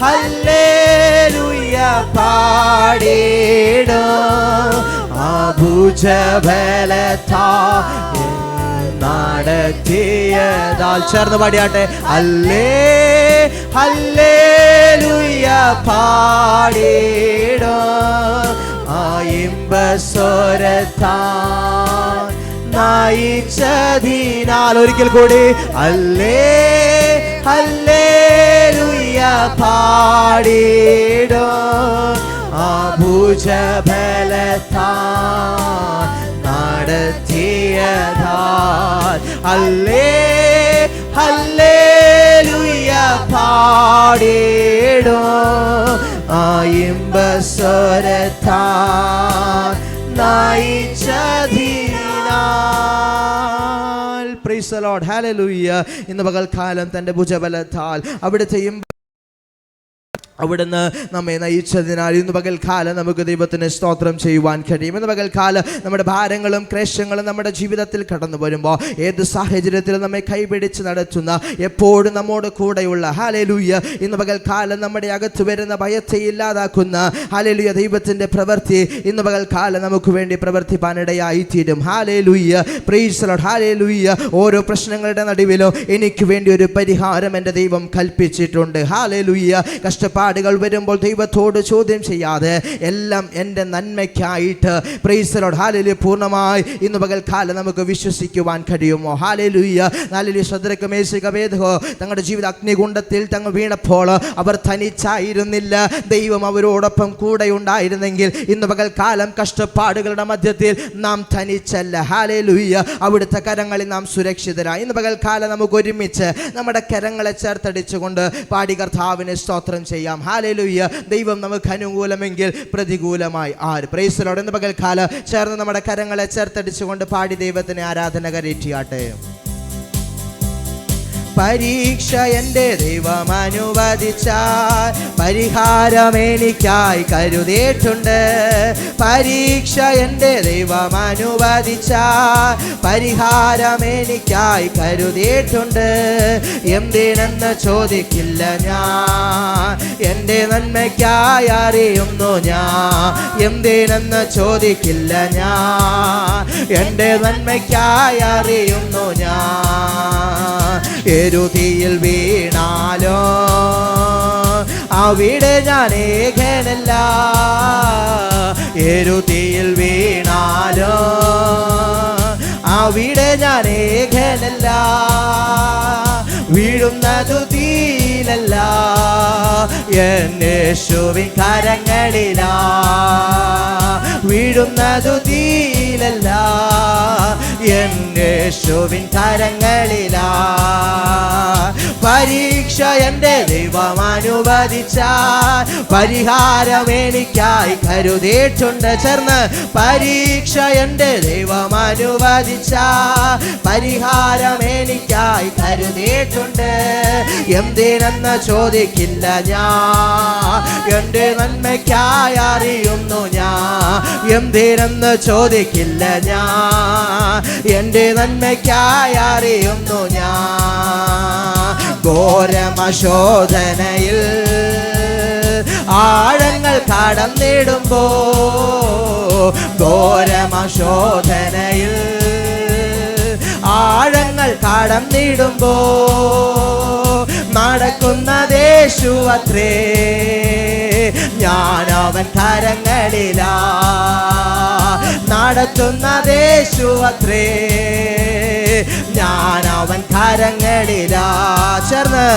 Speaker 2: ഹല്ലേലൂയ പാടിടും അഭുജബലത്താ നടത്തിയതാൽ. ചേർന്ന് പാടിയാട്ടെ. ഹല്ലേലൂയ പാടിടും ഇമ്പസ്വരത്താൽ നയിച്ചതിനാൽ. ഒരിക്കൽ കൂടി ഹല്ലേലൂയ പാടിടും അഭുജബലത്താൽ നടത്തിയതാൽ. ഹല്ലേലൂയ പാടിടും ഇമ്പസ്വരത്താൽ നയിച്ചതിനാൽ. Praise the Lord. ഹല്ലേലൂയ. ഇന്ന് പകൽക്കാലം തൻ്റെ ഭുജബലത്താൽ അവിടുന്ന് നമ്മെ നയിച്ചതിനാൽ ഇന്ന് പകൽക്കാലം നമുക്ക് ദൈവത്തിന് സ്തോത്രം ചെയ്യുവാൻ കഴിയും. ഇന്ന് പകൽക്കാലം നമ്മുടെ ഭാരങ്ങളും ക്ലേശങ്ങളും നമ്മുടെ ജീവിതത്തിൽ കടന്നു വരുമ്പോൾ ഏത് സാഹചര്യത്തിലും നമ്മെ കൈപിടിച്ച് നടത്തുന്ന എപ്പോഴും നമ്മോട് കൂടെയുള്ള ഹല്ലേലൂയ ഇന്ന് പകൽക്കാലം നമ്മുടെ അകത്ത് വരുന്ന ഭയത്തെ ഇല്ലാതാക്കുന്ന ഹല്ലേലൂയ ദൈവത്തിൻ്റെ പ്രവൃത്തി ഇന്ന് പകൽക്കാലം നമുക്ക് വേണ്ടി പ്രവർത്തിപ്പാനിടയായി തീരും. Hallelujah. Praise the Lord. Hallelujah. ഓരോ പ്രശ്നങ്ങളുടെ നടുവിലും എനിക്ക് വേണ്ടി ഒരു പരിഹാരം എൻ്റെ ദൈവം കൽപ്പിച്ചിട്ടുണ്ട്. ഹല്ലേലൂയ. കഷ്ടപ്പാടുകൾ വരുമ്പോൾ ദൈവത്തോട് ചോദ്യം ചെയ്യാതെ എല്ലാം എൻ്റെ നന്മയ്ക്കായിട്ട് പ്രൈസ് ദി ലോർഡ് ഹല്ലേലൂയ പൂർണ്ണമായി ഇന്ന് പകൽക്കാലം നമുക്ക് വിശ്വസിക്കുവാൻ കഴിയുമോ? ഹല്ലേലൂയ. ഹല്ലേലൂയ. ശദ്രക്ക് മേശക അബേദ്നെഗോ തങ്ങളുടെ ജീവിത അഗ്നികുണ്ഡത്തിൽ തങ്ങൾ വീണപ്പോൾ അവർ തനിച്ചായിരുന്നില്ല. ദൈവം അവരോടൊപ്പം കൂടെ ഉണ്ടായിരുന്നെങ്കിൽ ഇന്ന് പകൽക്കാലം കഷ്ടപ്പാടുകളുടെ മധ്യത്തിൽ നാം തനിച്ചല്ല. ഹല്ലേലൂയ. അവിടുത്തെ കരങ്ങളിൽ നാം സുരക്ഷിതരായി. ഇന്ന് പകൽക്കാലം നമുക്ക് ഒരുമിച്ച് നമ്മുടെ കരങ്ങളെ ചേർത്തടിച്ചുകൊണ്ട് പാടി കർത്താവിനെ സ്തോത്രം ചെയ്യാം. ഹല്ലേലൂയ. ദൈവം നമുക്ക് അനുകൂലമെങ്കിൽ പ്രതികൂലമായി ആര്? Price the Lord. ഇന്ന് പകൽക്കാലം ചേർന്ന് നമ്മുടെ കരങ്ങളെ ചേർത്തടിച്ചുകൊണ്ട് പാടി ദൈവത്തിന് ആരാധന കരേറ്റിയാട്ടെ. പരീക്ഷ എൻ്റെ ദൈവം അനുവദിച്ചാൽ പരിഹാരം എനിക്കായി കരുതിയിട്ടുണ്ട്. പരീക്ഷ എൻ്റെ ദൈവം അനുവദിച്ചാൽ പരിഹാരം എനിക്കായി കരുതിയിട്ടുണ്ട്. എന്തിനെന്ന് ചോദിക്കില്ല ഞാൻ, എൻ്റെ നന്മയ്ക്കായി അറിയുന്നു ഞാൻ. എന്തിനെന്ന് ചോദിക്കില്ല ഞാൻ, എൻ്റെ നന്മയ്ക്കായി അറിയുന്നു ഞാൻ. എരുതിയിൽ വീണാലോ അവിടെ ഞാൻ ഏകനല്ല. എരുതിയിൽ വീണാലോ അവിടെ ഞാൻ ഏകനല്ല. വീഴുന്നതു തീയിലല്ല, യേശുവിൻ കരങ്ങളിലാ. വീഴുന്നതു തീയിലല്ല, യേശുവിൻ കരങ്ങളിലാ. പരീക്ഷ എൻ്റെ ദൈവം അനുവദിച്ചാൽ പരിഹാരം എനിക്കായി കരുതിയിട്ടുണ്ട്. ചേർന്ന് പരീക്ഷ എൻ്റെ ദൈവം അനുവദിച്ചാൽ പരിഹാരം എനിക്കായി കരുതിയിട്ടുണ്ട്. എന്തിനെന്ന് ചോദിക്കില്ല ഞാൻ, എൻ്റെ നന്മയ്ക്കായി അറിയുന്നു ഞാൻ. എന്തിനെന്ന് ചോദിക്കില്ല ഞാൻ, എൻ്റെ നന്മയ്ക്കായി അറിയുന്നു ഞാൻ. ഘോരമശോധനയിൽ ആഴങ്ങൾ കടന്നിടുമ്പോ, ഘോരമശോധനയിൽ ആഴങ്ങൾ കടന്നിടുമ്പോ നടക്കുന്നതേശുവത്രേ. ഞാൻ അവൻ കരങ്ങളിലാ. നടത്തുന്നതേശു അത്രേ, ഞാൻ അവൻ കരങ്ങളിലാ. ചേർന്ന്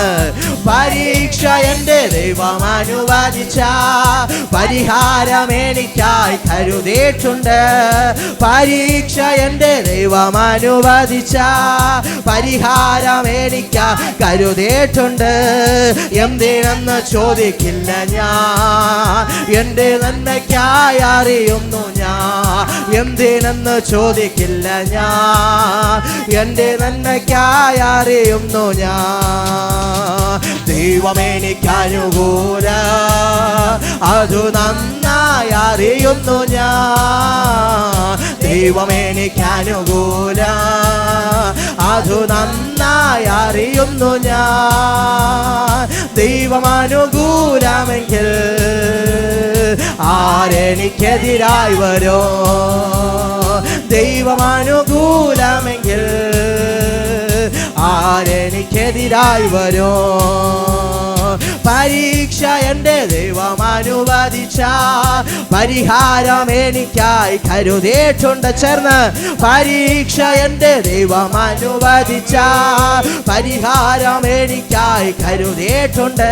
Speaker 2: പരീക്ഷ എൻ്റെ ദൈവം അനുവദിച്ച പരിഹാരം എനിക്കായി കരുതിയിട്ടുണ്ട്. പരീക്ഷ എൻ്റെ ദൈവം അനുവദിച്ച പരിഹാരം എനിക്കായി കരുതിയിട്ടുണ്ട്. എന്തിനെന്ന് ചോദിക്കില്ല ഞാൻ, എൻ്റെ നന്മയ്ക്കായി അറിയുന്നു ഞാൻ. എന്തിനെന്ന് ചോദിക്കില്ല ഞാൻ, എൻ്റെ നന്മയ്ക്കായി അറിയുന്നു ഞാൻ. ദൈവം എനിക്കനുകൂല, അതു നന്നായി അറിയുന്നു ഞാൻ. ദൈവം എനിക്കനുകൂല, അതു നന്നായി അറിയുന്നു ഞാൻ. ദൈവം അനുകൂലമെങ്കിൽ ആരെനിക്കെതിരായി വരോ? ദൈവം അനുകൂലമെങ്കിൽ ആരെനിക്കെതിരായി വരോ? പരീക്ഷ എൻ്റെ ദൈവം അനുവദിച്ച പരിഹാരം എനിക്കായി കരുതിയിട്ടുണ്ട്. ചേർന്ന് പരീക്ഷ എൻ്റെ ദൈവം അനുവദിച്ച പരിഹാരം എനിക്കായി കരുതിയിട്ടുണ്ട്.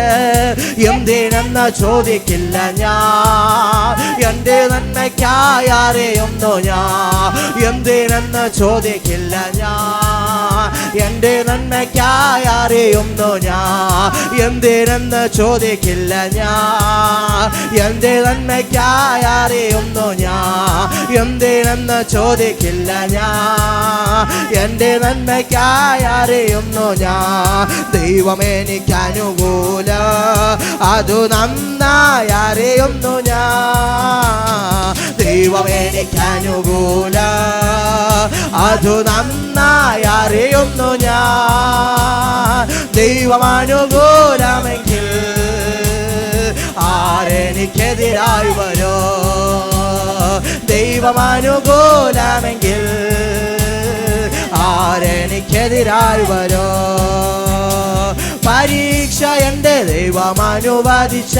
Speaker 2: എന്തിനെന്ന് ചോദിക്കില്ല ഞാൻ, എൻ്റെ നന്മയ്ക്കായി അറിയുന്നു ഞാൻ. എന്തിനെന്ന് ചോദിക്കില്ല ഞാൻ, എൻ്റെ നന്മയ്ക്കായി അറിയുന്നു ഞാൻ. എന്തിനെന്ന് ചോദിക്കില്ല ഞാൻ, എൻ്റെ നന്മയ്ക്കായി അറിയുന്നു ഞാൻ. എന്തിനെന്ന് ചോദിക്കില്ല ഞാൻ, എൻ്റെ നന്മയ്ക്കായി അറിയുന്നു ഞാൻ. ദൈവം എനിക്കനുകൂല, അതു നന്നായി അറിയുന്നു ഞാൻ. ദൈവം എനിക്കനുകൂല, അതു നന്നായി അറിയുന്നു ഞാൻ. ദൈവം അനുകൂലമെങ്കിൽ ആരെനിക്കെതിരായി വരോ? ദൈവം അനുകൂലമെങ്കിൽ ആരെനിക്കെതിരായി വരോ? പരീക്ഷ എൻ്റെ ദൈവം അനുവദിച്ച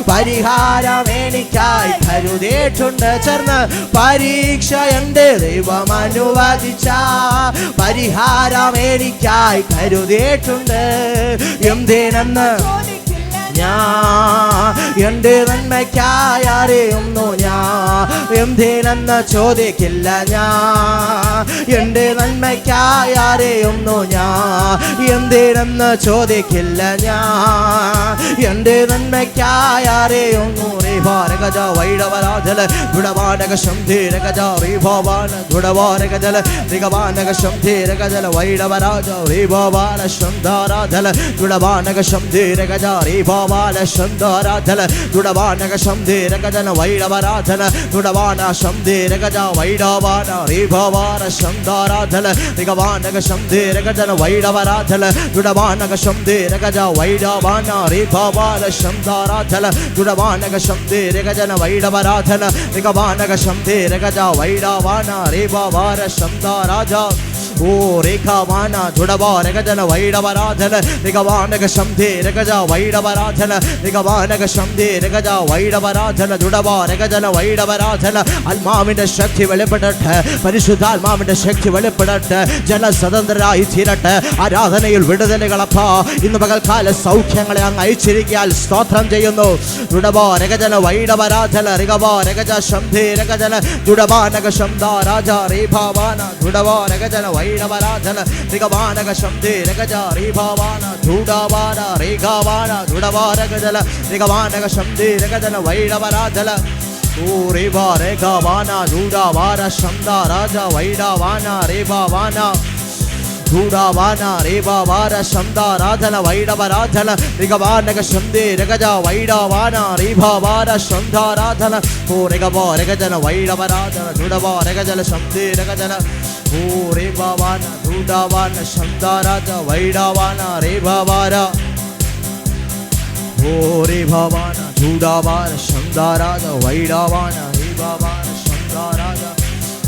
Speaker 2: പരിഹാരം എനിക്കായി കരുതിയിട്ടുണ്ട്. ചേർന്ന് പരീക്ഷ എൻ്റെ ദൈവം അനുവദിച്ച പരിഹാരം എനിക്കായി കരുതിയിട്ടുണ്ട്. എന്തിനെന്ന് ഞാൻ, എൻ്റെ നന്മയ്ക്കായി അറിയുന്നു ഞാൻ. എന്തിനെന്ന് ചോദിക്കില്ല ഞാൻ, എൻ്റെ നന്മയ്ക്കായി അറിയുന്നു ഞാൻ. എന്തിനെന്ന് ചോദിക്കില്ല ഞാൻ, എൻ്റെ നന്മയ്ക്കായി അറിയുന്നു. ഗജ വൈഡവരാജല ഗുണവാനക ശംധീര ഗജ റീഭവാന ഗുണവാനകജല നിഗവാനക ശംധീര ഗജല വൈഡവരാജ റീഭവാന ശംധാരാധല ഗുണവാനക ശംധീര ഗജ റീഭവാന ശംധാരാധല ഗുണവാനക ശംധീര ഗജന വൈഡവരാധല ഗുണവാന ശംധീര ഗജ വൈഡവാന റീഭവാന ശംധാരാധല നിഗവാനക ശംധീര ഗജന വൈഡവരാധല ഗുണവാനക ശംധീര ഗജ വൈഡവാന റീഭവാന ശംധാരാധല ഗുണവാനക ശംധീര ഗജന വൈഡവരാധന നിഗവാനക ശംധീര ഗജ വൈഡവാന റീഭവാന ശംധാരാധ ഓ രേഖാവാന ദുടവാനഗജന വൈഡവരാധന നിഗവാനക ശംധീരഗജ വൈഡവരാധന നിഗവാനക ശംധീരഗജ വൈഡവരാധന ദുടവാനഗജന വൈഡവരാധന. ആത്മാവിന്റെ ശക്തി വെളിപ്പെടട്ടെ, പരിശുദ്ധാത്മാവിന്റെ ശക്തി വെളിപ്പെടട്ടെ, ജനസ്വതന്ത്രരായി തീരട്ടെ. ആരാധനയിൽ വിടുതലുകളപ്പ ഇന്ന് പകൽക്കാല സൗഖ്യങ്ങളെ അങ്ങ് അയച്ചിരിക്കാൻ സ്തോത്രം ചെയ്യുന്നു. ദുടവാനഗജന വൈഡവരാധന റിഗവാനഗജ ശംധീരഗജന ദുടവാനക ശംധാരാജ റീഭാവാന ദുടവാനഗജന വൈഡവരാധന നിഗവാനക ശംധീരഗജ റീഭാവാന ധൂഡാവാന റേഖാവാന ദുടവാനഗജല നിഗവാനക ശംധീരഗജന വൈഡവരാധന ഓ റേവാ രേഖാവാന ധൂഡാവാന ശംധാരാജ വൈഡാവാന റേഭാവാന ധൂഡാവാന റേഭാവാന ശംധാരാധന വൈഡവരാധന നിഗവാനക ശംധീരഗജ വൈഡാവാന റീഭാവാന ശംധാരാധന ഓ രഗവാ രഗജന വൈഡവരാധന ദുടവാനഗജല ശംധീരഗജന ഓ റേഭാവാന ധൂഡാവാന ശംധാരാജ വൈഡാവാന റേഭാവാന ഓ റേഭാവാന ധൂഡാവാന ശംധാരാജ വൈഡാവാന റേഭാവാന ശംധാരാജ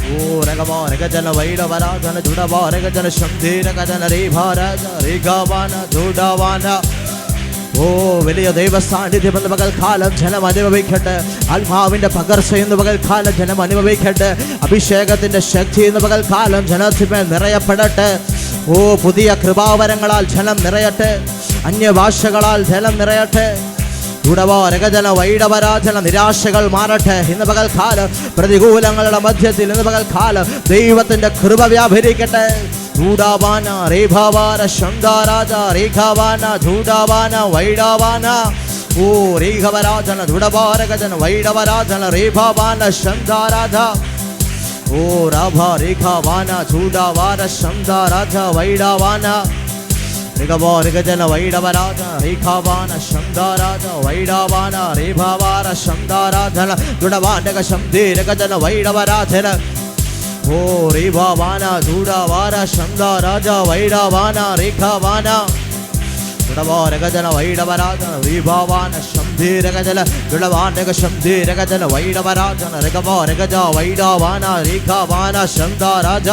Speaker 2: ഓ രഗവാ രഗജന വൈഡവരാധന ദുടവാ രഗജന ശംധീരഗജന റേഭാരാജ റേഖാവാന ധൂഡാവാന ഓ വലിയ ദൈവ സാന്നിധ്യം എന്ന് പകൽക്കാലം ജനം അനുഭവിക്കട്ടെ. ആത്മാവിന്റെ പകർച്ച എന്ന് പകൽക്കാലം ജനം അനുഭവിക്കട്ടെ. അഭിഷേകത്തിന്റെ ശക്തി എന്ന് പകൽക്കാലം ജനത്തിന്മേൽ നിറയപ്പെടട്ടെ. ഓ പുതിയ കൃപാവരങ്ങളാൽ ജനം നിറയട്ടെ. അന്യഭാഷകളാൽ ജനം നിറയട്ടെ. ഉടവാരകജന വൈഡവരാജന നിരാശകൾ മാറട്ടെ. ഇന്ന് പകൽക്കാലം പ്രതികൂലങ്ങളുടെ മധ്യത്തിൽ ഇന്ന് പകൽക്കാലം ദൈവത്തിന്റെ കൃപ വ്യാപരിക്കട്ടെ. ൂടാവാന രേഭാവാന ശങ്കാരാജ രേഖാവാന ധൂടാവാന വൈഡാവാന ഓ രേഖവരാജന ദുടവാരകജന വൈഡവരാജന രേഭാവാന ശങ്കാരാജ ഓ രാഭ രേഖാവാന ധൂടാവാന ശങ്കാരാജ വൈഡാവാന ഋഗജന വൈഡവരാജ രേഖാവാന ശങ്കാരാജ വൈഡാവാന രേഭാവാന ശങ്കാരാജന ദുടവാനക ശംധീരകജന വൈഡവരാജന ഓ രേഭാവാന ധൂടാവാന ശങ്കാരാജ വൈഡാവാന രേഖാവാന ദുടവാനകജന വൈഡവരാജ രേഭാവാന ശംധീരകജന ദുടവാനക ശംധീരകജന വൈഡവരാജന ഋഗജ വൈഡാവാന രേഖാവാന ശങ്കാരാജ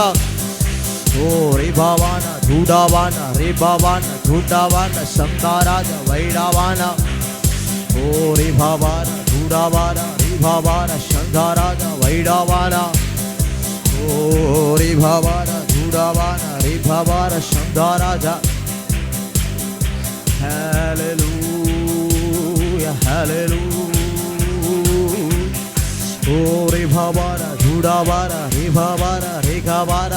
Speaker 2: ഓ രേഭാവാന ധൂടാവാന രേഭാവാന ധൂടാവാന ശങ്കാരാജ വൈഡാവാന ഓ രേഭാവാന ധൂടാവാന രേഭാവാന ശങ്കാരാജ വൈഡാവാന ഓ രേഭാവാന ധൂടാവാന രേഭാവാന ശങ്കാരാജ. ഹല്ലേലൂയ ഹല്ലേലൂയ ഓ രേഭാവാന ധൂടാവാന രേഭാവാന രേഖാവാന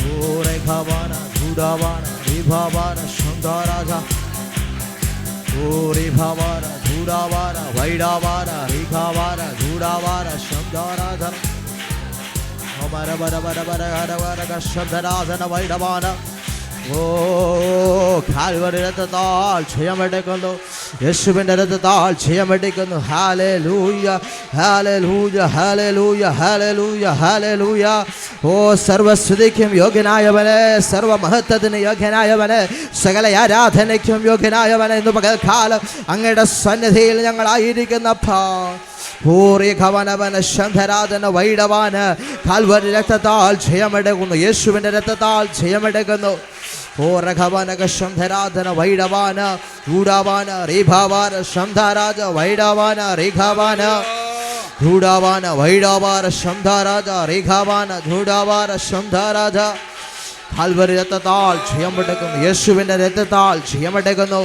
Speaker 2: ഓ രേഖാവാന ധൂടാവാന രേഭാവാന ശങ്കാരാജ ഓ രേഭാവാന ധൂടാവാന വൈഡാവാന രേഖാവാന ധൂടാവാന ശങ്കാരാജ മര ബര ബര ബര ഹര വര ശബ്ദരാജന വൈഡവാന ഓ കാൽവരി രക്തത്താൽ ജയമെടുക്കുന്നു. യേശുവിന്റെ രക്തത്താൽ ജയമെടുക്കുന്നു. Hallelujah hallelujah hallelujah hallelujah hallelujah ഓ സർവസ്തുതിക്കും യോഗ്യനായവനെ, സർവമഹത്വത്തിന് യോഗ്യനായവനെ, സകല ആരാധനയ്ക്കും യോഗ്യനായവനെ, ഇന്ന് പകൽക്കാലം അങ്ങയുടെ സന്നിധിയിൽ ഞങ്ങളായിരിക്കുന്നപ്പാ ഭൂരിഖവനവന ശംഖരാധന വൈഡവാന കാൽവരി രക്തത്താൽ ജയമെടുക്കുന്നു. യേശുവിന്റെ രക്തത്താൽ ജയമെടുക്കുന്നു. ഓ രഘവനക ശംഖരാധന വൈഡവാന ൂടാവാന രേഭാവാന ശംധാരാജ വൈഡാവാന രേഖാവാന ധൂടാവാന വൈഡാവാന ശംധാരാജ രേഖാവാന ധൂടാവാന ശംധാരാജ കാൽവരി രക്തത്താൽ ജയമെടുക്കുന്നു. യേശുവിന്റെ രക്തത്താൽ ജയമെടുക്കുന്നു.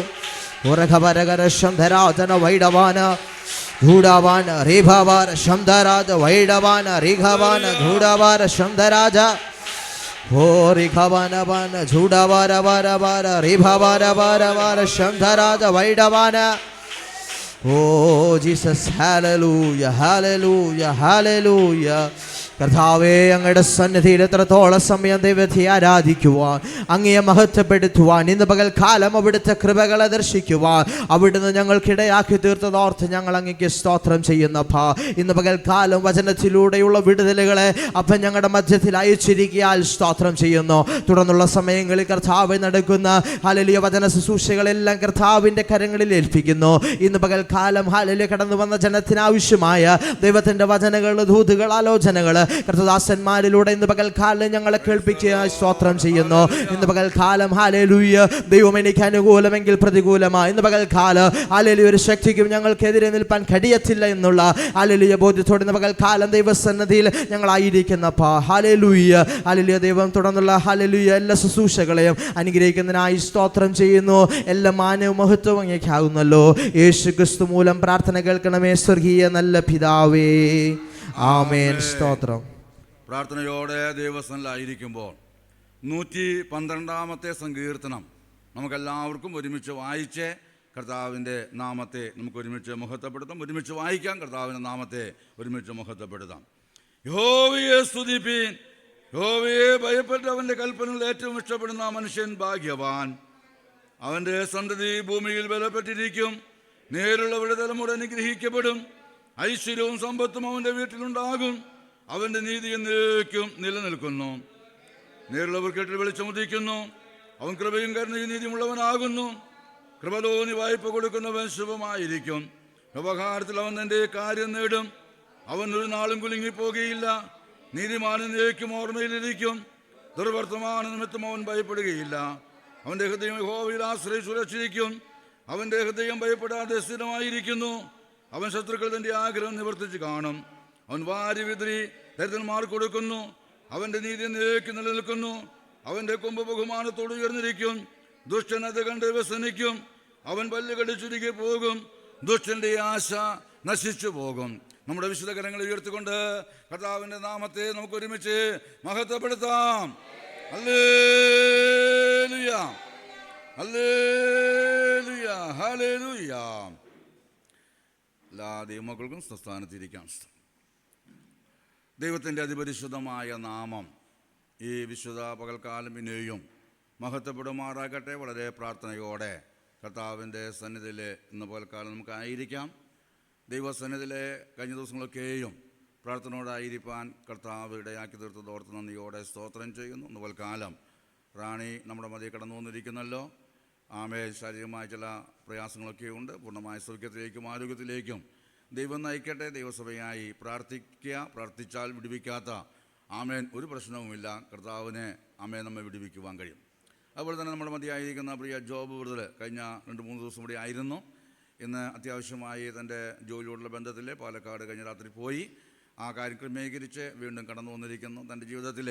Speaker 2: ഓ രഘവനകര ശംഖരാധന വൈഡവാന ധൂടാവാന രേഭാവാന ശംധരാജ വൈഡവാന രേഖാവാന ധൂടാവാന ശംധരാജ ഓ രേഖാവാന വാന ധൂടാവാന വാര വാര രേഭാവാന വാര വാര ശംധരാജ വൈഡവാന oh Jesus hallelujah hallelujah hallelujah. കർത്താവേ, അങ്ങയുടെ സന്നിധിയിൽ എത്രത്തോളം സമയം ദൈവത്തെ ആരാധിക്കുവാൻ, അങ്ങയെ മഹത്വപ്പെടുത്തുവാൻ, ഇന്ന് പകൽക്കാലം അവിടുത്തെ കൃപകളെ ദർശിക്കുവാൻ അവിടുന്ന് ഞങ്ങൾക്കിടയാക്കി തീർത്തതോർത്ത് ഞങ്ങൾ അങ്ങേക്ക് സ്തോത്രം ചെയ്യുന്നപ്പാ. ഇന്ന് പകൽക്കാലം വചനത്തിലൂടെയുള്ള വിടുതലുകളെ അപ്പം ഞങ്ങളുടെ മധ്യത്തിൽ അയച്ചിരിക്കാൻ സ്തോത്രം ചെയ്യുന്നു. തുടർന്നുള്ള സമയങ്ങളിൽ കർത്താവ് നടക്കുന്ന ഹല്ലേലൂയ വചന ശുശ്രൂഷകളെല്ലാം കർത്താവിൻ്റെ കരങ്ങളിൽ ഏൽപ്പിക്കുന്നു. ഇന്ന് പകൽക്കാലം ഹല്ലേലൂയ കടന്നു വന്ന ജനത്തിനാവശ്യമായ ദൈവത്തിൻ്റെ വചനങ്ങൾ, ദൂതുകൾ, ആലോചനകൾ കർത്തദാസന്മാരിലൂടെ ഇന്ന് പകൽക്കാലം ഞങ്ങളെ കേൾപ്പിക്കുക സ്തോത്രം ചെയ്യുന്നു. ഇന്ന് പകൽക്കാലം ഹല്ലേലൂയ ദൈവം എനിക്ക് അനുകൂലമെങ്കിൽ പ്രതികൂലമായി, ഇന്ന് പകൽക്കാലം ഹല്ലേലൂയ ഒരു ശക്തിക്കും ഞങ്ങൾക്കെതിരെ നിൽപ്പാൻ കഴിയത്തില്ല എന്നുള്ള ഹല്ലേലൂയ ബോധ്യത്തോടെ ഇന്ന് പകൽക്കാലം ദൈവസന്നിധിയിൽ ഞങ്ങളായിരിക്കുന്നപ്പാ. Hallelujah hallelujah. ദൈവം തുടർന്നുള്ള ഹല്ലേലൂയ എല്ലാ ശുശ്രൂഷകളെയും അനുഗ്രഹിക്കുന്നതിനായി സ്തോത്രം ചെയ്യുന്നു. എല്ലാ മാനവും മഹത്വവും അങ്ങേക്കാകുന്നല്ലോ. യേശു ക്രിസ്തു മൂലം പ്രാർത്ഥന കേൾക്കണമേ സ്വർഗീയ നല്ല പിതാവേ. ആമേൻ. സ്തോത്രം.
Speaker 1: പ്രാർത്ഥനയോടെ ദൈവസന്നിധിയിലായിരിക്കുമ്പോൾ 112 സങ്കീർത്തനം നമുക്കെല്ലാവർക്കും ഒരുമിച്ച് വായിച്ച് കർത്താവിൻ്റെ നാമത്തെ നമുക്ക് ഒരുമിച്ച് മഹത്വപ്പെടുത്താം. ഒരുമിച്ച് വായിക്കാം. കർത്താവിൻ്റെ നാമത്തെ ഒരുമിച്ച് മഹത്വപ്പെടുത്താം. യഹോവയെ സ്തുതിപ്പീൻ. യഹോവയെ ഭയപ്പെട്ടവൻ്റെ കൽപ്പനകൾ ഏറ്റവും ഇഷ്ടപ്പെടുന്ന മനുഷ്യൻ ഭാഗ്യവാൻ. അവൻ്റെ സന്തതി ഭൂമിയിൽ ബലപ്പെട്ടിരിക്കും. നേരുള്ളവരുടെ തലമുറ അനുഗ്രഹിക്കപ്പെടും. ഐശ്വര്യവും സമ്പത്തും അവൻ്റെ വീട്ടിലുണ്ടാകും. അവൻ്റെ നീതി എന്നേക്കും നിലനിൽക്കുന്നു. നേരുള്ളവർ കേട്ടിൽ വെളിച്ചമുദിക്കുന്നു. അവൻ കൃപയും കരുണയും നീതിയുമുള്ളവനാകുന്നു. കൃപ തോന്നി വായ്പ കൊടുക്കുന്നവൻ ശുഭമായിരിക്കും. വ്യവഹാരത്തിൽ അവൻ തൻ്റെ കാര്യം നേടും. അവൻ ഒരു നാളും കുലുങ്ങിപ്പോകുകയില്ല. നീതിമാനും എന്നേക്കും ഓർമ്മയിലിരിക്കും. ദുർവർത്തമാന നിമിത്തം അവൻ ഭയപ്പെടുകയില്ല. അവൻ്റെ ഹൃദയം യഹോവയിൽ ആശ്രയിച്ച് സുരക്ഷിക്കും. അവൻ്റെ ഹൃദയം ഭയപ്പെടാതെ സ്ഥിരമായിരിക്കുന്നു. അവൻ ശത്രുക്കൾ തൻ്റെ ആഗ്രഹം നിവർത്തിച്ച് കാണും. അവൻ വാരി വിതറി ദരിദ്രന്മാർക്ക് കൊടുക്കുന്നു. അവൻ്റെ നീതി നേക്ക് നിലനിൽക്കുന്നു. അവൻ്റെ കൊമ്പ് ബഹുമാനത്തോട് ഉയർന്നിരിക്കും. ദുഷ്ടൻ അത് കണ്ട് വ്യസനിക്കും. അവൻ പല്ല് കടിച്ചുരുക്കി പോകും. ദുഷ്ടന്റെ ആശ നശിച്ചു പോകും. നമ്മുടെ വിശുദ്ധ കരങ്ങളെ ഉയർത്തിക്കൊണ്ട് കർത്താവിൻ്റെ നാമത്തെ നമുക്ക് ഒരുമിച്ച് മഹത്വപ്പെടുത്താം. Hallelujah, hallelujah, hallelujah. എല്ലാ ദൈവമക്കൾക്കും സ്വസ്ഥാനത്തിരിക്കാം. ദൈവത്തിൻ്റെ അതിപരിശുദ്ധമായ നാമം ഈ വിശുദ്ധ പകൽക്കാലം പിന്നെയും മഹത്വപ്പെടുമാറാകട്ടെ. വളരെ പ്രാർത്ഥനയോടെ കർത്താവിൻ്റെ സന്നിധിയിൽ ഇന്ന് പകൽക്കാലം നമുക്കായിരിക്കാം. ദൈവസന്നിധിയിലെ കഴിഞ്ഞ ദിവസങ്ങളൊക്കെയും പ്രാർത്ഥനയോടായിരിക്കാൻ കർത്താവ് ഇടയാക്കി തീർത്തതോർത്ത് നന്ദിയോടെ സ്തോത്രം ചെയ്യുന്നു. ഇന്ന് പകൽക്കാലം റാണി നമ്മുടെ മതിയെ കടന്നു വന്നിരിക്കുന്നല്ലോ. ശാരീരികമായ ചില പ്രയാസങ്ങളൊക്കെ ഉണ്ട്. പൂർണ്ണമായ സൗഖ്യത്തിലേക്കും ആരോഗ്യത്തിലേക്കും ദൈവം നയിക്കട്ടെ. ദൈവസഭയായി പ്രാർത്ഥിക്കുക. പ്രാർത്ഥിച്ചാൽ വിടുവിക്കാത്ത ഒരു പ്രശ്നവുമില്ല. കർത്താവിനെ നമ്മെ വിടുവിക്കുവാൻ കഴിയും. അതുപോലെ തന്നെ നമ്മുടെ മതിയായിരിക്കുന്ന പ്രിയ ജോബ് ബ്രദർ കഴിഞ്ഞ 2-3 ദിവസം കൂടി ആയിരുന്നു. ഇന്ന് അത്യാവശ്യമായി തൻ്റെ ജോലിയോടുള്ള ബന്ധത്തിൽ പാലക്കാട് കഴിഞ്ഞ രാത്രി പോയി ആ കാര്യം ക്രമീകരിച്ച് വീണ്ടും കടന്നു വന്നിരിക്കുന്നു. തൻ്റെ ജീവിതത്തിൽ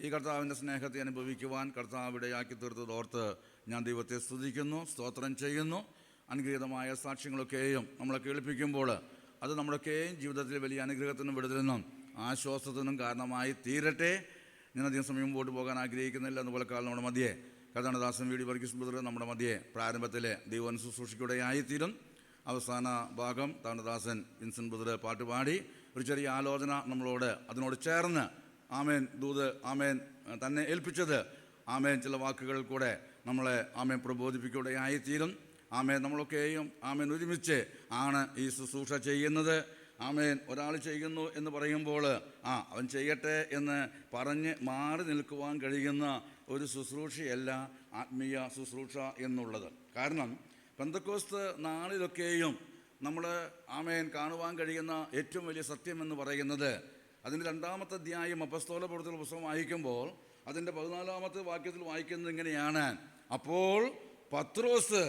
Speaker 1: ഈ കർത്താവിൻ്റെ സ്നേഹത്തെ അനുഭവിക്കുവാൻ കർത്താവ് ഇടയാക്കി തീർത്തതോർത്ത് ഞാൻ ദൈവത്തെ സ്തുതിക്കുന്നു, സ്തോത്രം ചെയ്യുന്നു. അനുഗ്രഹീതമായ സാക്ഷ്യങ്ങളൊക്കെയും നമ്മളെ കേൾപ്പിക്കുമ്പോൾ അത് നമ്മുടെയൊക്കെയും ജീവിതത്തിൽ വലിയ അനുഗ്രഹത്തിനും വിടുതലിനും ആശ്വാസത്തിനും കാരണമായി തീരട്ടെ. ഞാൻ അധികം സമയം മുമ്പോട്ട് പോകാൻ ആഗ്രഹിക്കുന്നില്ല. അതുപോലെ കാലം നമ്മുടെ മധ്യേ കർത്താനദാസൻ വി ഡി വർഗീസ് ബ്രദർ നമ്മുടെ മധ്യേ പ്രാരംഭത്തിലെ ദൈവം ശുശ്രൂഷയ്ക്കൂടെയായിത്തീരും. അവസാന ഭാഗം താണ്ടദാസൻ വിൻസെൻ്റ് ബ്രദർ പാട്ടുപാടി ഒരു ചെറിയ ആലോചന നമ്മളോട് അതിനോട് ചേർന്ന് ദൂത് തന്നെ ഏൽപ്പിച്ചത് ചില വാക്കുകൾ കൂടെ നമ്മളെ പ്രബോധിപ്പിക്കുകയായിത്തീരും. നമ്മളൊക്കെയും ഒരുമിച്ച് ആണ് ഈ ശുശ്രൂഷ ചെയ്യുന്നത്. ഒരാൾ ചെയ്യുന്നു എന്ന് പറയുമ്പോൾ അവൻ ചെയ്യട്ടെ എന്ന് പറഞ്ഞ് മാറി നിൽക്കുവാൻ കഴിയുന്ന ഒരു ശുശ്രൂഷയല്ല ആത്മീയ ശുശ്രൂഷ എന്നുള്ളത്. കാരണം പെന്തക്കോസ്ത് നാളിലൊക്കെയും നമ്മൾ കാണുവാൻ കഴിയുന്ന ഏറ്റവും വലിയ സത്യം എന്ന് പറയുന്നത് അതിൻ്റെ 2-ാമത്തെ അധ്യായം അപ്പസ്തോല പ്രവൃത്തികളുടെ പുസ്തകം വായിക്കുമ്പോൾ അതിൻ്റെ 14-ാമത്തെ വാക്യത്തിൽ വായിക്കുന്നത് ഇങ്ങനെയാണ്: അപ്പോൾ പത്രോസ്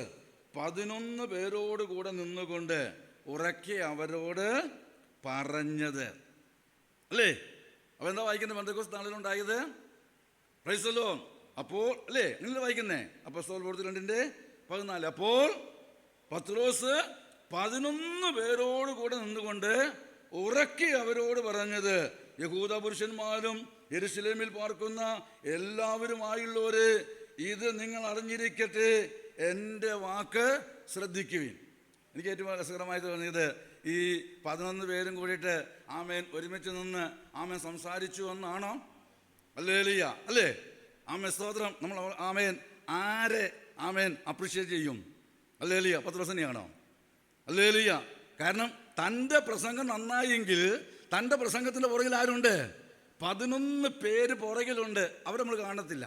Speaker 1: 11 പേരോട് കൂടെ നിന്നുകൊണ്ട് ഉറക്കെ അവരോട് പറഞ്ഞത്. അല്ലേ? അപ്പോൾ എന്താ വായിക്കുന്നത്? പെന്തക്കോസ്ത് നാളിലുണ്ടായത്. Praise the Lord. അപ്പോൾ അല്ലേ നിങ്ങൾ വായിക്കുന്നേ അപ്പസ്തോല പ്രവൃത്തി 2:14. അപ്പോൾ പത്രോസ് 11 പേരോട് കൂടെ നിന്നുകൊണ്ട് ഉറക്കെ അവരോട് പറഞ്ഞത്: യഹൂദ പുരുഷന്മാരും യെരുശലേമിൽ പാർക്കുന്ന എല്ലാവരുമായുള്ളവര്, ഇത് നിങ്ങൾ അറിഞ്ഞിരിക്കട്ടെ, എൻ്റെ വാക്ക് ശ്രദ്ധിക്കുവിൻ. എനിക്ക് ഏറ്റവും രസകരമായി തോന്നിയത് ഈ 11 പേരും കൂടിയിട്ട് ഒരുമിച്ച് നിന്ന് സംസാരിച്ചു എന്നാണോ? ഹല്ലേലൂയ, അല്ലേ? സ്തോത്രം. നമ്മൾ ആരെ അപ്രീഷിയേറ്റ് ചെയ്യും? ഹല്ലേലൂയ. പത്രോസിനെയാണോ? ഹല്ലേലൂയ. കാരണം തൻ്റെ പ്രസംഗം നന്നായെങ്കിൽ തൻ്റെ പ്രസംഗത്തിൻ്റെ പുറകിൽ ആരുണ്ട്? 11 പേര് പുറകിലുണ്ട്. അവരെ നമ്മൾ കാണത്തില്ല,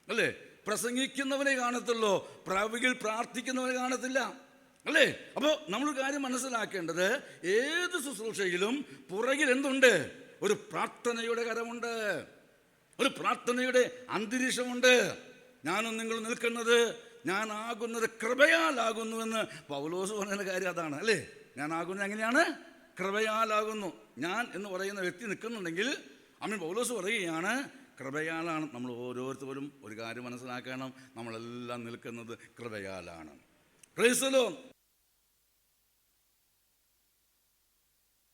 Speaker 1: അല്ലേ? പ്രസംഗിക്കുന്നവനെ കാണത്തുള്ളൂ, പുറകിൽ പ്രാർത്ഥിക്കുന്നവനെ കാണത്തില്ല, അല്ലേ? അപ്പോൾ നമ്മളൊരു കാര്യം മനസ്സിലാക്കേണ്ടത്, ഏത് ശുശ്രൂഷയിലും പുറകിൽ എന്തുണ്ട്? ഒരു പ്രാർത്ഥനയുടെ കരമുണ്ട്, ഒരു പ്രാർത്ഥനയുടെ അന്തരീക്ഷമുണ്ട്. ഞാനും നിങ്ങൾ നിൽക്കുന്നത് ഞാനാകുന്നത് കൃപയാലാകുന്നുവെന്ന് പൗലോസ് പറഞ്ഞ കാര്യം അതാണ്, അല്ലേ? ഞാനാകുന്നത് എങ്ങനെയാണ്? കൃപയാലാകുന്നു. ഞാൻ എന്ന് പറയുന്ന വ്യക്തി നിൽക്കുന്നുണ്ടെങ്കിൽ പൗലോസ് പറയുകയാണ് കൃപയാലാണ്. നമ്മൾ ഓരോരുത്തരും ഒരു കാര്യം മനസ്സിലാക്കണം, നമ്മളെല്ലാം നിൽക്കുന്നത് കൃപയാലാണ്. Price the Lord.